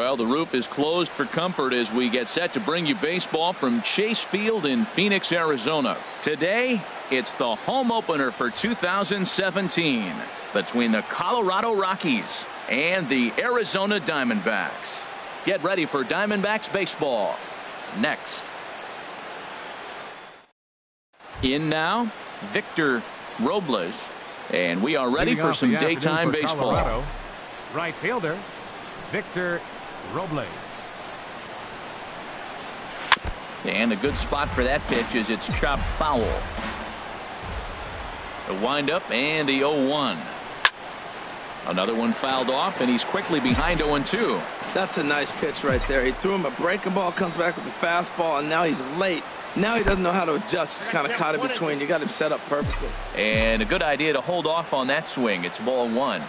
Speaker 1: Well, the roof is closed for comfort as we get set to bring you baseball from Chase Field in Phoenix, Arizona. Today, it's the home opener for 2017 between the Colorado Rockies and the Arizona Diamondbacks. Get ready for Diamondbacks baseball next. In now, Victor Robles, and we are ready for some daytime baseball.
Speaker 3: Colorado, right fielder Victor Robles.
Speaker 1: And a good spot for that pitch is it's chopped foul. The windup and the 0-1. Another one fouled off, and he's quickly behind 0-2.
Speaker 2: That's a nice pitch right there. He threw him a breaking ball, comes back with a fastball, and now he's late. Now he doesn't know how to adjust. He's kind of caught in between. You got him set up perfectly.
Speaker 1: And a good idea to hold off on that swing. It's ball one.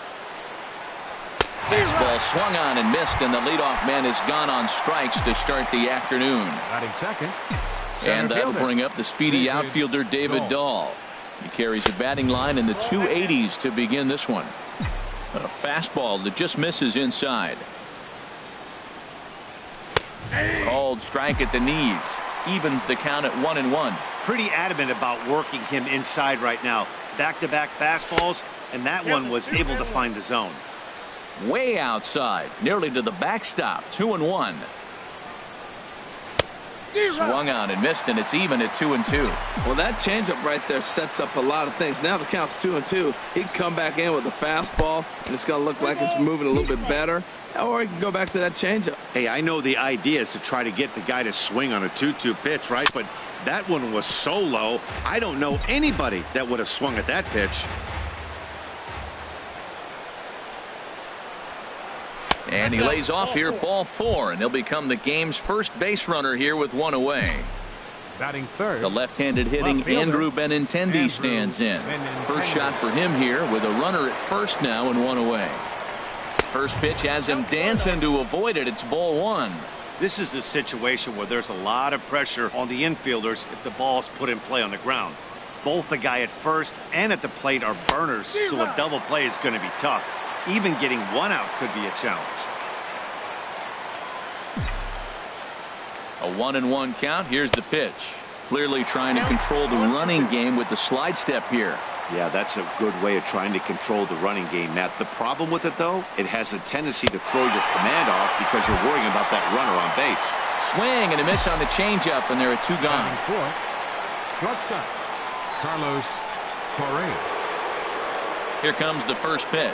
Speaker 1: Fastball swung on and missed, and the leadoff man has gone on strikes to start the afternoon.
Speaker 3: Batting second.
Speaker 1: And that'll bring up the speedy outfielder David Dahl. He carries a batting line in the 280s to begin this one. A fastball that just misses inside. Called strike at the knees. Evens the count at 1-1.
Speaker 4: Pretty adamant about working him inside right now. Back-to-back fastballs, and that one was able to find the zone.
Speaker 1: Way outside, nearly to the backstop. 2-1. Swung on and missed, and it's even at 2-2.
Speaker 2: Well, that changeup right there sets up a lot of things. Now the count's 2-2. He can come back in with a fastball, and it's going to look like it's moving a little bit better. Or he can go back to that changeup.
Speaker 4: Hey, I know the idea is to try to get the guy to swing on a 2-2 pitch, right? But that one was so low, I don't know anybody that would have swung at that pitch.
Speaker 1: And he lays off here, ball 4, and he'll become the game's first base runner here with one away.
Speaker 3: Batting third.
Speaker 1: The left-handed hitting Andrew Benintendi stands in. First shot for him here with a runner at first now and one away. First pitch has him dancing to avoid it. It's ball 1.
Speaker 4: This is the situation where there's a lot of pressure on the infielders if the ball's put in play on the ground. Both the guy at first and at the plate are burners, so a double play is going to be tough. Even getting one out could be a challenge.
Speaker 1: A 1-1 count. Here's the pitch. Clearly trying to control the running game with the slide step here.
Speaker 4: Yeah, that's a good way of trying to control the running game, Matt. The problem with it, though, it has a tendency to throw your command off because you're worrying about that runner on base.
Speaker 1: Swing and a miss on the changeup, and there are 2 gone.
Speaker 3: Shortstop Carlos Correa.
Speaker 1: Here comes the first pitch.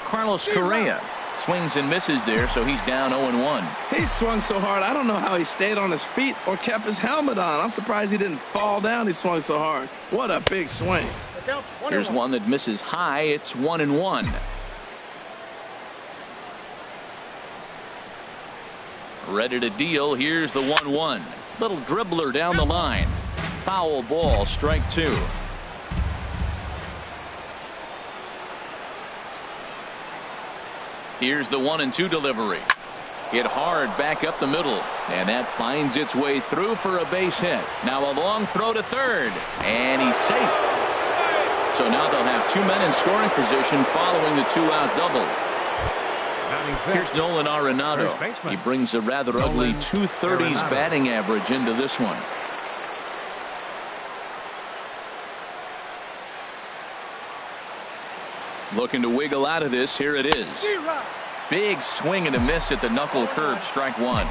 Speaker 1: Carlos Correa swings and misses there, so he's down 0-1.
Speaker 2: He swung so hard, I don't know how he stayed on his feet or kept his helmet on. I'm surprised he didn't fall down. He swung so hard. What a big swing.
Speaker 1: Here's one that misses high. It's 1-1. Ready to deal. Here's the 1-1. Little dribbler down the line. Foul ball, strike 2. Here's the 1-2 delivery. Hit hard back up the middle, and that finds its way through for a base hit. Now a long throw to third, and he's safe. So now they'll have 2 men in scoring position following the 2-out double. Here's Nolan Arenado. He brings a rather ugly 230s batting average into this one. Looking to wiggle out of this. Here it is. Big swing and a miss at the knuckle curve. Strike 1.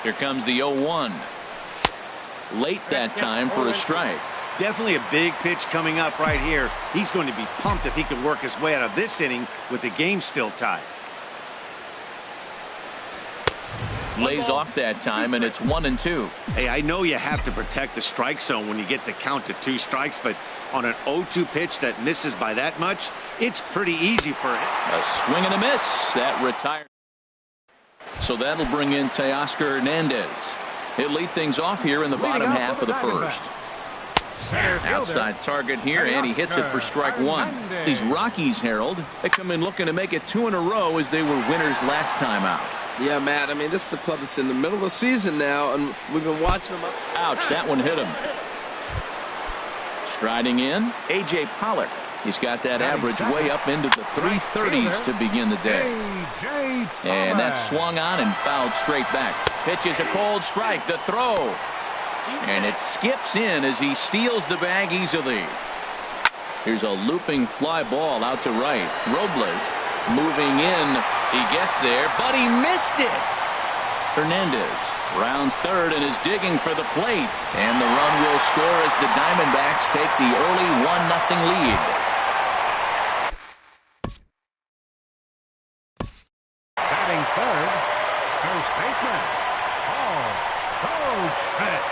Speaker 1: Here comes the 0-1. Late that time for a strike.
Speaker 4: Definitely a big pitch coming up right here. He's going to be pumped if he can work his way out of this inning with the game still tied.
Speaker 1: Lays off that time, and it's 1-2.
Speaker 4: Hey, I know you have to protect the strike zone when you get the count to 2 strikes, but on an 0-2 pitch that misses by that much, it's pretty easy for him.
Speaker 1: A swing and a miss. That retired. So that'll bring in Teoscar Hernandez. He'll lead things off here in the bottom half of the first. Outside target here, and he hits it for strike 1. These Rockies, Harold, they come in looking to make it 2 in a row as they were winners last time out.
Speaker 2: Yeah, Matt, I mean, this is the club that's in the middle of the season now, and we've been watching them.
Speaker 1: Ouch, that one hit him. Striding in, A.J. Pollock. He's got that average way up into the 330s to begin the day. And that's swung on and fouled straight back. Pitches a cold strike. The throw. And it skips in as he steals the bag easily. Here's a looping fly ball out to right. Robles moving in. He gets there, but he missed it. Hernandez rounds third and is digging for the plate. And the run will score as the Diamondbacks take the early 1-0 lead.
Speaker 3: Batting third, first baseman, Paul Schmidt.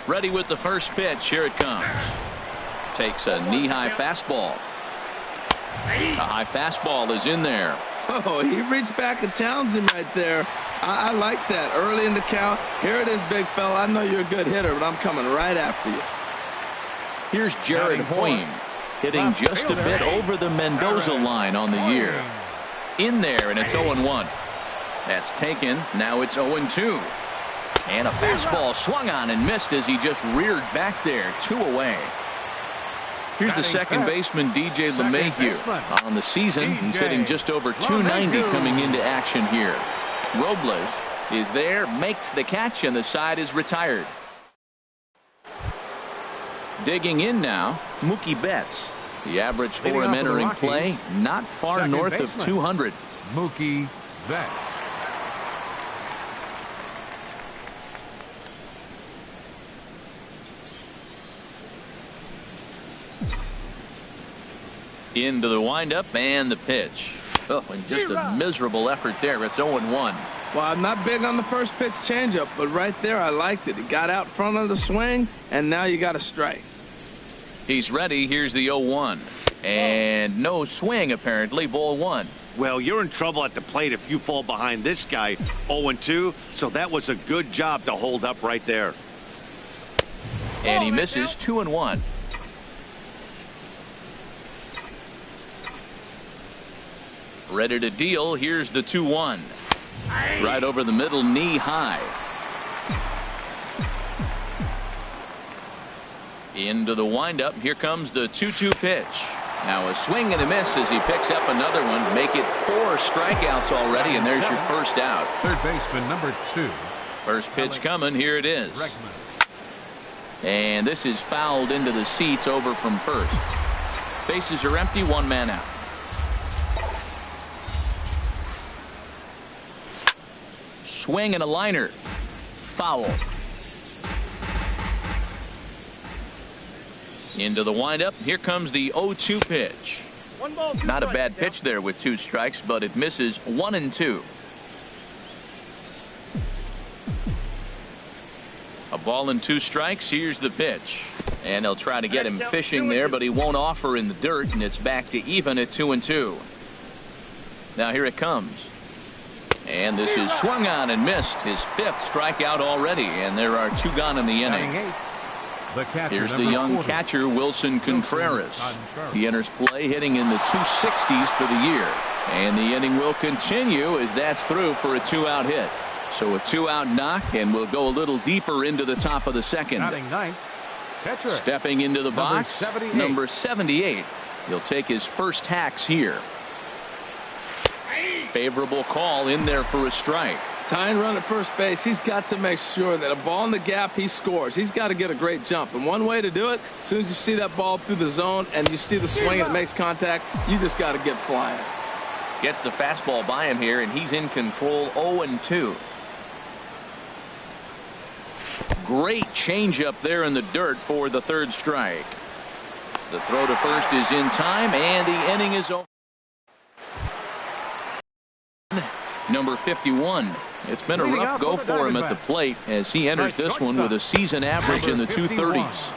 Speaker 1: Ready with the first pitch. Here it comes. Takes a knee-high fastball. A high fastball is in there.
Speaker 2: Oh, he reached back and challenged him right there. I like that. Early in the count. Here it is, big fella. I know you're a good hitter, but I'm coming right after you.
Speaker 1: Here's Jared Hoying hitting just a bit over the Mendoza line on the year. In there, and it's 0-1. That's taken. Now it's 0-2. And a fastball swung on and missed as he just reared back there. 2 away. Here's the second baseman, DJ LeMahieu. On the season, he's hitting just over 290 coming into action here. Robles is there, makes the catch, and the side is retired. Digging in now, Mookie Betts. The average for him entering play, not far north of 200.
Speaker 3: Mookie Betts.
Speaker 1: Into the windup and the pitch. Oh, and just a miserable effort there. It's 0-1.
Speaker 2: Well, I'm not big on the first pitch changeup, but right there I liked it. It got out front of the swing, and now you got a strike.
Speaker 1: He's ready. Here's the 0-1. And no swing, apparently. Ball 1.
Speaker 4: Well, you're in trouble at the plate if you fall behind this guy. 0-2, so that was a good job to hold up right there.
Speaker 1: And he misses. 2-1. Ready to deal. Here's the 2-1. Right over the middle, knee high. Into the windup. Here comes the 2-2 pitch. Now a swing and a miss as he picks up another one. Make it 4 strikeouts already, and there's your first out.
Speaker 3: Third baseman, number 2.
Speaker 1: First pitch coming. Here it is. And this is fouled into the seats over from first. Bases are empty. 1 man out. Swing and a liner. Foul. Into the windup. Here comes the 0-2 pitch. Not a bad pitch there with 2 strikes, but it misses. 1-2. A ball and 2 strikes. Here's the pitch. And they'll try to get him fishing there, but he won't offer in the dirt, and it's back to even at 2-2. Now here it comes. And this is swung on and missed. His 5th strikeout already, and there are 2 gone in the inning. Here's the young catcher, Wilson Contreras. He enters play hitting in the 260s for the year. And the inning will continue as that's through for a 2-out hit. So a 2-out knock, and we'll go a little deeper into the top of the second. Stepping into the box, number 78. He'll take his first hacks here. Favorable call in there for a strike.
Speaker 2: Tying run at first base. He's got to make sure that a ball in the gap, he scores. He's got to get a great jump. And one way to do it, as soon as you see that ball through the zone and you see the swing and it makes contact, you just got to get flying.
Speaker 1: Gets the fastball by him here, and he's in control. 0-2. Great changeup there in the dirt for the third strike. The throw to first is in time, and the inning is over. Number 51. It's been a rough go for him at the plate as he enters this one with a season average in the 230s.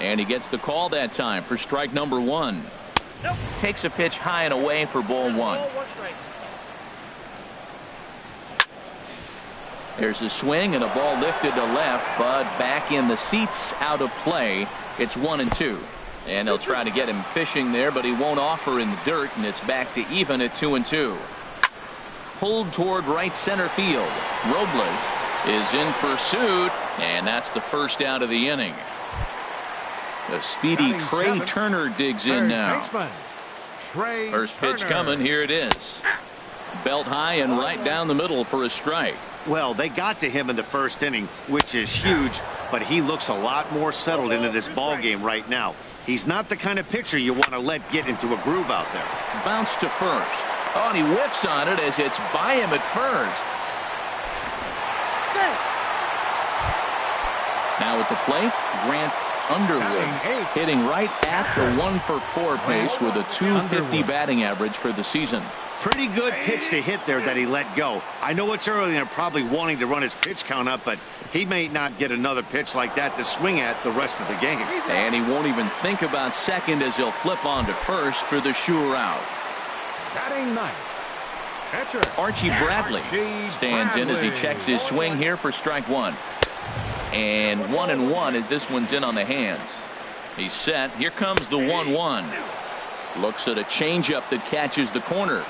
Speaker 1: And he gets the call that time for strike number 1. Takes a pitch high and away for ball 1. There's a swing and a ball lifted to left, but back in the seats, out of play. It's 1-2. And they'll try to get him fishing there, but he won't offer in the dirt, and it's back to even at 2-2. Pulled toward right center field. Robles is in pursuit, and that's the first out of the inning. The speedy Trey Turner digs in now. First pitch coming. Here it is. Belt high and right down the middle for a strike.
Speaker 4: Well, they got to him in the first inning, which is huge, but he looks a lot more settled into this ball game right now. He's not the kind of pitcher you want to let get into a groove out there.
Speaker 1: Bounce to first. Oh, and he whiffs on it as it's by him at first. Now at the plate, Grant Underwood, hitting right at the 1-for-4 pace with a .250 batting average for the season.
Speaker 4: Pretty good pitch to hit there that he let go. I know it's early and they're probably wanting to run his pitch count up, but he may not get another pitch like that to swing at the rest of the game.
Speaker 1: And he won't even think about second as he'll flip on to first for the sure out.
Speaker 3: Batting ninth, catcher
Speaker 1: Archie Bradley stands in as he checks his swing here for strike 1. And 1-1 as this one's in on the hands. He's set. Here comes the 1-1. Looks at a changeup that catches the corner.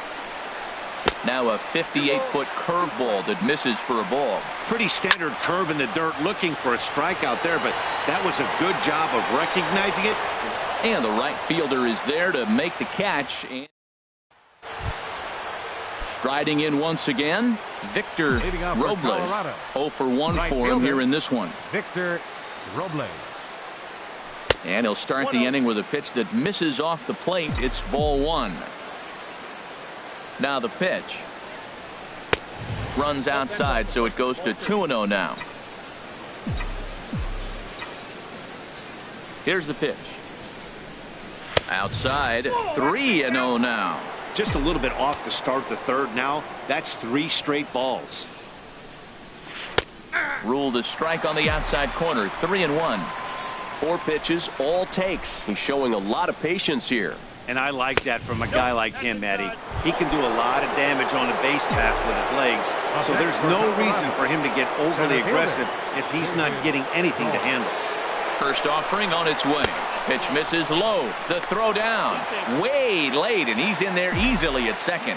Speaker 1: Now a 58-foot curveball that misses for a ball.
Speaker 4: Pretty standard curve in the dirt, looking for a strikeout there, but that was a good job of recognizing it.
Speaker 1: And the right fielder is there to make the catch. And striding in once again, Victor Robles. 0 for 1 for him here in this one.
Speaker 3: Victor Robles.
Speaker 1: And he'll start the inning with a pitch that misses off the plate. It's ball 1. Now the pitch. Runs outside, so it goes to 2-0 now. Here's the pitch. Outside, 3-0 now.
Speaker 4: Just a little bit off to start the third now. That's 3 straight balls.
Speaker 1: Ruled a strike on the outside corner. 3-1. 4 pitches, all takes.
Speaker 5: He's showing a lot of patience here.
Speaker 4: And I like that from a guy like him, Matty. He can do a lot of damage on a base pass with his legs. So there's no reason for him to get overly aggressive if he's not getting anything to handle.
Speaker 1: First offering on its way. Pitch misses low. The throw down. Way late, and he's in there easily at second.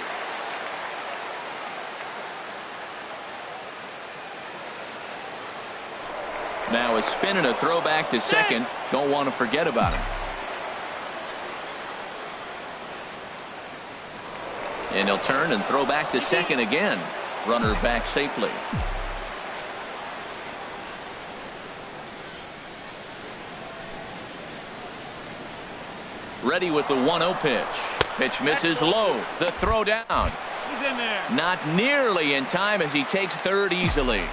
Speaker 1: Now a spin and a throw back to second. Don't want to forget about him. And he'll turn and throw back to second again. Runner back safely. Ready with the 1-0 pitch. Pitch misses low. The throw down.
Speaker 6: He's in there.
Speaker 1: Not nearly in time as he takes third easily.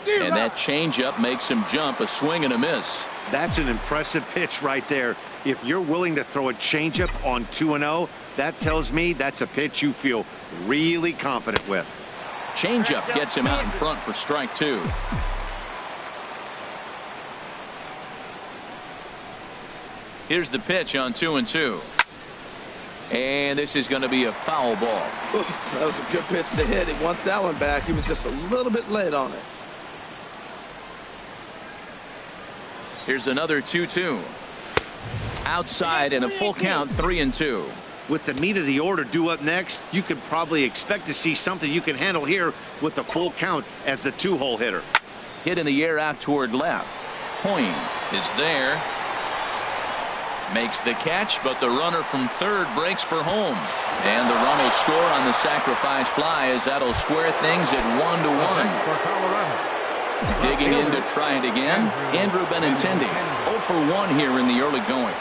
Speaker 1: And that changeup makes him jump. A swing and a miss.
Speaker 4: That's an impressive pitch right there. If you're willing to throw a changeup on 2-0, that tells me that's a pitch you feel really confident with.
Speaker 1: Changeup gets him out in front for strike 2. Here's the pitch on 2-2. And this is going to be a foul ball.
Speaker 2: Ooh, that was a good pitch to hit. He wants that one back. He was just a little bit late on it.
Speaker 1: Here's another 2-2. Outside and a full count, 3-2.
Speaker 4: With the meat of the order due up next, you could probably expect to see something you can handle here with the full count as the 2-hole hitter.
Speaker 1: Hit in the air out toward left. Hoying is there. Makes the catch, but the runner from third breaks for home. And the run will score on the sacrifice fly as that'll square things at 1-1. Digging in to try it again, Andrew Benintendi. 0 for 1 here in the early going.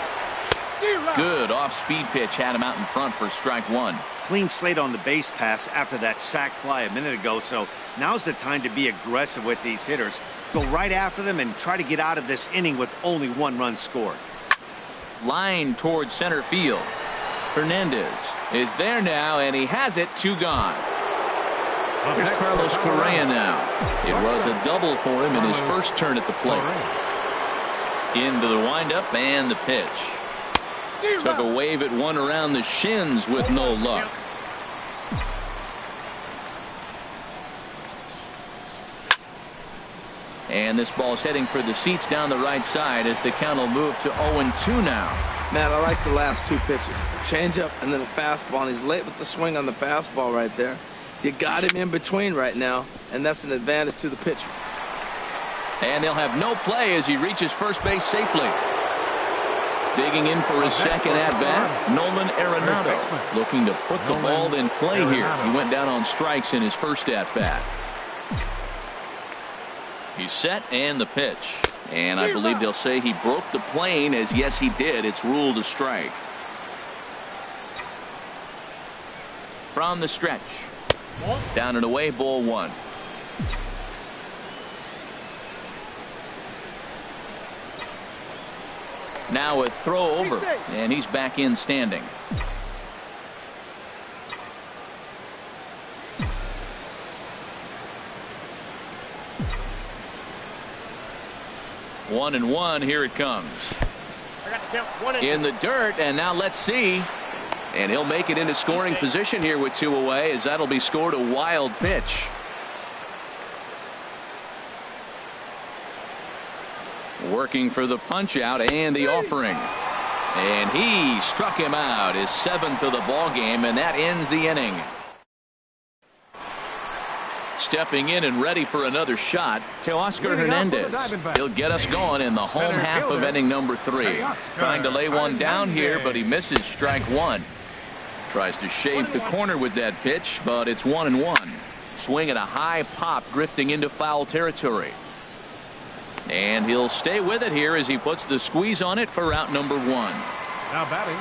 Speaker 1: Good off-speed pitch had him out in front for strike one.
Speaker 4: Clean slate on the base pass after that sac fly a minute ago, so now's the time to be aggressive with these hitters. Go right after them and try to get out of this inning with only 1 run scored.
Speaker 1: Line towards center field. Hernandez is there now, and he has it. 2 gone. Here's Carlos Correa now. It was a double for him in his first turn at the plate. Into the windup and the pitch. Took a wave at one around the shins with no luck. And this ball's heading for the seats down the right side as the count will move to 0-2 now.
Speaker 2: Man, I like the last 2 pitches. A changeup and then a fastball, and he's late with the swing on the fastball right there. You got him in between right now, and that's an advantage to the pitcher.
Speaker 1: And they'll have no play as he reaches first base safely. Digging in for his second at-bat, Nolan Arenado looking to put the ball in play here. He went down on strikes in his first at-bat. He's set and the pitch. And I believe they'll say he broke the plane, as yes he did. It's ruled a strike. From the stretch. Down and away, ball 1. Now a throw over, and he's back in standing. One and one, here it comes. In the dirt, and now let's see. And he'll make it into scoring position here with 2 away, as that'll be scored a wild pitch. Working for the punch out and the offering. And he struck him out, his 7th of the ball game, and that ends the inning. Stepping in and ready for another shot, Teoscar Hernandez. He'll get us going in the home half of inning number 3. Trying to lay one down here, but he misses strike 1. Tries to shave the corner with that pitch, but it's 1-1. Swing at a high pop, drifting into foul territory. And he'll stay with it here as he puts the squeeze on it for out number 1.
Speaker 3: Now batting.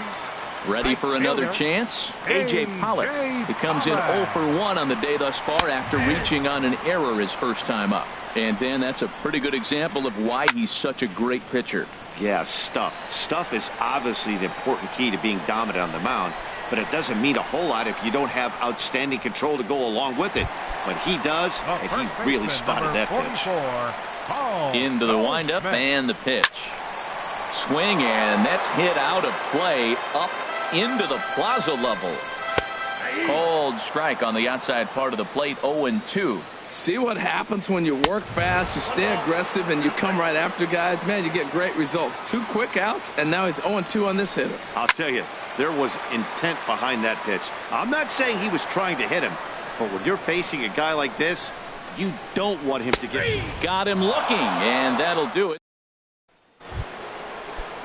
Speaker 1: Ready for another chance? A.J. Pollock. He comes in 0 for 1 on the day thus far after reaching on an error his first time up. And Dan, that's a pretty good example of why he's such a great pitcher.
Speaker 4: Yeah, stuff. Stuff is obviously the important key to being dominant on the mound, but it doesn't mean a whole lot if you don't have outstanding control to go along with it. But he does, and he really spotted that pitch.
Speaker 1: Into the windup and the pitch. Swing, and that's hit out of play up into the plaza level. Cold strike on the outside part of the plate. 0-2.
Speaker 2: See what happens when you work fast, you stay aggressive, and you come right after guys? Man, you get great results. 2 quick outs, and now he's 0-2 on this hitter.
Speaker 4: I'll tell you, there was intent behind that pitch. I'm not saying he was trying to hit him, but when you're facing a guy like this, you don't want him to get.
Speaker 1: Got him looking, and that'll do it.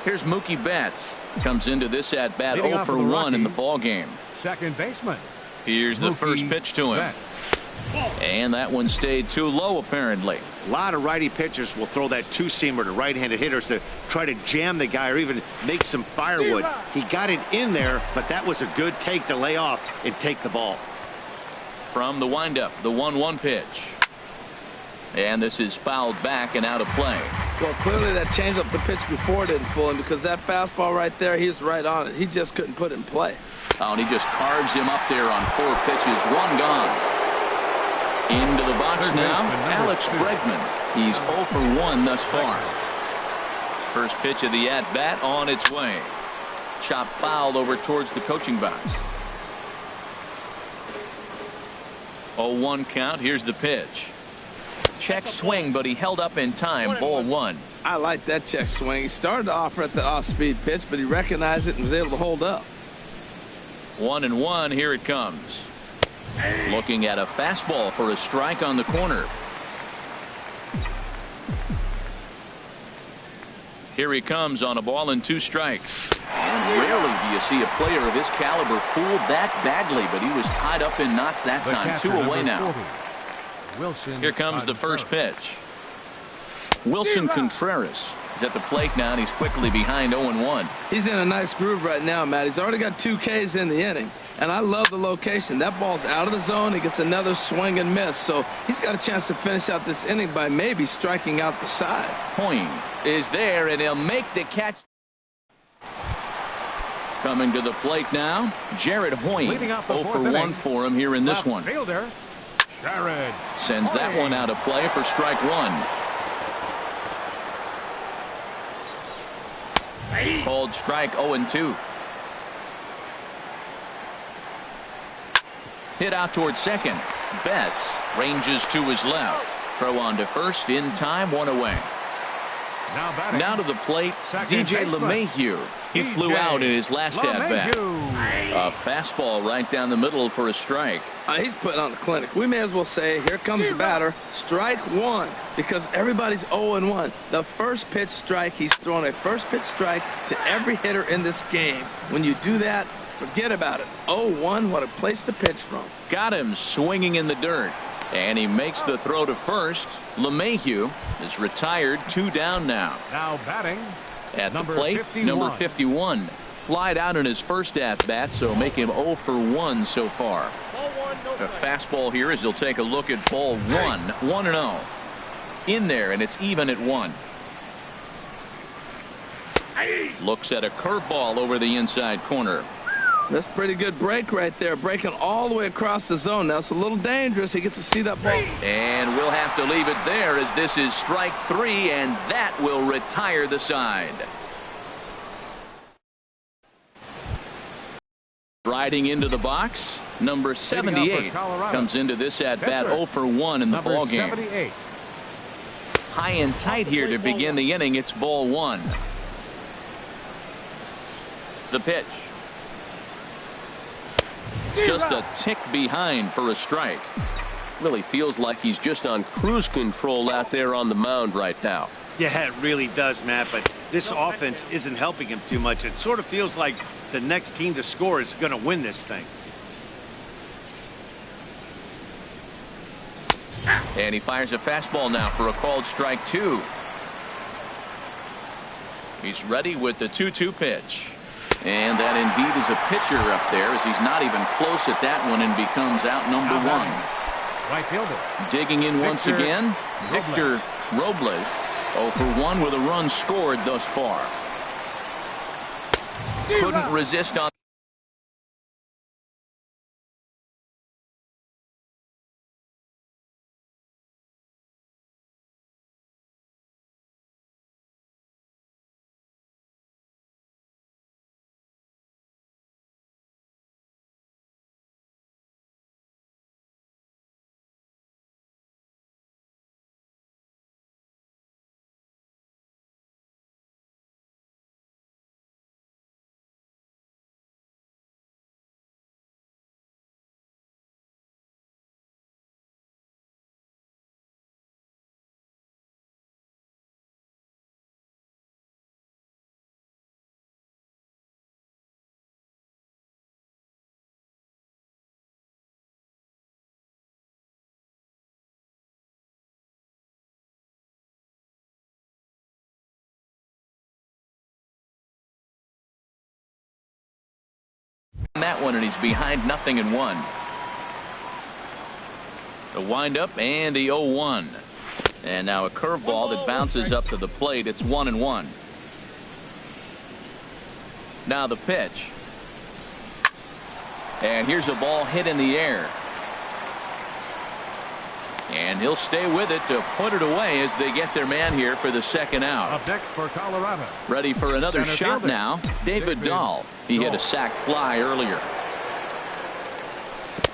Speaker 1: Here's Mookie Betts. Comes into this at bat 0 for 1 in the ball game.
Speaker 3: Second baseman.
Speaker 1: Here's the first pitch to him. And that one stayed too low, apparently.
Speaker 4: A lot of righty pitchers will throw that 2-seamer to right-handed hitters to try to jam the guy or even make some firewood. He got it in there, but that was a good take to lay off and take the ball.
Speaker 1: From the windup, the 1-1 pitch. And this is fouled back and out of play.
Speaker 2: Well, clearly that changeup the pitch before didn't fool him, because that fastball right there, he was right on it. He just couldn't put it in play.
Speaker 1: Oh, and he just carves him up there on 4 pitches. 1 gone. Into the box now, Alex Bregman. He's 0 for 1 thus far. First pitch of the at-bat on its way. Chop fouled over towards the coaching box. 0-1 count. Here's the pitch. Check swing, but he held up in time. Ball 1.
Speaker 2: I like that check swing. He started off at the off-speed pitch, but he recognized it and was able to hold up.
Speaker 1: 1-1. Here it comes. Looking at a fastball for a strike on the corner. Here he comes on a ball and 2 strikes. And rarely do you see a player of his caliber fooled that badly, but he was tied up in knots that time. 2 away now. Here comes the first pitch. Wilson Contreras is at the plate now, and he's quickly behind 0-1.
Speaker 2: He's in a nice groove right now, Matt. He's already got 2 Ks in the inning, and I love the location. That ball's out of the zone. He gets another swing and miss, so he's got a chance to finish out this inning by maybe striking out the side.
Speaker 1: Hoying is there, and he'll make the catch. Coming to the plate now, Jared Hoying. 0-for-1 for him here in this one.
Speaker 3: Fielder, Jared
Speaker 1: sends that one out of play for strike 1. Called strike 0-2. Hit out towards second. Betts ranges to his left. Throw on to first in time, 1 away. Now to the plate, DJ LeMahieu. He flew out in his last at-bat. A fastball right down the middle for a strike.
Speaker 2: He's putting on the clinic. We may as well say, here comes the batter. Strike 1, because everybody's 0-1. The first pitch strike, he's thrown a first pitch strike to every hitter in this game. When you do that, forget about it. 0-1, what a place to pitch from.
Speaker 1: Got him swinging in the dirt. And he makes the throw to first. LeMahieu is retired, 2 down now.
Speaker 3: Now batting
Speaker 1: at the plate, number 51. Flied out in his first at-bat, so make him 0-for-1 so far. A fastball here as he'll take a look at ball 1. 1-0. In there, and it's even at 1. Looks at a curveball over the inside corner.
Speaker 2: That's a pretty good break right there, breaking all the way across the zone. Now it's a little dangerous. He gets to see that ball.
Speaker 1: And we'll have to leave it there as this is strike 3, and that will retire the side. Riding into the box, number 78 comes into this at-bat 0-for-1 in the ballgame. High and tight here to begin the inning. It's ball 1. The pitch. Just a tick behind for a strike. Really feels like he's just on cruise control out there on the mound right now.
Speaker 4: Yeah, it really does, Matt, but this offense isn't helping him too much. It sort of feels like the next team to score is going to win this thing.
Speaker 1: And he fires a fastball now for a called strike 2. He's ready with the 2-2 pitch. And that indeed is a pitcher up there, as he's not even close at that one and becomes out number 1.
Speaker 3: Right fielder.
Speaker 1: Digging in once again, Victor Robles. 0-for-1 with a run scored thus far. Couldn't resist on. That one, and he's behind 0-1. The windup and the 0-1. And now a curveball that bounces up to the plate. It's 1-1. Now the pitch. And here's a ball hit in the air. And he'll stay with it to put it away as they get their man here for the second out.
Speaker 3: Up next for Colorado.
Speaker 1: Ready for another shot now. David Dahl. He hit a sac fly earlier.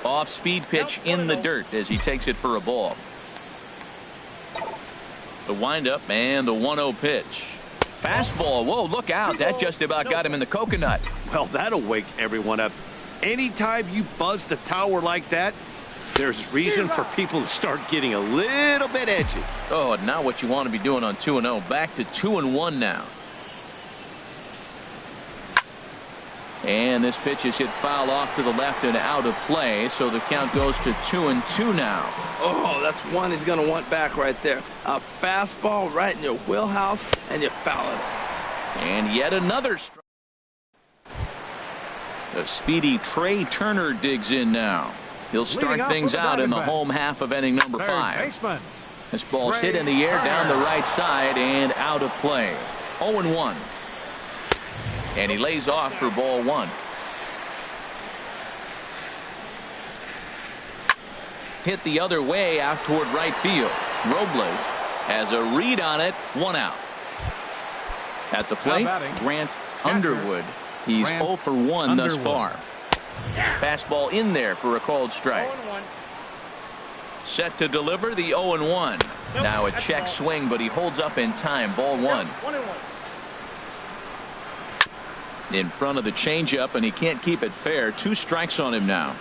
Speaker 1: Off-speed pitch in the dirt as he takes it for a ball. The windup and the 1-0 pitch. Fastball. Whoa, look out. That just about got him in the coconut.
Speaker 4: Well, that'll wake everyone up. Anytime you buzz the tower like that, there's reason for people to start getting a little bit edgy.
Speaker 1: Oh, not what you want to be doing on 2-0. Back to 2-1 now. And this pitch is hit foul off to the left and out of play, so the count goes to 2-2 now.
Speaker 2: Oh, that's one he's going to want back right there. A fastball right in your wheelhouse, and you foul it.
Speaker 1: And yet another strike. The speedy Trey Turner digs in now. He'll start things out in the home half of inning number 5. This ball's hit in the air down the right side and out of play. 0-1. And he lays off for ball 1. Hit the other way out toward right field. Robles has a read on it. 1 out. At the plate, Grant Underwood. He's 0 for 1 thus far. Fastball in there for a called strike. Set to deliver the 0-1. Now a check swing, but he holds up in time. Ball 1. In front of the changeup, and he can't keep it fair. 2 strikes on him now.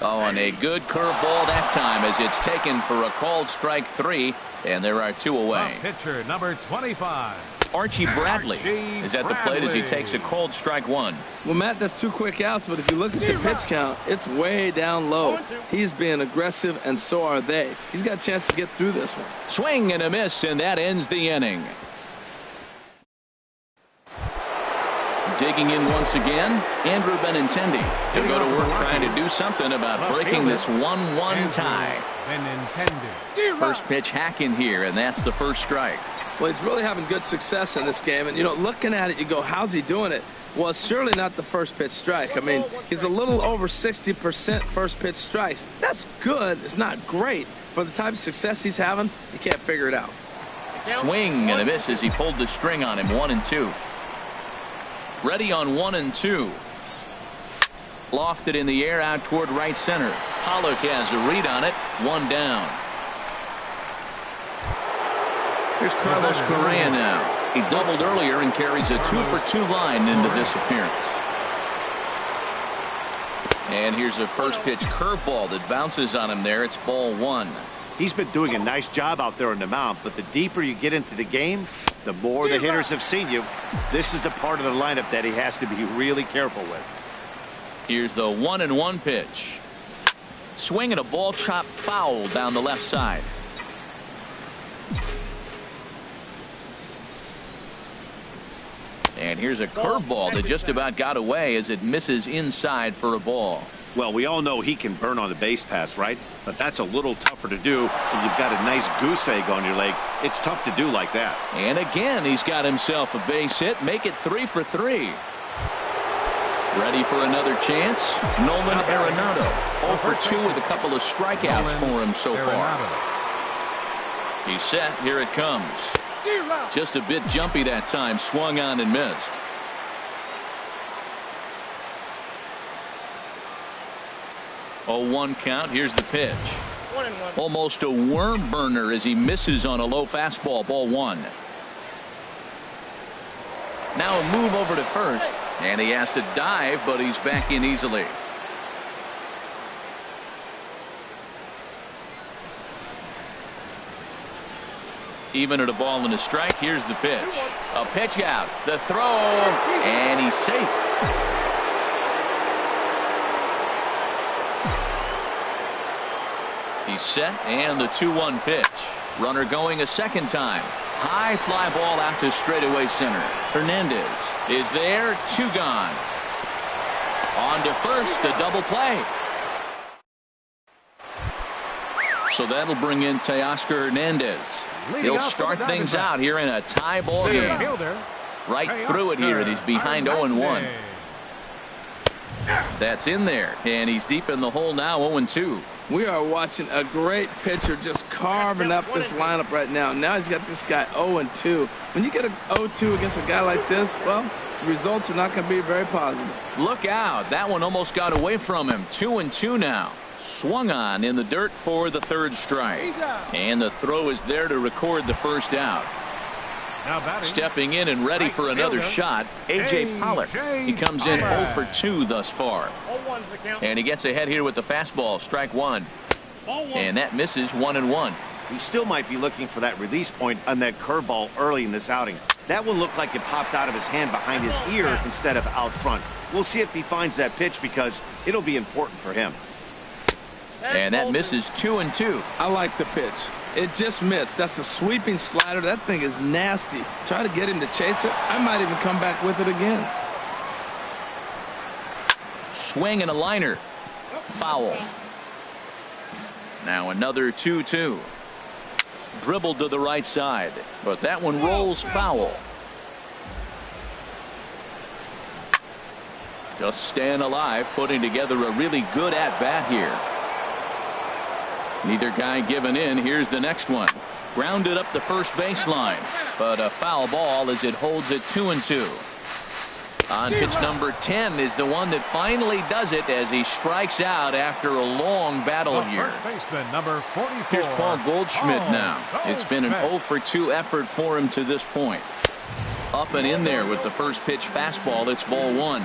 Speaker 1: Oh, and a good curveball that time as it's taken for a called strike 3, and there are 2 away.
Speaker 3: Pitcher number 25.
Speaker 1: Archie Bradley is at the plate as he takes a called strike 1.
Speaker 2: Well, Matt, that's 2 quick outs, but if you look at the pitch count, it's way down low. He's being aggressive, and so are they. He's got a chance to get through this one.
Speaker 1: Swing and a miss, and that ends the inning. Digging in once again, Andrew Benintendi. He'll go to work trying to do something about breaking this 1-1 tie. First pitch hack in here, and that's the first strike.
Speaker 2: Well, he's really having good success in this game. And, you know, looking at it, you go, how's he doing it? Well, it's surely not the first pitch strike. I mean, he's a little over 60% first pitch strikes. That's good. It's not great. For the type of success he's having, you can't figure it out.
Speaker 1: Swing and a miss as he pulled the string on him. 1-2. Ready on 1-2. Lofted in the air out toward right center. Pollock has a read on it. 1 down. Here's Carlos Correa now. He doubled earlier and carries a 2-for-2 line into this appearance. And here's a first pitch curveball that bounces on him there. It's ball 1.
Speaker 4: He's been doing a nice job out there on the mound, but the deeper you get into the game, the more the hitters have seen you. This is the part of the lineup that he has to be really careful with.
Speaker 1: Here's the 1-1 pitch. Swinging a ball chopped foul down the left side. And here's a curveball that just about got away as it misses inside for a ball.
Speaker 4: Well, we all know he can burn on the base pass, right? But that's a little tougher to do when you've got a nice goose egg on your leg. It's tough to do like that.
Speaker 1: And again, he's got himself a base hit. Make it 3 for 3. Ready for another chance? Nolan Arenado. 0 for 2 with a couple of strikeouts for him so far. He's set. Here it comes. Just a bit jumpy that time. Swung on and missed. Oh, 1 count. Here's the pitch. 1-1. Almost a worm burner as he misses on a low fastball. Ball 1. Now a move over to first. And he has to dive, but he's back in easily. Even at a ball and a strike. Here's the pitch. A pitch out. The throw. And he's safe. He's set, and the 2-1 pitch. Runner going a second time. High fly ball out to straightaway center. Hernandez is there. 2 gone. On to first, the double play. So that'll bring in Teoscar Hernandez. He'll start things out here in a tie ball game. Right through it here, and he's behind 0-1. That's in there, and he's deep in the hole now. 0-2.
Speaker 2: We are watching a great pitcher just carving up this lineup right now. Now he's got this guy 0-2. When you get a 0-2 against a guy like this, well, the results are not going to be very positive.
Speaker 1: Look out. That one almost got away from him. 2-2 now. Swung on in the dirt for the 3rd strike. And the throw is there to record the first out. Stepping in and ready for another shot, A.J. Pollock. He comes in 0 for 2 thus far. And he gets ahead here with the fastball. Strike 1. And that misses. 1-1.
Speaker 4: He still might be looking for that release point on that curveball early in this outing. That one looked like it popped out of his hand behind his ear instead of out front. We'll see if he finds that pitch because it'll be important for him.
Speaker 1: And that misses 2-2.
Speaker 2: I like the pitch. It just missed. That's a sweeping slider. That thing is nasty. Try to get him to chase it. I might even come back with it again.
Speaker 1: Swing and a liner. Foul. Now another 2-2. Dribbled to the right side, but that one rolls foul. Just staying alive, putting together a really good at-bat here. Neither guy giving in. Here's the next one. Grounded up the first baseline, but a foul ball as it holds it 2-2. On pitch number 10 is the one that finally does it as he strikes out after a long battle here.
Speaker 3: Baseman, number 44.
Speaker 1: Here's Paul Goldschmidt now. It's been an 0-for-2 effort for him to this point. Up and in there with the first pitch fastball. It's ball one.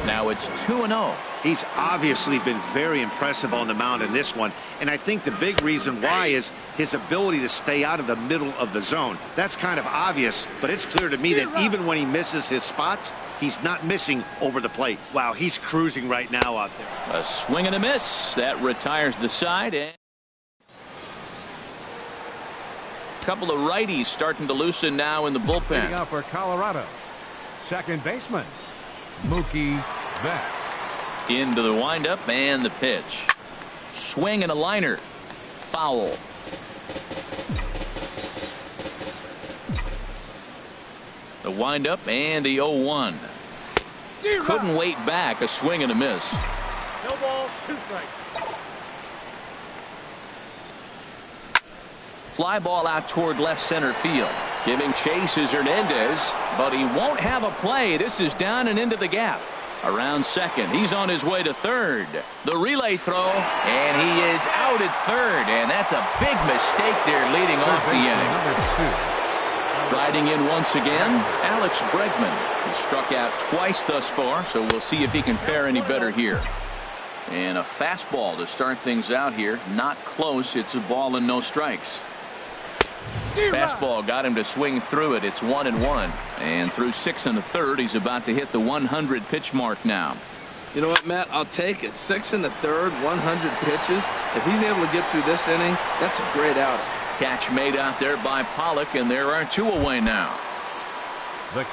Speaker 1: Now it's 2-0.
Speaker 4: He's obviously been very impressive on the mound in this one, and I think the big reason why is his ability to stay out of the middle of the zone. That's kind of obvious, but it's clear to me that even when he misses his spots, he's not missing over the plate. Wow, he's cruising right now out there.
Speaker 1: A swing and a miss. That retires the side. And a couple of righties starting to loosen now in the bullpen.
Speaker 3: Leading up for Colorado, second baseman, Mookie Betts.
Speaker 1: Into the windup and the pitch. Swing and a liner. Foul. The windup and the 0-1. Couldn't wait back. A swing and a miss.
Speaker 6: No balls, 2 strikes.
Speaker 1: Fly ball out toward left center field. Giving chase is Hernandez, but he won't have a play. This is down and into the gap. Around second. He's on his way to third. The relay throw, and he is out at third, and that's a big mistake there leading off the inning. Riding in once again, Alex Bregman. He struck out twice thus far, so we'll see if he can fare any better here. And a fastball to start things out here. Not close. It's a ball and no strikes. Fastball got him to swing through it. It's 1-1. And through 6 1/3, he's about to hit the 100 pitch mark now.
Speaker 2: You know what, Matt? I'll take it. 6 1/3, 100 pitches. If he's able to get through this inning, that's a great outing.
Speaker 1: Catch made out there by Pollock, and there are 2 away now.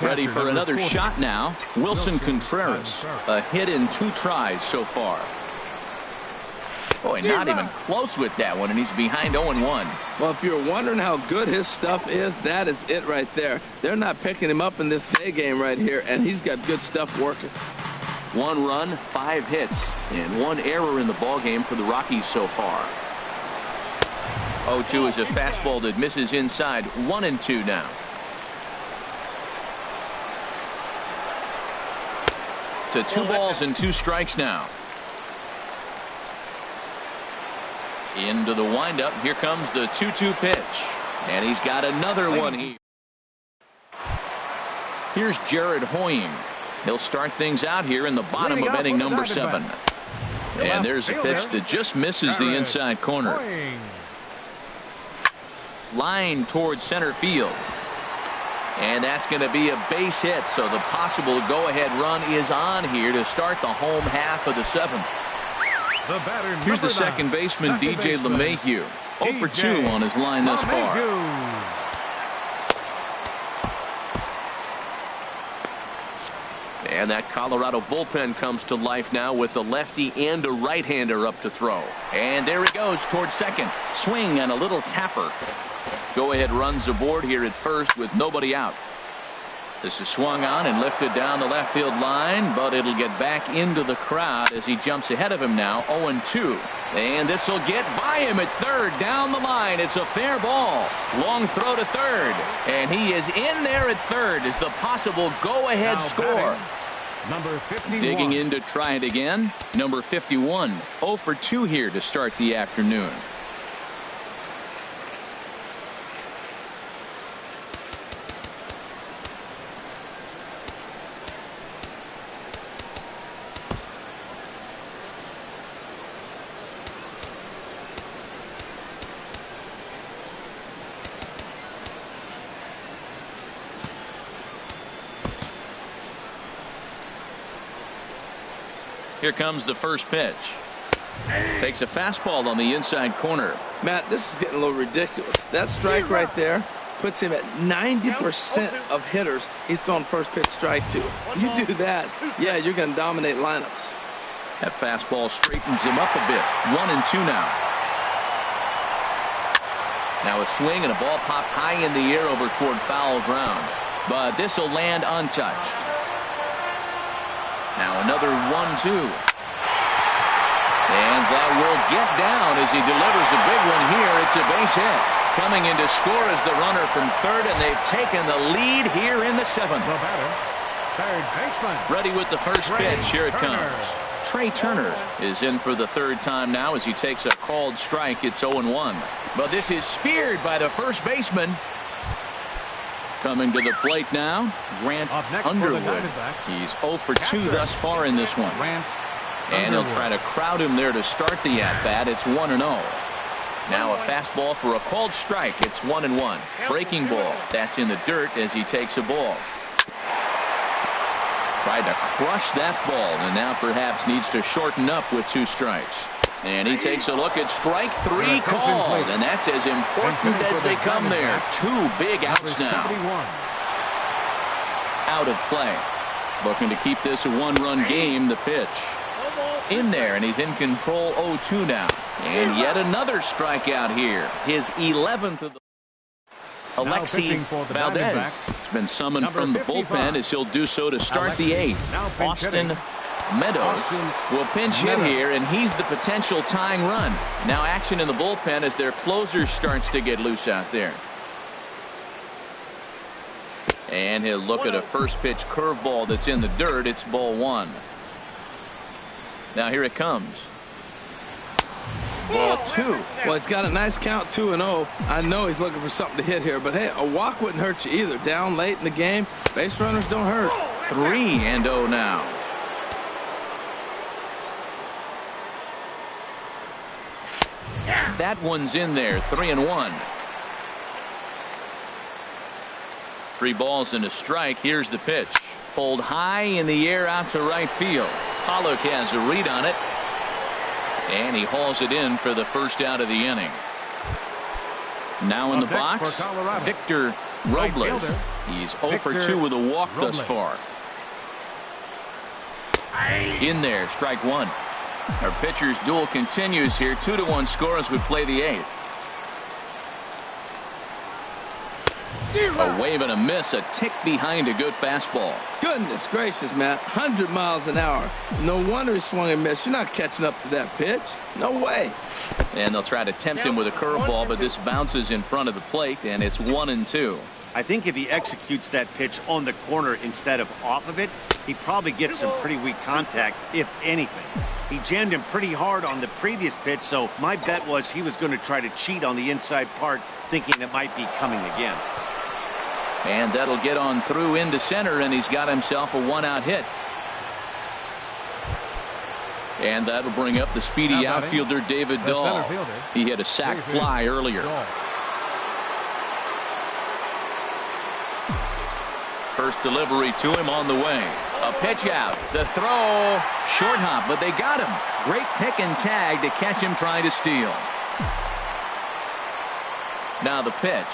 Speaker 1: Ready for another shot now. Wilson Contreras. A hit in 2 tries so far. Boy, not even close with that one, and he's behind 0-1.
Speaker 2: Well, if you're wondering how good his stuff is, that is it right there. They're not picking him up in this day game right here, and he's got good stuff working.
Speaker 1: 1 run, 5 hits, and 1 error in the ballgame for the Rockies so far. 0-2 is a fastball that misses inside. 1-2 now. To 2 balls and 2 strikes now. Into the windup. Here comes the 2-2 pitch. And he's got another one here. Here's Jared Hoying. He'll start things out here in the bottom of inning number 7. And there's a pitch that just misses the inside corner. Line towards center field. And that's going to be a base hit. So the possible go-ahead run is on here to start the home half of the 7th. Here's the second baseman, DJ LeMahieu. 0-for-2 on his line thus far. And that Colorado bullpen comes to life now with a lefty and a right-hander up to throw. And there he goes towards second. Swing and a little tapper. Go-ahead runs aboard here at first with nobody out. This is swung on and lifted down the left field line, but it'll get back into the crowd as he jumps ahead of him now. 0-2. And this will get by him at third down the line. It's a fair ball. Long throw to third. And he is in there at third as the possible go-ahead score.
Speaker 3: Number 51.
Speaker 1: Digging in to try it again. Number 51. 0-for-2 here to start the afternoon. Here comes the first pitch. Takes a fastball on the inside corner.
Speaker 2: Matt, this is getting a little ridiculous. That strike right there puts him at 90% of hitters he's throwing first pitch strike to. You do that, yeah, you're going to dominate lineups.
Speaker 1: That fastball straightens him up a bit. 1-2 now. Now a swing and a ball popped high in the air over toward foul ground. But this will land untouched. Now another 1-2. And that will get down as he delivers a big one here. It's a base hit. Coming in to score is the runner from third, and they've taken the lead here in the seventh.
Speaker 3: The batter, third baseman.
Speaker 1: Ready with the first pitch. Here it comes. Trey Turner is in for the third time now as he takes a called strike. It's 0-1. But this is speared by the first baseman. Coming to the plate now, Grant Underwood. He's 0 for 2 thus far in this one. And he'll try to crowd him there to start the at-bat. It's 1-0. Now a fastball for a called strike. It's 1-1. Breaking ball. That's in the dirt as he takes a ball. Tried to crush that ball and now perhaps needs to shorten up with 2 strikes. And he takes a look at strike 3 called. And that's as important as they come there. 2 big outs now. Out of play. Looking to keep this a 1-run game. The pitch. In there, and he's in control. 0-2 now. And yet another strikeout here. His 11th of the... Alexi Valdez has been summoned from the bullpen as he'll do so to start the 8th. Austin Meadows will pinch hit here, and he's the potential tying run. Now action in the bullpen as their closer starts to get loose out there. And he'll look at a first pitch curveball that's in the dirt. It's ball 1. Now here it comes. Ball 2.
Speaker 2: Well, it's got a nice count, 2-0. I know he's looking for something to hit here, but hey, a walk wouldn't hurt you either. Down late in the game, base runners don't hurt.
Speaker 1: 3-0 now. That one's in there. 3-1. 3 balls and a strike. Here's the pitch. Pulled high in the air out to right field. Pollock has a read on it. And he hauls it in for the first out of the inning. Now in the box, Victor Robles. He's 0 for 2 with a walk thus far. In there, strike 1. Our pitcher's duel continues here. 2-1 score as we play the 8th. A wave and a miss, a tick behind a good fastball.
Speaker 2: Goodness gracious, Matt. 100 miles an hour. No wonder he swung and missed. You're not catching up to that pitch. No way.
Speaker 1: And they'll try to tempt him with a curveball, but this bounces in front of the plate, and it's 1-2.
Speaker 4: I think if he executes that pitch on the corner instead of off of it, he probably gets some pretty weak contact, if anything. He jammed him pretty hard on the previous pitch, so my bet was he was going to try to cheat on the inside part, thinking it might be coming again.
Speaker 1: And that'll get on through into center, and he's got himself a 1-out hit. And that'll bring up the speedy outfielder David Dahl. He hit a sac fly earlier. First delivery to him on the way. A pitch out. The throw. Short hop, but they got him. Great pick and tag to catch him trying to steal. Now the pitch.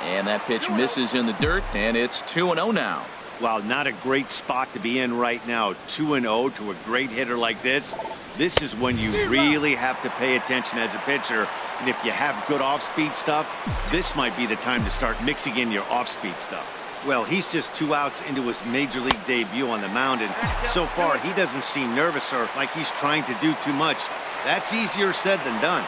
Speaker 1: And that pitch misses in the dirt, and it's 2-0 now.
Speaker 4: Wow, not a great spot to be in right now. 2-0 to a great hitter like this. This is when you really have to pay attention as a pitcher. And if you have good off-speed stuff, this might be the time to start mixing in your off-speed stuff. Well, he's just 2 outs into his major league debut on the mound, and so far he doesn't seem nervous or like he's trying to do too much. That's easier said than done.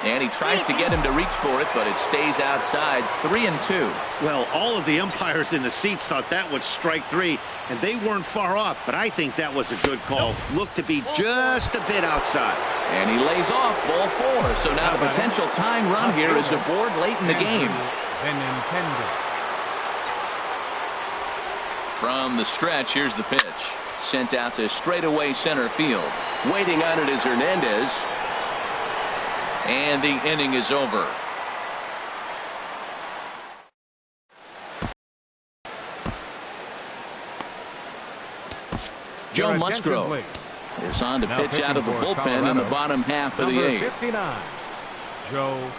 Speaker 1: And he tries to get him to reach for it, but it stays outside. 3-2.
Speaker 4: Well, all of the umpires in the seats thought that was strike 3, and they weren't far off, but I think that was a good call. Looked to be just a bit outside.
Speaker 1: And he lays off ball 4. So now the potential tying run here is aboard late in the game. From the stretch, here's the pitch. Sent out to straightaway center field. Waiting on it is Hernandez. And the inning is over. Joe Musgrove is on to pitch out of the bullpen in the bottom half of the 8th.
Speaker 3: 59, Joe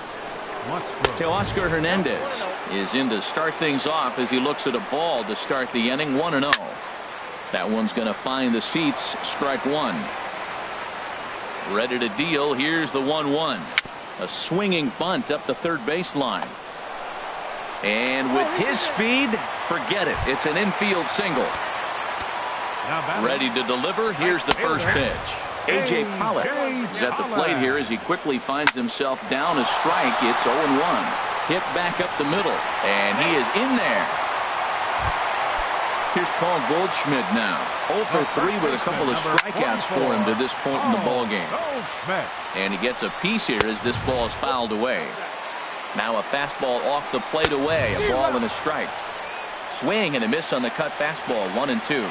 Speaker 3: Musgrove.
Speaker 1: Teoscar Hernandez is in to start things off as he looks at a ball to start the inning. 1-0. That one's going to find the seats. Strike one. Ready to deal. Here's the 1-1. A swinging bunt up the third baseline. And with his speed, forget it. It's an infield single. Ready to deliver. Here's the first pitch. A.J. Pollock is at the plate here as he quickly finds himself down a strike. It's 0-1. Hit back up the middle, and he is in there. Here's Paul Goldschmidt now. 0 for 3 with a couple of strikeouts for him to this point in the ballgame. And he gets a piece here as this ball is fouled away. Now a fastball off the plate away. A ball and a strike. Swing and a miss on the cut fastball. 1-2.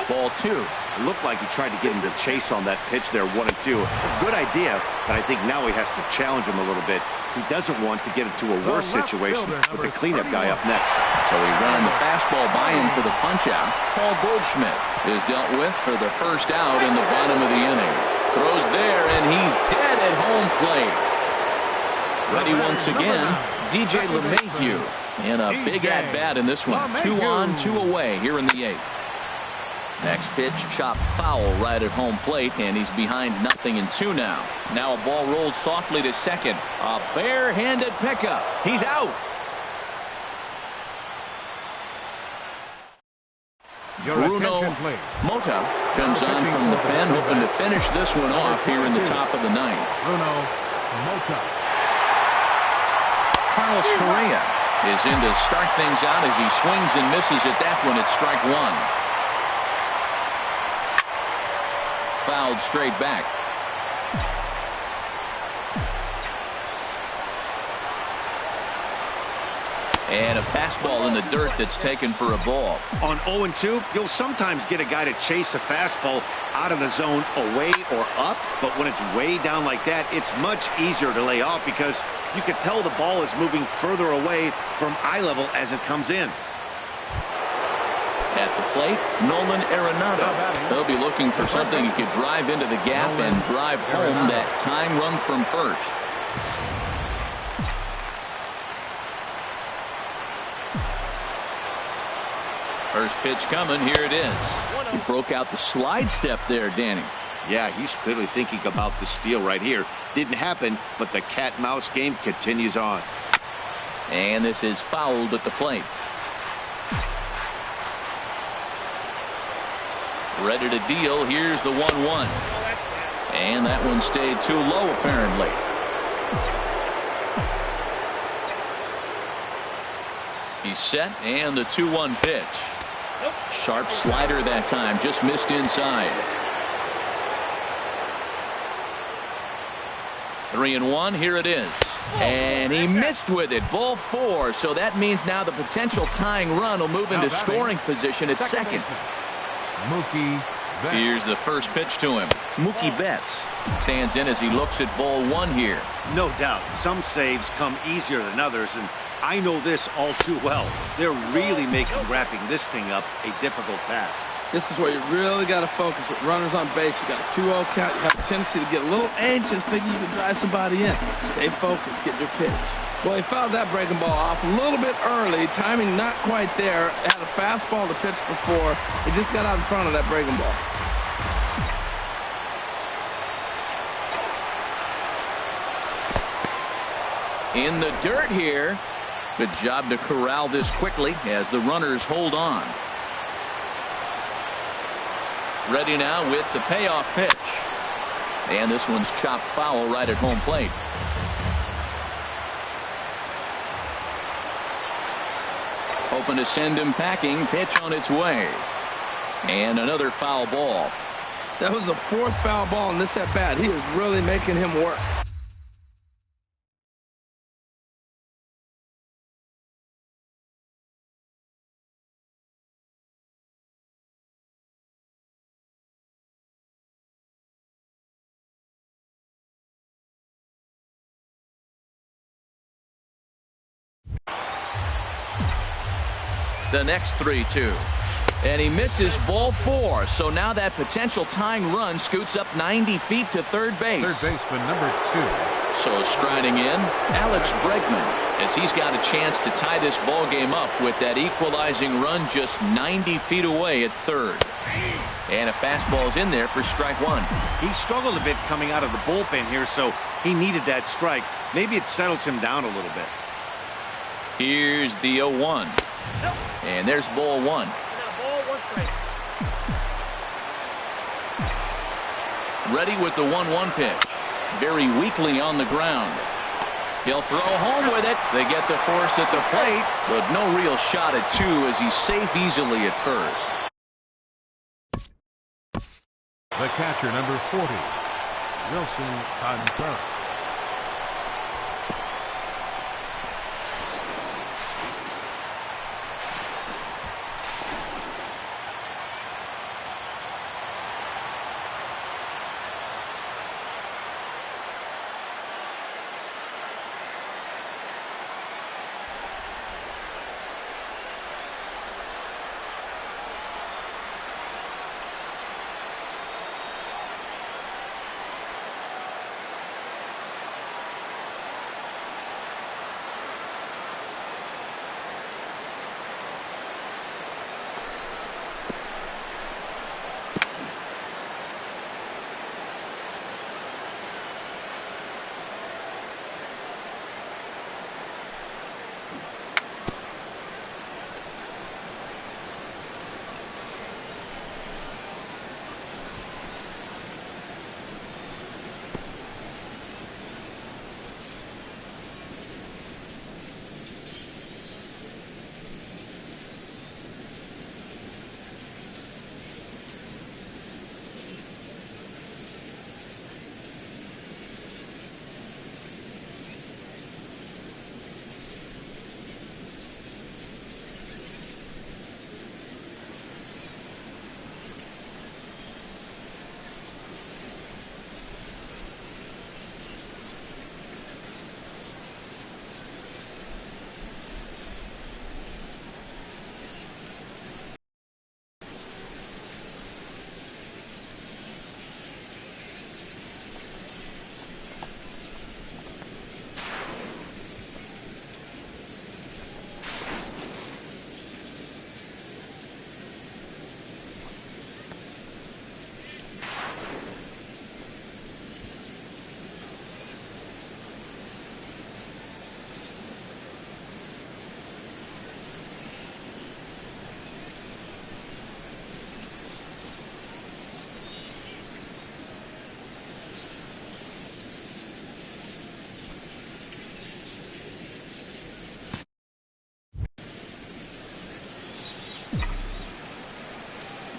Speaker 1: Ball 2.
Speaker 4: It looked like he tried to get him to chase on that pitch there. 1-2. Good idea, but I think now he has to challenge him a little bit. He doesn't want to get into a worse situation with the cleanup guy up next.
Speaker 1: So he ran the fastball by him for the punch out. Paul Goldschmidt is dealt with for the first out in the bottom of the inning. Throws there, and he's dead at home plate. Ready once again, DJ LeMahieu in a big at-bat in this one. 2 on, 2 away here in the 8th. Next pitch, chopped foul right at home plate, and he's behind 0-2 now. Now a ball rolled softly to second. A bare-handed pickup. He's out. Bruno Mota comes on from the pen, hoping to finish this one off here in the top of the 9th.
Speaker 3: Bruno Mota.
Speaker 1: Carlos Correa is in to start things out as he swings and misses at that one at strike one. Fouled straight back. And a fastball in the dirt that's taken for a ball.
Speaker 4: On 0-2, you'll sometimes get a guy to chase a fastball out of the zone away or up, but when it's way down like that, it's much easier to lay off because you can tell the ball is moving further away from eye level as it comes in.
Speaker 1: At the plate, Nolan Arenado. They'll be looking for something he could drive into the gap and drive home that tying run from first. First pitch coming. Here it is. He broke out the slide step there, Danny.
Speaker 4: Yeah, he's clearly thinking about the steal right here. Didn't happen, but the cat-mouse game continues on.
Speaker 1: And this is fouled at the plate. Ready to deal. Here's the 1-1. And that one stayed too low, apparently. He's set, and the 2-1 pitch. Sharp slider that time. Just missed inside. 3-1. Here it is. And he missed with it. Ball 4. So that means now the potential tying run will move into scoring position at second.
Speaker 3: Mookie Betts.
Speaker 1: Here's the first pitch to him. Mookie Betts stands in as he looks at ball 1 here.
Speaker 4: No doubt. Some saves come easier than others, and I know this all too well. They're really making wrapping this thing up a difficult task.
Speaker 2: This is where you really got to focus with runners on base. You got a 2-0 count. You have a tendency to get a little anxious thinking you can drive somebody in. Stay focused. Get your pitch. Well, he fouled that breaking ball off a little bit early. Timing not quite there. Had a fastball to pitch before. He just got out in front of that breaking ball.
Speaker 1: In the dirt here. Good job to corral this quickly as the runners hold on. Ready now with the payoff pitch. And this one's chopped foul right at home plate. Hoping to send him packing. Pitch on its way. And another foul ball.
Speaker 2: That was the 4th foul ball in this at-bat. He is really making him work.
Speaker 1: The next 3-2. And he misses ball 4. So now that potential tying run scoots up 90 feet to third base.
Speaker 3: Third baseman number 2.
Speaker 1: So striding in, Alex Bregman, as he's got a chance to tie this ball game up with that equalizing run just 90 feet away at third. And a fastball's in there for strike 1.
Speaker 4: He struggled a bit coming out of the bullpen here, so he needed that strike. Maybe it settles him down a little bit.
Speaker 1: Here's the 0-1. And there's ball 1.
Speaker 6: Ball, 1 strike.
Speaker 1: Ready with the 1-1 pitch. Very weakly on the ground. He'll throw home with it. They get the force at the plate, but no real shot at 2 as he's safe easily at first.
Speaker 3: The catcher, number 40, Wilson Contreras.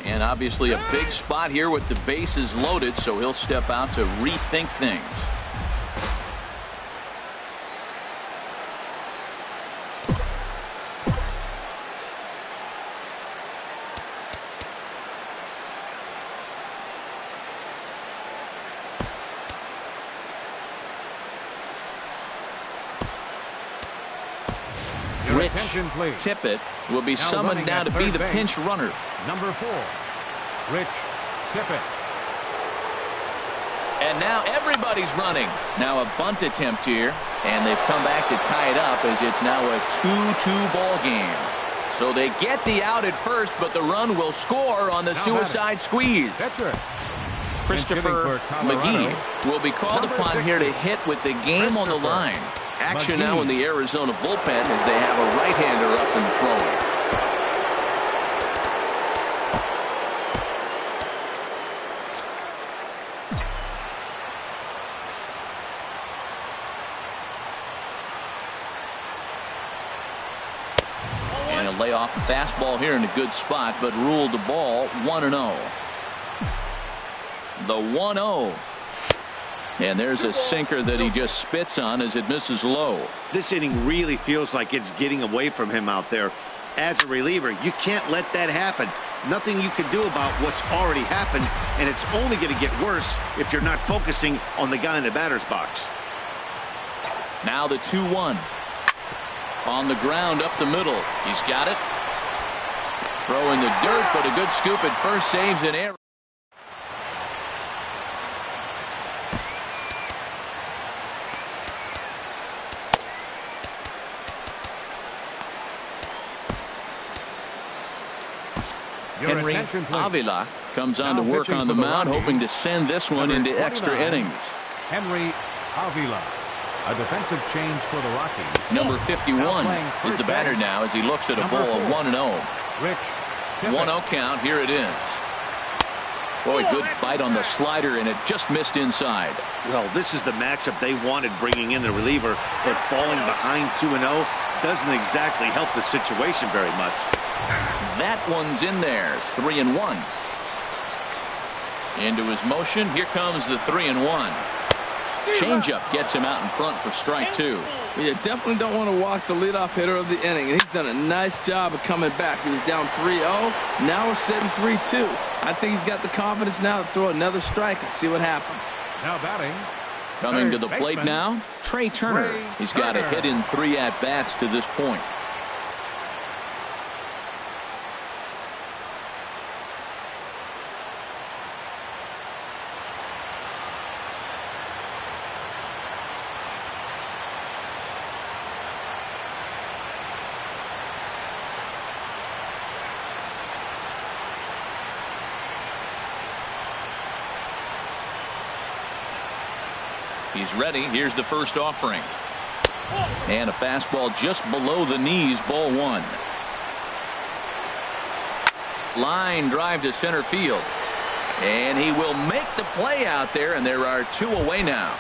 Speaker 1: And obviously a big spot here with the bases loaded, so he'll step out to rethink things. Rich Tippett will be summoned now to be the pinch runner.
Speaker 3: Number 4, Rich Tippett.
Speaker 1: And now everybody's running. Now a bunt attempt here, and they've come back to tie it up as it's now a 2-2 ball game. So they get the out at first, but the run will score on the suicide squeeze. Christopher McGee will be called upon here to hit with the game on the line. Action now in the Arizona bullpen as they have a right-hander up and throwing. And a layoff fastball here in a good spot, but ruled the ball 1-0. The 1-0. And there's a sinker that he just spits on as it misses low.
Speaker 4: This inning really feels like it's getting away from him out there. As a reliever, you can't let that happen. Nothing you can do about what's already happened, and it's only going to get worse if you're not focusing on the guy in the batter's box.
Speaker 1: Now the 2-1. On the ground up the middle. He's got it. Throw in the dirt, but a good scoop at first, saves an error. n5in4e comes on to work on the mound, hoping to send this one into extra innings.
Speaker 3: n5in4e, a defensive change for the Rockies.
Speaker 1: Number 51 is the batter now as he looks at a ball of 1-0. 1-0 count. Here it is. Boy, good bite on the slider, and it just missed inside.
Speaker 4: Well, this is the matchup they wanted, bringing in the reliever, but falling behind 2-0 doesn't exactly help the situation very much.
Speaker 1: That one's in there. 3-1. Into his motion. Here comes the 3-1. Changeup gets him out in front for strike 2.
Speaker 2: You definitely don't want to walk the leadoff hitter of the inning, and he's done a nice job of coming back. He was down 3-0. Now we're sitting 3-2. I think he's got the confidence now to throw another strike and see what happens.
Speaker 3: Now batting.
Speaker 1: Coming to the plate now, Trey Turner. He's got a hit in 3 at-bats to this point. He's ready. Here's the first offering. And a fastball just below the knees, ball 1. Line drive to center field. And he will make the play out there, and there are 2 away now.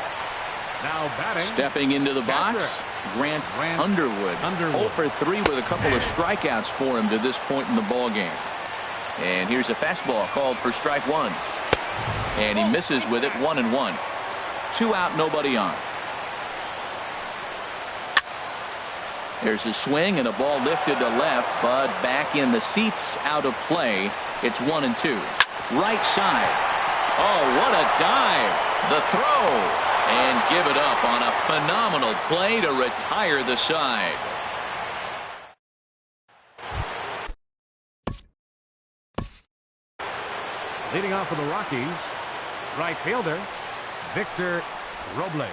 Speaker 3: Now batting.
Speaker 1: Stepping into the box, Grant Underwood. 0 for 3 with a couple of strikeouts for him to this point in the ball game. And here's a fastball called for strike 1. And he misses with it. 1-1. 2 out, nobody on. There's a swing and a ball lifted to left, but back in the seats, out of play. It's 1-2. Right side. Oh, what a dive. The throw. And give it up on a phenomenal play to retire the side.
Speaker 3: Leading off for the Rockies, right fielder Victor Robles.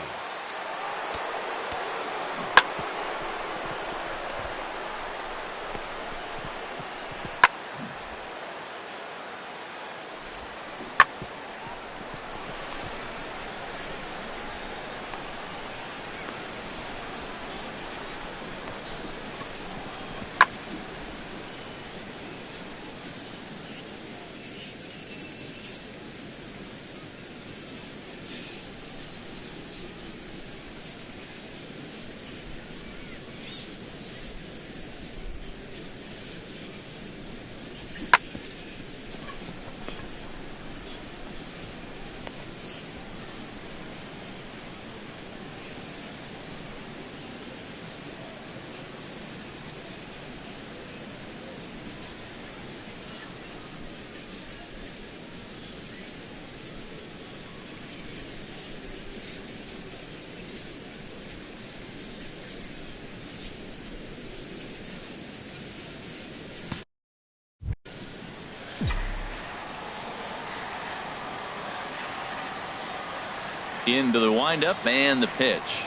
Speaker 1: Into the windup and the pitch.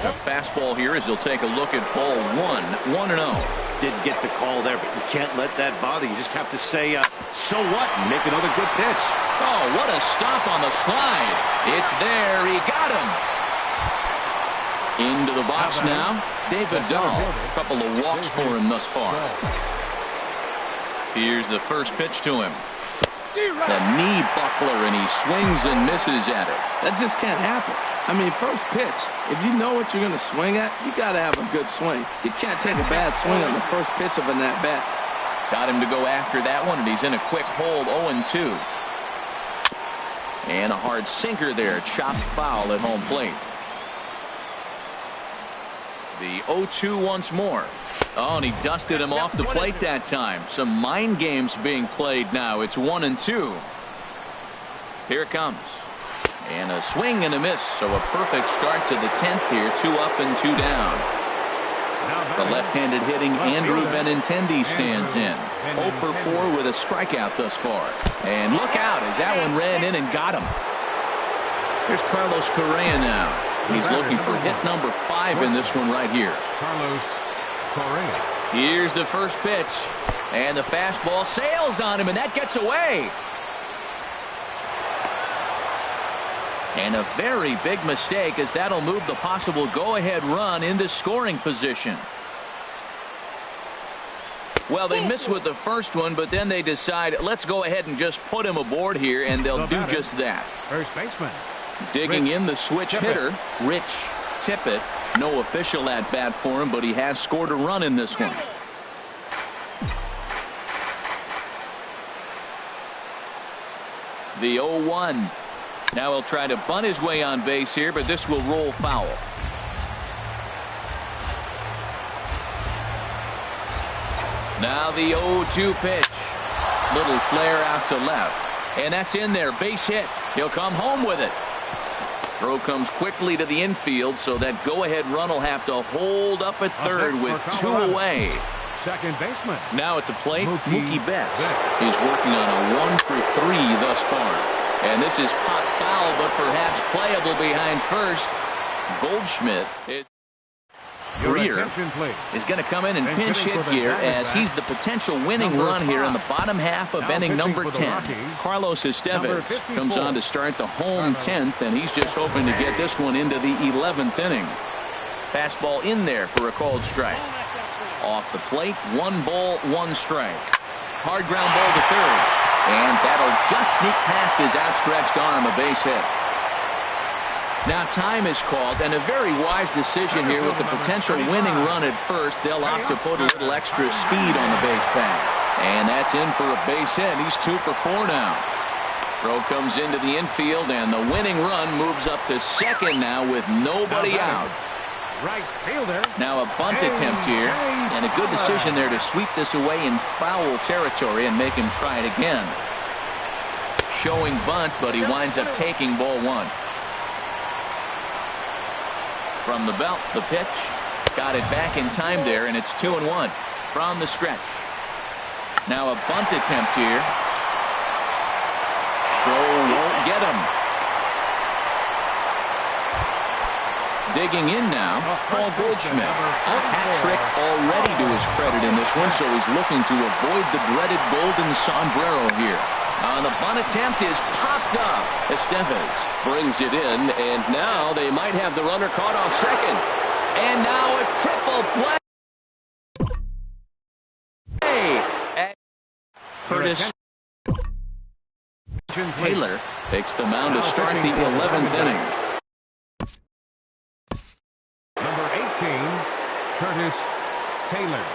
Speaker 1: A fastball here as he'll take a look at ball 1. 1-0.
Speaker 4: Did get the call there, but you can't let that bother you. Just have to say, so what? And make another good pitch.
Speaker 1: Oh, what a stop on the slide. It's there. He got him. Into the box now. David Dahl. A couple of walks for him thus far. Here's the first pitch to him. The knee buckler, and he swings and misses at it.
Speaker 2: That just can't happen. I mean, first pitch, if you know what you're going to swing at, you got to have a good swing. You can't take a bad swing on the first pitch of an at-bat.
Speaker 1: Got him to go after that one, and he's in a quick hold. 0-2. And a hard sinker there, chopped foul at home plate. The 0-2 once more. Oh, and he dusted him off the plate that time. Some mind games being played now. It's 1-2. Here it comes. And a swing and a miss. So a perfect start to the 10th here. 2 up and 2 down. The left-handed hitting Andrew Benintendi stands in. 0 for 4 with a strikeout thus far. And look out as that one ran in and got him. Here's Carlos Correa now. He's looking for hit number 5 in this one right here.
Speaker 3: Carlos Correa.
Speaker 1: Here's the first pitch. And the fastball sails on him, and that gets away. And a very big mistake, as that'll move the possible go-ahead run into scoring position. Well, they missed with the first one, but then they decide, let's go ahead and just put him aboard here, and they'll do just that.
Speaker 3: First baseman.
Speaker 1: Digging in the switch hitter, Rich Tippett. No official at bat for him, but he has scored a run in this one. The 0-1. Now he'll try to bunt his way on base here, but this will roll foul. Now the 0-2 pitch. Little flare out to left. And that's in there. Base hit. He'll come home with it. Throw comes quickly to the infield, so that go-ahead run will have to hold up at third with 2 away.
Speaker 3: Second baseman.
Speaker 1: Now at the plate, Mookie Betts. He's working on a 1 for 3 thus far. And this is pop foul, but perhaps playable behind first. Goldschmidt is Greer is going to come in and pinch hit here, as he's the potential winning run here in the bottom half of inning number 10. Carlos Estevez comes on to start the home 10th, and he's just hoping to get this one into the 11th inning. Fastball in there for a called strike. Off the plate, 1 ball, 1 strike. Hard ground ball to third. And that'll just sneak past his outstretched arm, a base hit. Now time is called, and a very wise decision here with the potential winning run at first. They'll opt to put a little extra speed on the base path. And that's in for a base hit. He's 2 for 4 now. Throw comes into the infield, and the winning run moves up to second now with nobody out.
Speaker 3: Right fielder.
Speaker 1: Now a bunt attempt here, and a good decision there to sweep this away in foul territory and make him try it again. Showing bunt, but he winds up taking ball 1. From the belt, the pitch. Got it back in time there, and it's 2-1 from the stretch. Now a bunt attempt here. Throw won't get him. Digging in now, Paul Goldschmidt. A hat trick already to his credit in this one, so he's looking to avoid the dreaded golden sombrero here. The bunt attempt is popped up. Estevez
Speaker 5: Brings it in, and now they might have the runner caught off second.
Speaker 1: And now a triple play. Curtis Taylor takes the mound to start the 11th inning.
Speaker 3: Number 18, Curtis Taylor.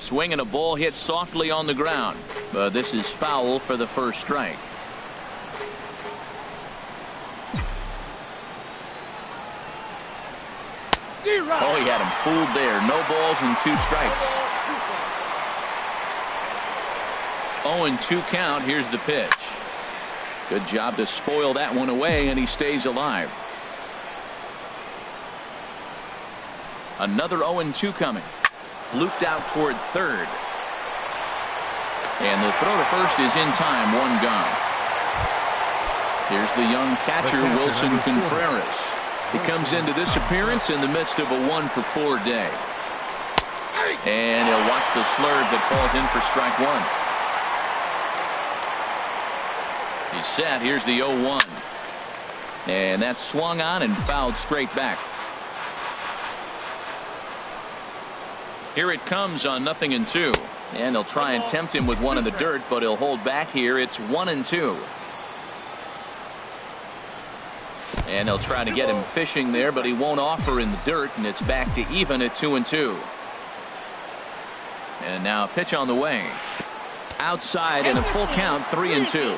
Speaker 1: Swing and a ball hit softly on the ground, but this is foul for the first strike. Oh, he had him fooled there. No balls and 2 strikes. 0-2 count. Here's the pitch. Good job to spoil that one away, and he stays alive. Another 0-2 coming. Looped out toward third. And the throw to first is in time. 1 gone. Here's the young catcher, Wilson Contreras. He comes into this appearance in the midst of a 1-for-4 day. And he'll watch the slurve that falls in for strike 1. He's set. Here's the 0-1. And that's swung on and fouled straight back. Here it comes on 0-2. And they'll try and tempt him with one in the dirt, but he'll hold back here. It's 1-2. And they'll try to get him fishing there, but he won't offer in the dirt, and it's back to even at 2-2. And now a pitch on the way. Outside and a full count, 3-2.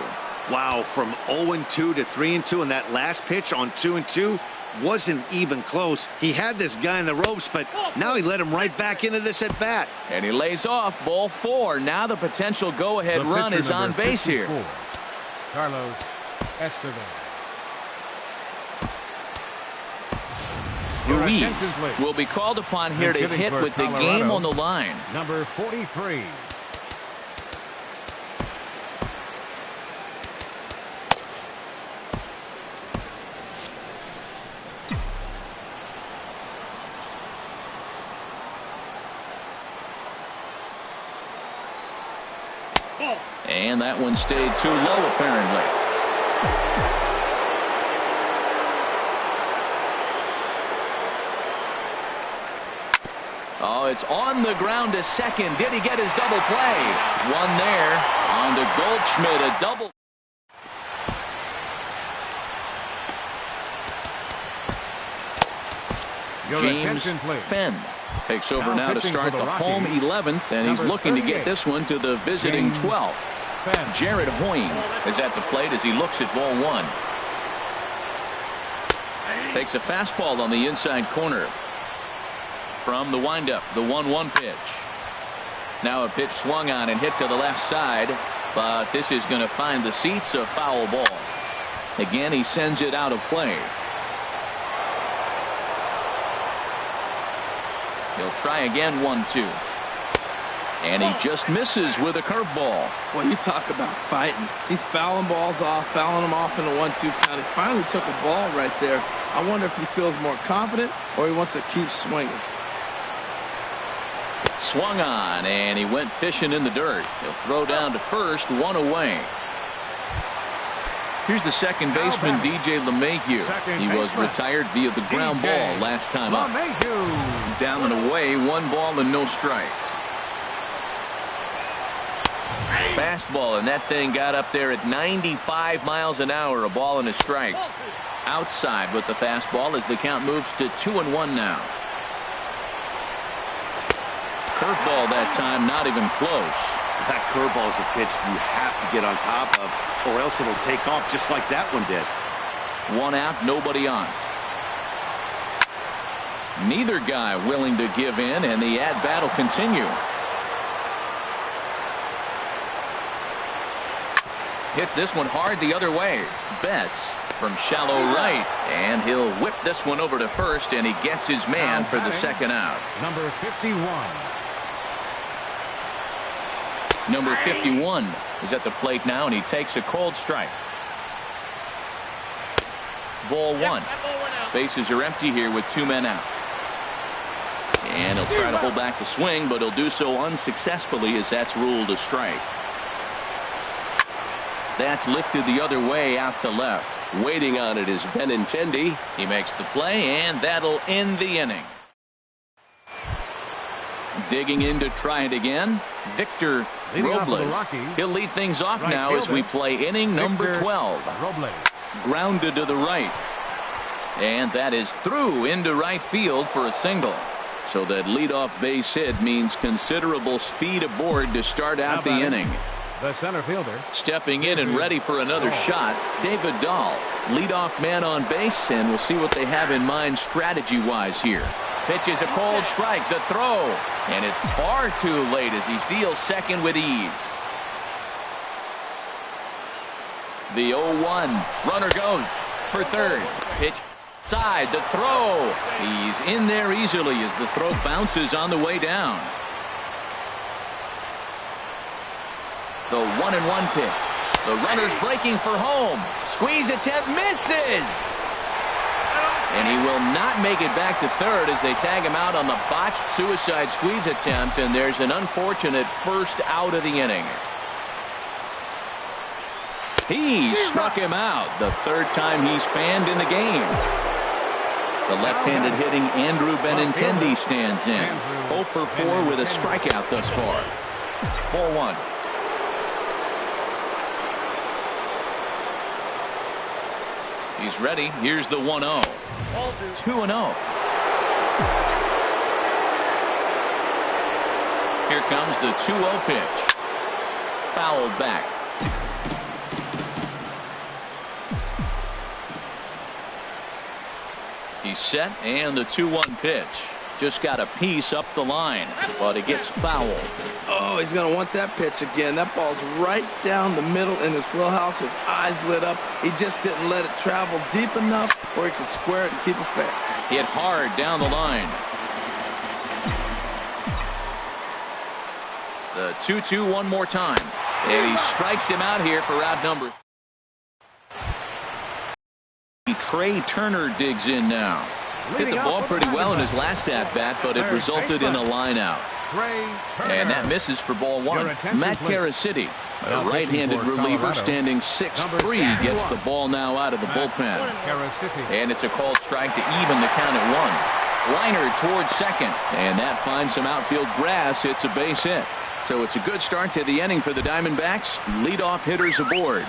Speaker 4: Wow, from 0-2 to 3-2, and that last pitch on 2-2 wasn't even close. He had this guy in the ropes, but now he let him right back into this at bat.
Speaker 1: And he lays off. Ball 4. Now the potential go-ahead run is on base 54. Here.
Speaker 3: Carlos Estevez.
Speaker 1: Ruiz will be called upon here to hit with the game on the line.
Speaker 3: Number 43.
Speaker 1: And that one stayed too low, apparently. Oh, it's on the ground to second. Did he get his double play? One there on to Goldschmidt, a double. James Fenn takes over now to start the home 11th, and he's looking to get this one to the visiting 12th. Jared Hoying is at the plate as he looks at ball 1. Takes a fastball on the inside corner. From the windup, the 1-1 pitch. Now a pitch swung on and hit to the left side, but this is going to find the seats, a foul ball. Again, he sends it out of play. He'll try again, 1-2. And he just misses with a curveball.
Speaker 2: Well, you talk about fighting. He's fouling balls off, fouling them off in the 1-2 count. He finally took a ball right there. I wonder if he feels more confident or he wants to keep swinging.
Speaker 1: Swung on, and he went fishing in the dirt. He'll throw down to first, 1 away. Here's the second baseman, DJ LeMahieu. He was retired via the ground ball last time up. Down and away, 1 ball and no strikes. Fastball, and that thing got up there at 95 miles an hour, a ball and a strike. Outside with the fastball as the count moves to 2-1 now. Curveball that time, not even close.
Speaker 4: That curveball is a pitch you have to get on top of, or else it'll take off just like that one did.
Speaker 1: 1 out, nobody on. Neither guy willing to give in, and the at-bat will continue. Hits this one hard the other way. Betts from shallow right, and he'll whip this one over to first, and he gets his man for the second out.
Speaker 3: Number 51.
Speaker 1: Number 51 is at the plate now, and he takes a cold strike. Ball 1. Bases are empty here with 2 men out. And he'll try to hold back the swing, but he'll do so unsuccessfully as that's ruled a strike. That's lifted the other way out to left.
Speaker 5: Waiting on it is Benintendi.
Speaker 1: He makes the play, and that'll end the inning. Digging in to try it again, Victor Robles. He'll lead things off now as we play inning number 12. Grounded to the right. And that is through into right field for a single. So that leadoff base hit means considerable speed aboard to start out the inning.
Speaker 3: The center fielder.
Speaker 1: Stepping in and ready for another shot, David Dahl, leadoff man on base, and we'll see what they have in mind strategy-wise here. Pitch is a cold strike, the throw, and it's far too late as he steals second with ease. The 0-1, runner goes for third. Pitch side, the throw. He's in there easily as the throw bounces on the way down. The 1-1 pitch. The runner's breaking for home. Squeeze attempt misses. And he will not make it back to third as they tag him out on the botched suicide squeeze attempt, and there's an unfortunate first out of the inning. He struck him out the third time he's fanned in the game. The left-handed hitting Andrew Benintendi stands in. 0 for 4 with a strikeout thus far. 4-1. He's ready. Here's the 1-0. 2-0. Here comes the 2-0 pitch. Fouled back. He's set, and the 2-1 pitch. Just got a piece up the line, but it gets fouled.
Speaker 2: Oh, he's going to want that pitch again. That ball's right down the middle in his wheelhouse. His eyes lit up. He just didn't let it travel deep enough where he could square it and keep it fair.
Speaker 1: Hit hard down the line. The 2-2 one more time. And he strikes him out here for out number 3. Trey Turner digs in now. Hit the ball pretty well in his last at-bat, but it resulted in a line-out. And that misses for ball one. Matt Carasiti, a right-handed reliever standing 6'3", gets the ball now out of the bullpen. And it's a called strike to even the count at 1. Liner towards second, and that finds some outfield grass. It's a base hit. So it's a good start to the inning for the Diamondbacks. Leadoff hitters aboard.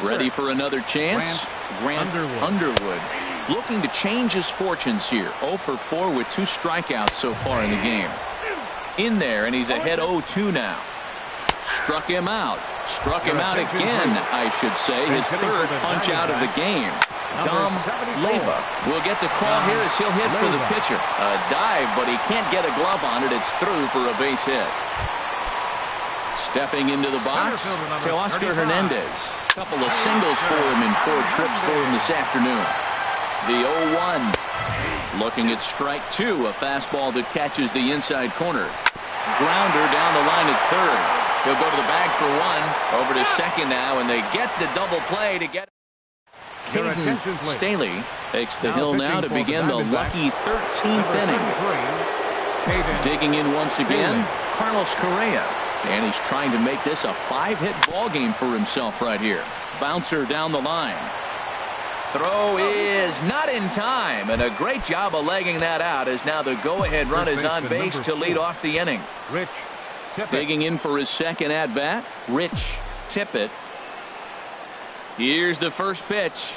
Speaker 1: Ready for another chance? Grant Underwood. Looking to change his fortunes here. 0 for 4 with 2 strikeouts so far in the game. In there, and he's ahead 0-2 now. Struck him out. Struck him out again, I should say. His third punch out of the game. Dom Leyva will get the call here as he'll hit for the pitcher. A dive, but he can't get a glove on it. It's through for a base hit. Stepping into the box, Teoscar Hernandez. Couple of singles for him in 4 trips for him this afternoon. The 0-1. Looking at strike 2, a fastball that catches the inside corner. Grounder down the line at third. He'll go to the bag for 1. Over to second now, and they get the double play to get. Caden Staley takes the hill now to begin the lucky 13th inning. Digging in once again, Carlos Correa. And he's trying to make this a 5-hit ball game for himself right here. Bouncer down the line. Throw is not in time, and a great job of legging that out as now the go-ahead run is on base to lead off the inning.
Speaker 3: Rich Tippett.
Speaker 1: Digging in for his second at-bat, Rich Tippett. Here's the first pitch.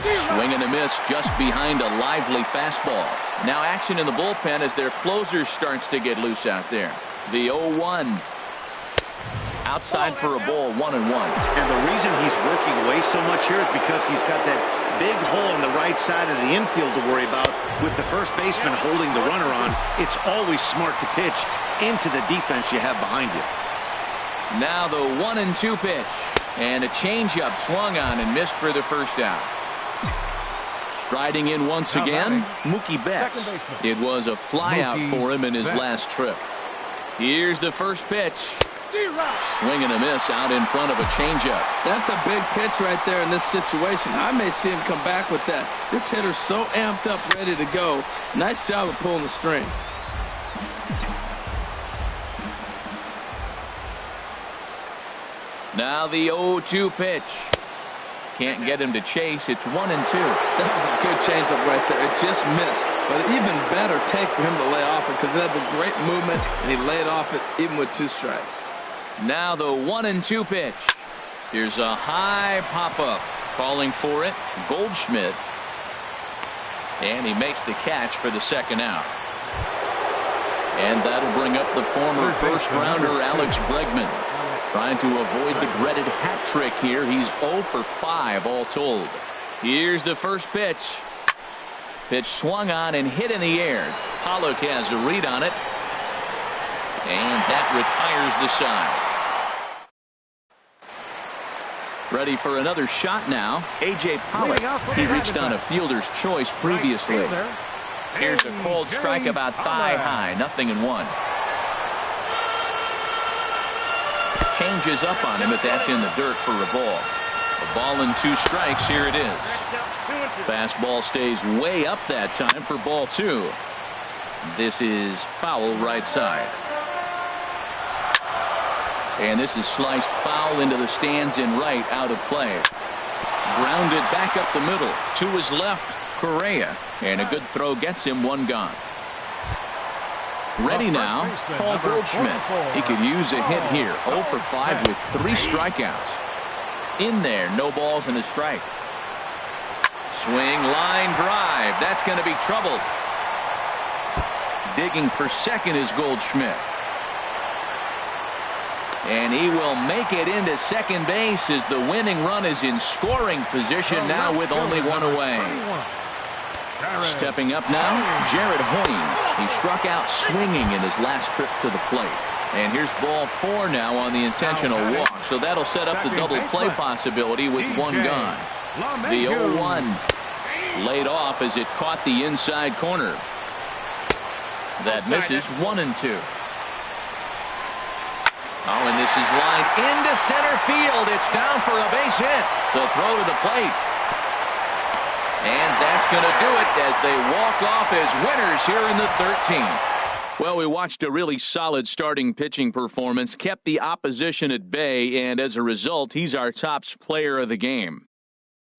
Speaker 1: Swing and a miss just behind a lively fastball. Now action in the bullpen as their closer starts to get loose out there. The 0-1. Outside for a ball, 1-1.
Speaker 4: And the reason he's working away so much here is because he's got that big hole on the right side of the infield to worry about. With the first baseman holding the runner on, it's always smart to pitch into the defense you have behind you.
Speaker 1: Now the 1-2 pitch. And a changeup swung on and missed for the first out. Striding in once again, Mookie Betts. It was a flyout for him in his last trip. Here's the first pitch. Swing and a miss out in front of a changeup.
Speaker 2: That's a big pitch right there in this situation. I may see him come back with that. This hitter's so amped up, ready to go. Nice job of pulling the string.
Speaker 1: Now the 0-2 pitch. Can't get him to chase. It's 1-2.
Speaker 2: That was a good changeup right there. It just missed. But an even better take for him to lay off it because it had the great movement, and he laid off it even with 2 strikes.
Speaker 1: Now the 1-2 pitch. Here's a high pop-up. Calling for it, Goldschmidt. And he makes the catch for the second out. And that'll bring up the former first-rounder Alex Bregman. Trying to avoid the dreaded hat trick here. He's 0 for 5 all told. Here's the first pitch. Pitch swung on and hit in the air. Pollock has a read on it. And that retires the side. Ready for another shot now. A.J. Pollock. He reached on a fielder's choice previously. Here's a cold strike about thigh high. 0-1. Changes up on him, but that's in the dirt for a ball. A ball and 2 strikes. Here it is. Fastball stays way up that time for ball 2. This is foul right side. And this is sliced foul into the stands in right, out of play. Grounded back up the middle. To his left, Correa. And a good throw gets him 1 gone. Ready now, Paul Goldschmidt. He could use a hit here. 0 for 5 with 3 strikeouts. In there, no balls and a strike. Swing, line drive. That's going to be trouble. Digging for second is Goldschmidt. And he will make it into second base as the winning run is in scoring position now with only 1 away. Stepping up now, Jared Hoying. He struck out swinging in his last trip to the plate. And here's ball 4 now on the intentional walk. So that'll set up the double play possibility with 1 gone. The 0-1 laid off as it caught the inside corner. That misses 1-2. Oh, and this is lined into center field. It's down for a base hit. The throw to the plate. And that's going to do it as they walk off as winners here in the 13th. Well, we watched a really solid starting pitching performance, kept the opposition at bay, and as a result, he's our top player of the game.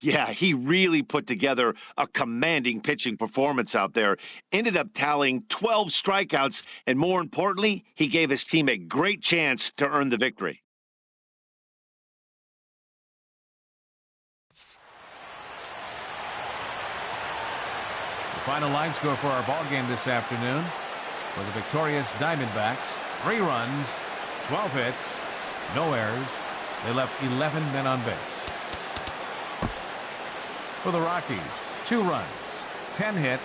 Speaker 4: Yeah, he really put together a commanding pitching performance out there. Ended up tallying 12 strikeouts, and more importantly, he gave his team a great chance to earn the victory.
Speaker 3: The final line score for our ball game this afternoon for the victorious Diamondbacks: 3 runs, 12 hits, no errors. They left 11 men on base. For the Rockies, 2 runs, 10 hits,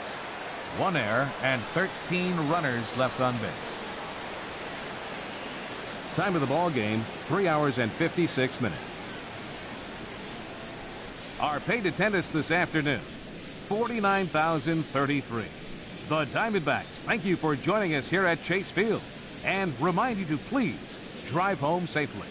Speaker 3: 1 error, and 13 runners left on base. Time of the ball game, 3 hours and 56 minutes. Our paid attendance this afternoon, 49,033. The Diamondbacks thank you for joining us here at Chase Field and remind you to please drive home safely.